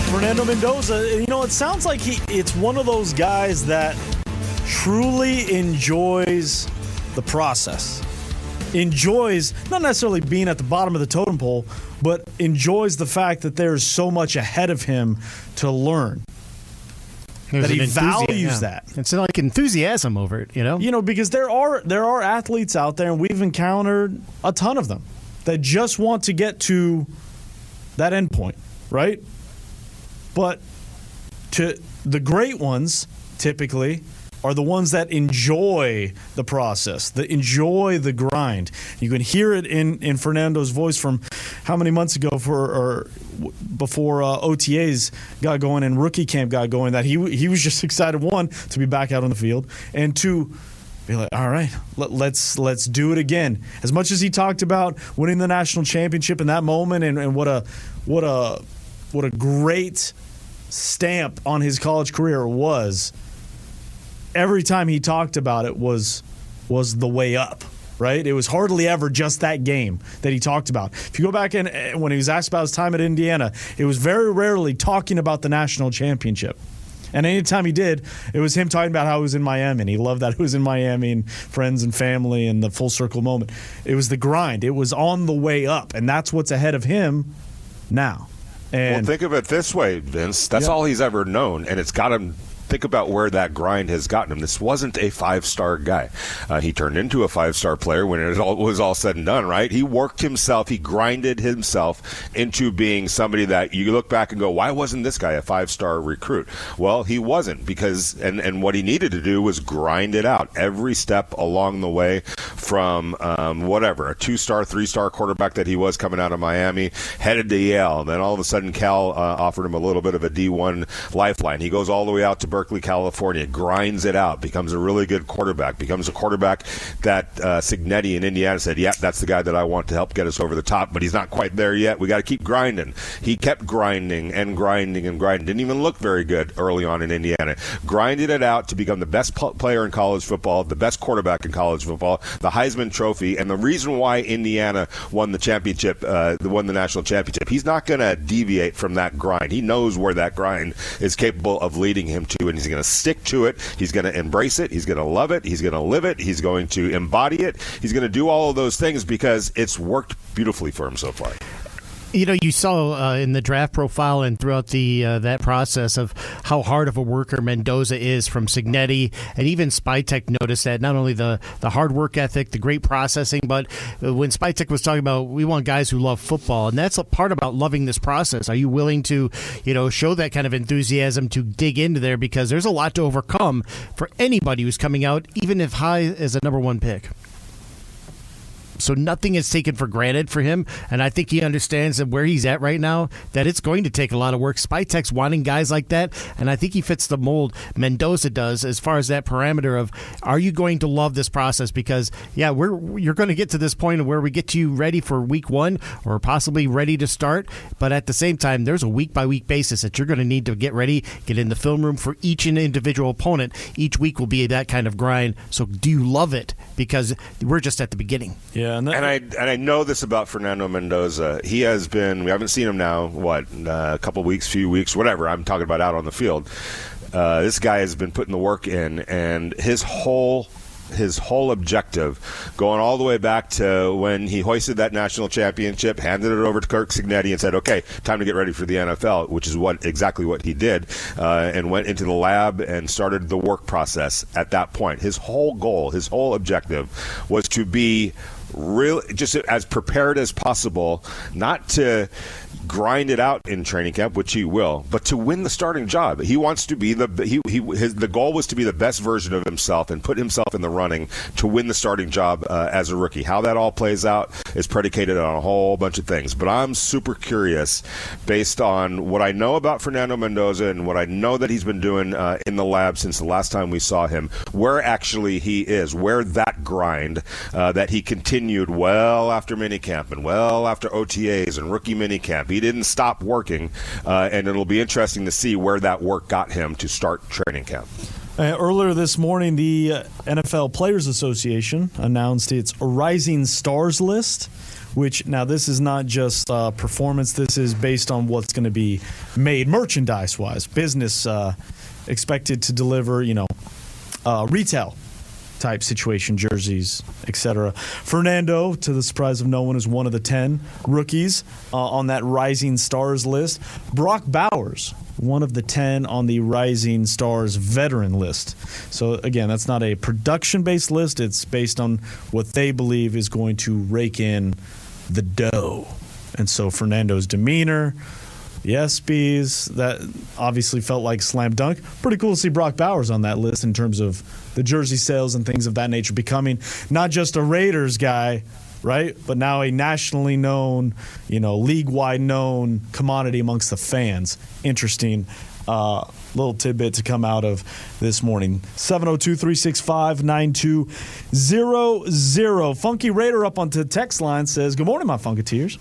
Fernando Mendoza, it sounds like it's one of those guys that truly enjoys the process, enjoys not necessarily being at the bottom of the totem pole, but enjoys the fact that there's so much ahead of him to learn. That he values that. It's like enthusiasm over it, because there are athletes out there, and we've encountered a ton of them that just want to get to that end point, right? But to the great ones, typically, are the ones that enjoy the process, that enjoy the grind. You can hear it in Fernando's voice from how many months ago before OTAs got going and rookie camp got going, that he was just excited, one, to be back out on the field, and two, be like, all right, let's do it again. As much as he talked about winning the national championship in that moment and what a great stamp on his college career was, every time he talked about it was the way up, right? It was hardly ever just that game that he talked about. If you go back and when he was asked about his time at Indiana, it was very rarely talking about the national championship. And anytime he did, it was him talking about how he was in Miami, and he loved that he was in Miami and friends and family and the full circle moment. It was the grind. It was on the way up, and that's what's ahead of him now. And think of it this way, Vince. That's all he's ever known, and it's got him think about where that grind has gotten him. This wasn't a 5-star guy. He turned into a 5-star player when it was all said and done, right? He worked himself, he grinded himself into being somebody that you look back and go, why wasn't this guy a 5-star recruit? Well, he wasn't, because and what he needed to do was grind it out every step along the way from a 2-star, 3-star quarterback that he was coming out of Miami, headed to Yale. Then all of a sudden Cal offered him a little bit of a D1 lifeline. He goes all the way out to Berkeley, California, grinds it out, becomes a really good quarterback, becomes a quarterback that Cignetti in Indiana said, yeah, that's the guy that I want to help get us over the top, but he's not quite there yet. We got to keep grinding. He kept grinding and grinding and grinding. Didn't even look very good early on in Indiana. Grinded it out to become the best player in college football, the best quarterback in college football, the Heisman Trophy, and the reason why Indiana won the championship, won the national championship. He's not going to deviate from that grind. He knows where that grind is capable of leading him to, and he's going to stick to it. He's going to embrace it. He's going to love it. He's going to live it. He's going to embody it. He's going to do all of those things because it's worked beautifully for him so far. You know, you saw in the draft profile and throughout the that process of how hard of a worker Mendoza is from Cignetti, and even Spytek noticed that, not only the hard work ethic, the great processing, but when Spytek was talking about, we want guys who love football, and that's a part about loving this process. Are you willing to, show that kind of enthusiasm to dig into there, because there's a lot to overcome for anybody who's coming out, even if high as a number 1 pick. So nothing is taken for granted for him, and I think he understands that where he's at right now, that it's going to take a lot of work. Spytek's wanting guys like that, and I think he fits the mold Mendoza does as far as that parameter of, are you going to love this process? Because, yeah, you're going to get to this point where we get you ready for week 1 or possibly ready to start, but at the same time, there's a week-by-week basis that you're going to need to get ready, get in the film room for each individual opponent. Each week will be that kind of grind. So do you love it? Because we're just at the beginning. Yeah. And I know this about Fernando Mendoza. He has been, we haven't seen him now, a couple weeks, few weeks, whatever. I'm talking about out on the field. This guy has been putting the work in, and his whole objective, going all the way back to when he hoisted that national championship, handed it over to Kirk Cignetti and said, okay, time to get ready for the NFL, which is exactly what he did, and went into the lab and started the work process at that point. His whole goal, his whole objective was to be really just as prepared as possible, not to grind it out in training camp, which he will, but to win the starting job. He wants to be the goal was to be the best version of himself and put himself in the running to win the starting job as a rookie. How that all plays out is predicated on a whole bunch of things, but I'm super curious, based on what I know about Fernando Mendoza and what I know that he's been doing in the lab since the last time we saw him, where actually he is, where that grind that he continued well after minicamp and well after OTAs and rookie minicamp. He didn't stop working, and it'll be interesting to see where that work got him to start training camp. Earlier this morning, the NFL Players Association announced its Rising Stars list, which now this is not just performance. This is based on what's going to be made merchandise-wise. Business expected to deliver, retail type situation, jerseys, etc. Fernando, to the surprise of no one, is one of the 10 rookies on that Rising Stars list. Brock Bowers, one of the 10 on the Rising Stars veteran list. So again, that's not a production-based list. It's based on what they believe is going to rake in the dough. And so Fernando's demeanor, the ESPYs, that obviously felt like slam dunk. Pretty cool to see Brock Bowers on that list in terms of the jersey sales and things of that nature, becoming not just a Raiders guy, right, but now a nationally known, league-wide known commodity amongst the fans. Interesting little tidbit to come out of this morning. 702-365-9200. Funky Raider up onto the text line says, good morning, my Funketeers.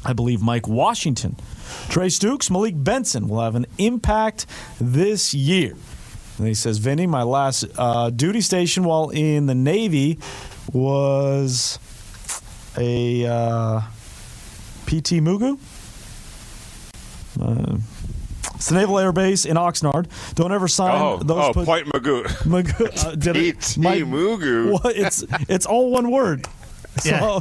I believe Mike Washington, Trey Stooks, Malik Benson will have an impact this year. And he says, Vinny, my last duty station while in the Navy was a PT Mugu. It's the Naval Air Base in Oxnard. Don't ever sign those. Point Mugu. PT Mugu. Well, it's all one word. Yeah. So,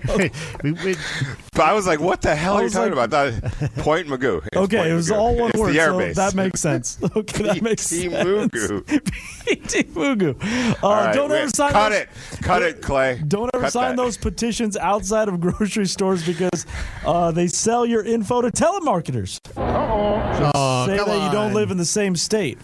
I was like, what the hell are you talking about? I thought, Point Magoo. It's Okay, Point it was Magoo. all one It's word, the air so base. that makes sense. Okay, that makes sense. Mugu. P.T. Mugu. All right, Don't ever sign cut those, it. Cut it, Clay. Don't ever Cut sign that. those petitions outside of grocery stores because they sell your info to telemarketers. Oh, Say come that you don't on. live in the same state.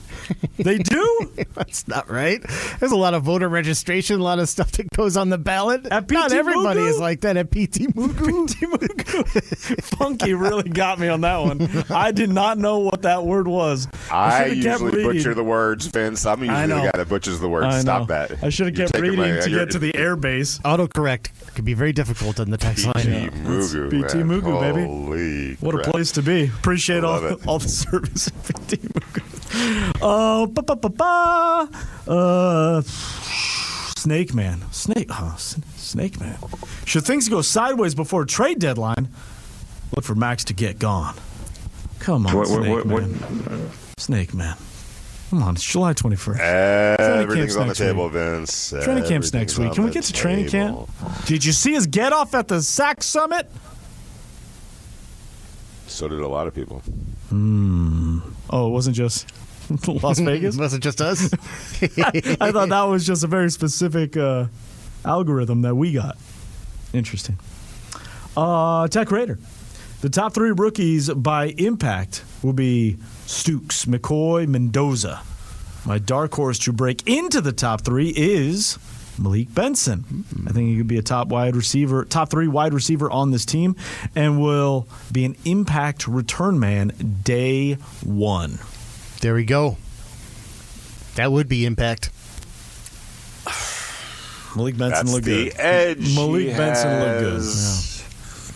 They do? That's not right. There's a lot of voter registration, a lot of stuff that goes on the ballot. At Not PT everybody Mugu? is like that at PT Mugu. PT Mugu. Funky really got me on that one. I did not know what that word was. I should've kept usually reading. butcher the words, Vince. I'm usually the guy that butchers the words. I know. Stop that. I should have You're kept taking reading my- to you're- get to the air base. Autocorrect can be very difficult on the text line. PT Mugu. PT man. Mugu, baby. Holy What crap. a place to be. Appreciate all Love it. the service of PT Mugu. Snake Man. Snake Man. Should things go sideways before trade deadline, look for Max to get gone. Come on, Snake Man. Snake Man. Come on, it's July 21st. Everything's on the next table, week. Vince. Training camp's next week. Can we get to training camp? Did you see his get off at the SAC Summit? So did a lot of people. Oh, it wasn't just Las Vegas? Wasn't just us? I thought that was just a very specific algorithm that we got. Interesting. Tech Raider. The top 3 rookies by impact will be Stooks, McCoy, Mendoza. My dark horse to break into the top 3 is Malik Benson. I think he could be a top 3 wide receiver on this team and will be an impact return man day 1. There we go. That would be impact. Malik Benson That's looked the good. edge Malik he Benson looked good. has. Yeah.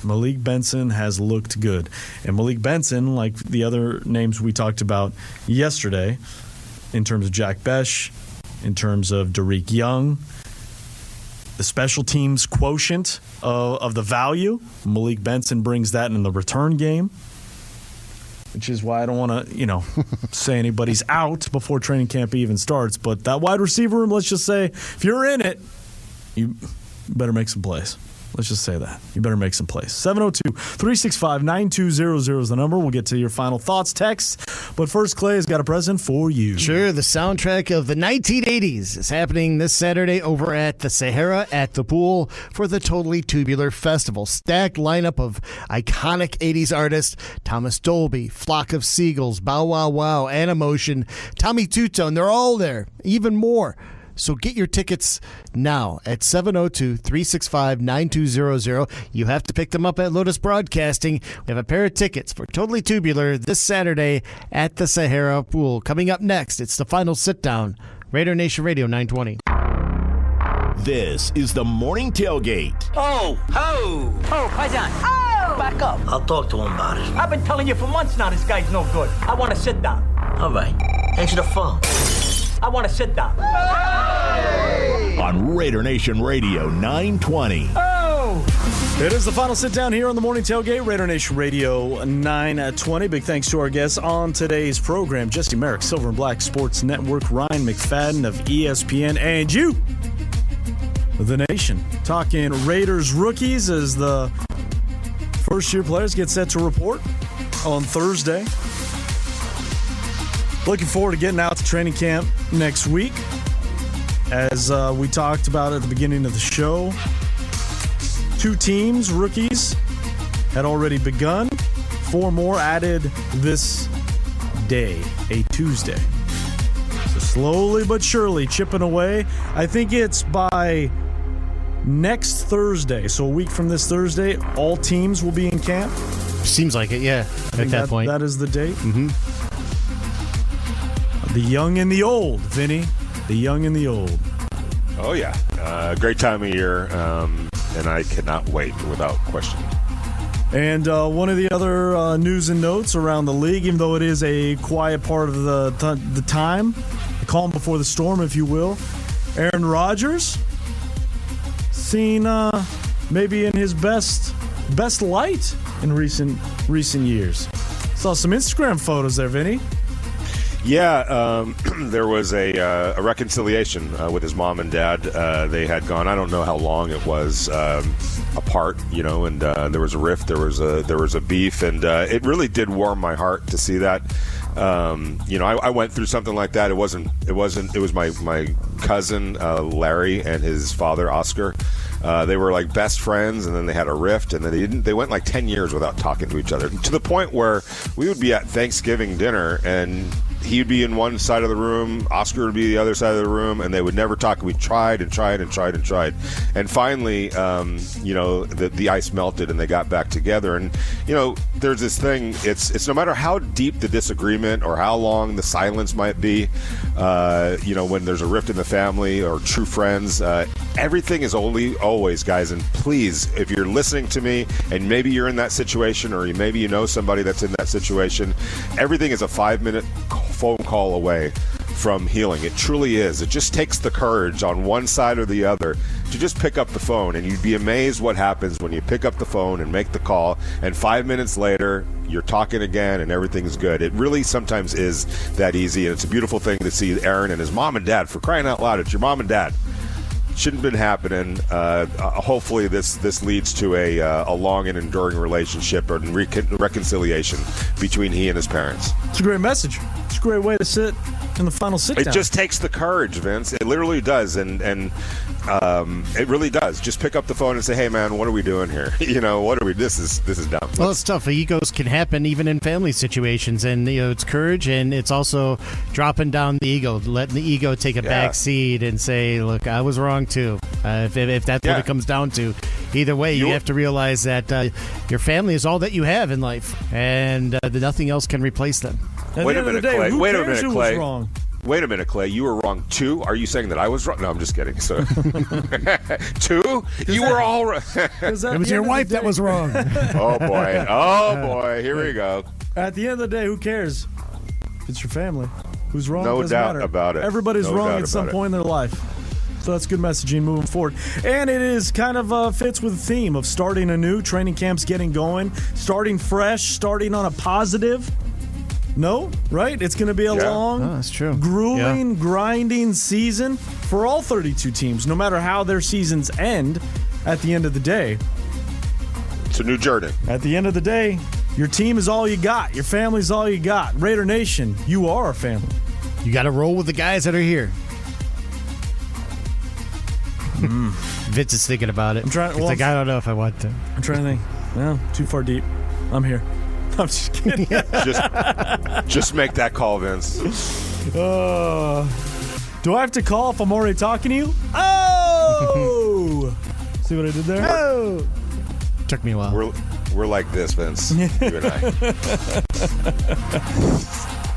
Malik Benson has looked good. And Malik Benson, like the other names we talked about yesterday, in terms of Jack Besh, in terms of Derek Young, the special teams quotient of the value, Malik Benson brings that in the return game, which is why I don't want to, say anybody's out before training camp even starts. But that wide receiver room, let's just say, if you're in it, you better make some plays. Let's just say that. You better make some plays. 702-365-9200 is the number. We'll get to your final thoughts, texts. But first, Clay has got a present for you. Sure, the soundtrack of the 1980s is happening this Saturday over at the Sahara at the pool for the Totally Tubular Festival. Stacked lineup of iconic 80s artists: Thomas Dolby, Flock of Seagulls, Bow Wow Wow, Animotion, Tommy Tutone. They're all there, even more. So get your tickets now at 702-365-9200. You have to pick them up at Lotus Broadcasting. We have a pair of tickets for Totally Tubular this Saturday at the Sahara Pool. Coming up next, it's the final sit-down. Raider Nation Radio 920. This is the Morning Tailgate. Oh, ho! Oh, Kaijan. Oh! Back up. I'll talk to him about it. I've been telling you for months now this guy's no good. I want to sit down. All right. Answer the phone. I want to sit down. On Raider Nation Radio 920. Oh! It is the final sit down here on the Morning Tailgate, Raider Nation Radio 920. Big thanks to our guests on today's program: Jesse Merrick, Silver and Black Sports Network, Ryan McFadden of ESPN, and you, the nation. Talking Raiders rookies as the first-year players get set to report on Thursday. Looking forward to getting out to training camp next week. As we talked about at the beginning of the show, 2 teams, rookies, had already begun. 4 more added this day, a Tuesday. So slowly but surely chipping away. I think it's by next Thursday, so a week from this Thursday, all teams will be in camp. Seems like it, yeah, at that point. That is the date. Mm-hmm. The young and the old, Vinny. The young and the old. Oh, yeah. Great time of year, and I cannot wait without question. And one of the other news and notes around the league, even though it is a quiet part of the time, the calm before the storm, if you will, Aaron Rodgers seen maybe in his best light in recent years. Saw some Instagram photos there, Vinny. Yeah, there was a reconciliation with his mom and dad. They had gone, I don't know how long it was apart, and there was a rift, there was a beef, and it really did warm my heart to see that. I went through something like that. It was my cousin Larry and his father Oscar. They were like best friends, and then they had a rift, and then they went like 10 years without talking to each other, to the point where we would be at Thanksgiving dinner, and he'd be in one side of the room, Oscar would be the other side of the room, and they would never talk. We tried and tried and tried and tried, and finally, the ice melted, and they got back together. And there's this thing. It's no matter how deep the disagreement or how long the silence might be, when there's a rift in the family or true friends, everything is always, guys. And please, if you're listening to me, and maybe you're in that situation, or maybe you know somebody that's in that situation, everything is a 5-minute phone call away from healing. It truly is. It just takes the courage on one side or the other to just pick up the phone, and you'd be amazed what happens when you pick up the phone and make the call, and 5 minutes later you're talking again and everything's good. It really sometimes is that easy, and it's a beautiful thing to see Aaron and his mom and dad. For crying out loud, it's your mom and dad. Shouldn't have been happening. Hopefully this leads to a long and enduring relationship and reconciliation between he and his parents. It's a great message. It's a great way to sit in the final sit-down. It just takes the courage, Vince. It literally does, and it really does. Just pick up the phone and say, "Hey, man, what are we doing here? What are we? This is dumb." Well, it's tough. Egos can happen even in family situations, and it's courage, and it's also dropping down the ego, letting the ego take a back seat and say, "Look, I was wrong too." If that's what it comes down to, either way, you have to realize that your family is all that you have in life, and nothing else can replace them. Wait a minute, Clay. Wait a minute, Clay. Wrong? Wait a minute, Clay. You were wrong too. Are you saying that I was wrong? No, I'm just kidding. So, two? You were all wrong. It was your wife that was wrong. Oh boy. Here we go. At the end of the day, who cares? If it's your family. Who's wrong? No doesn't doubt matter. about it. Everybody's No wrong doubt at some about point in their life. So that's good messaging moving forward. And it is kind of fits with the theme of starting anew. Training camp's getting going. Starting fresh. Starting on a positive. No? Right? It's going to be a long, that's true. grueling, grinding season for all 32 teams, no matter how their seasons end at the end of the day. It's a new journey. At the end of the day, your team is all you got. Your family's all you got. Raider Nation, you are a family. You got to roll with the guys that are here. Vince is thinking about it. I don't know if I want to. I'm trying to think. Well, too far deep. I'm here. I'm just kidding. just make that call, Vince. Do I have to call if I'm already talking to you? Oh! See what I did there? Oh! Took me a while. We're like this, Vince. You and I.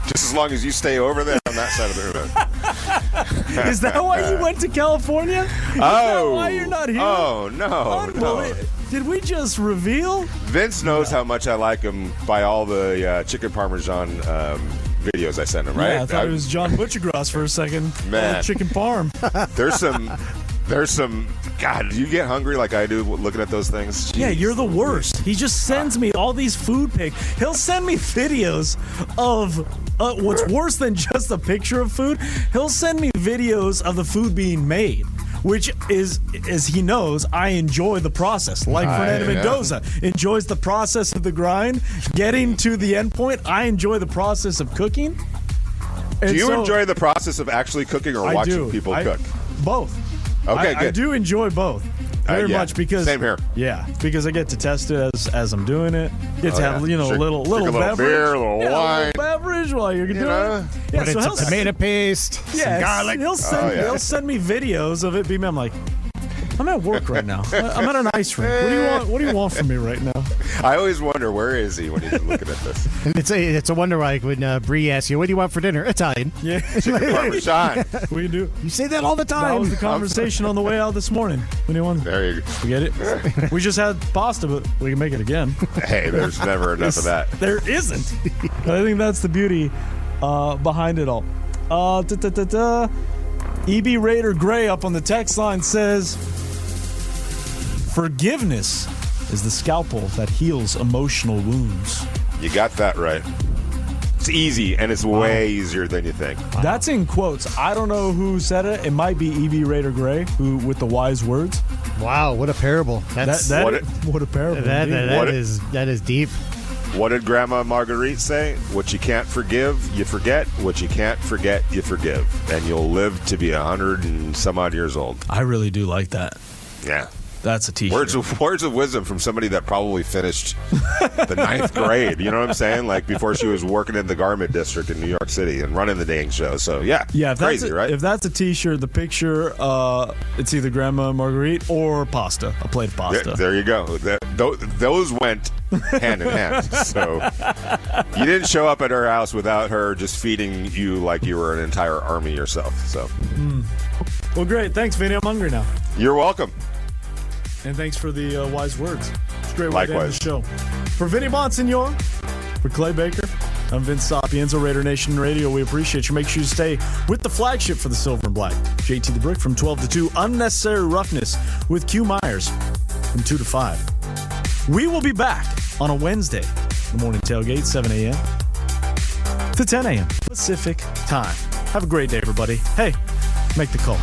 Just as long as you stay over there on that side of the room. Is that why you went to California? Is that why you're not here? Oh, no. Did we just reveal? Vince knows how much I like him by all the chicken parmesan videos I send him, right? Yeah, I thought it was John Butchergrass for a second. Man. Chicken parm. There's some. God, do you get hungry like I do looking at those things? Jeez. Yeah, you're the worst. He just sends me all these food pics. He'll send me videos of what's worse than just a picture of food. He'll send me videos of the food being made, which is, as he knows, I enjoy the process. Like Fernando Mendoza enjoys the process of the grind, getting to the end point. I enjoy the process of cooking. Do you enjoy the process of actually cooking or watching people cook? Both. Okay, good. I do enjoy both very much because same here. Yeah, because I get to test it as I'm doing it. Get to have a little beverage, beer, a little wine, beverage while you're doing it. Yeah, put in some tomato paste, some garlic. He'll send me videos of it. I'm like, I'm at work right now. I'm at an ice rink. What do you want from me right now? I always wonder, where is he when he's looking at this? It's a wonder why when Bree asks you, what do you want for dinner? Italian. Yeah. Chicken parmesan. We do. You say that all the time. That was the conversation on the way out this morning. What do you want? There you go. We get it? We just had pasta, but we can make it again. Hey, there's never enough of that. There isn't. I think that's the beauty behind it all. EB Raider Gray up on the text line says, forgiveness is the scalpel that heals emotional wounds. You got that right. It's easy, and it's way easier than you think. That's in quotes. I don't know who said it. It might be E.B. Raider Gray, who with the wise words. Wow, what a parable! That's what a parable. That is deep. What did Grandma Marguerite say? What you can't forgive, you forget. What you can't forget, you forgive. And you'll live to be 100 and some odd years old. I really do like that. Yeah. That's a T-shirt. Words of wisdom from somebody that probably finished the 9th grade. You know what I'm saying? Like before she was working in the garment district in New York City and running the dang show. So yeah, crazy, right? If that's a T-shirt, the picture, it's either Grandma Marguerite or pasta, a plate of pasta. There you go. Those went hand in hand. So you didn't show up at her house without her just feeding you like you were an entire army yourself. So, Well, great. Thanks, Vinny. I'm hungry now. You're welcome. And thanks for the wise words. It's a great way to end the Likewise. show. For Vinny Bonsignor, for Clay Baker, I'm Vince Sapienza, Raider Nation Radio. We appreciate you. Make sure you stay with the flagship for the Silver and Black. JT the Brick from 12 to 2. Unnecessary Roughness with Q Myers from 2 to 5. We will be back on a Wednesday. The morning tailgate, 7 a.m. to 10 a.m. Pacific time. Have a great day, everybody. Hey, make the call.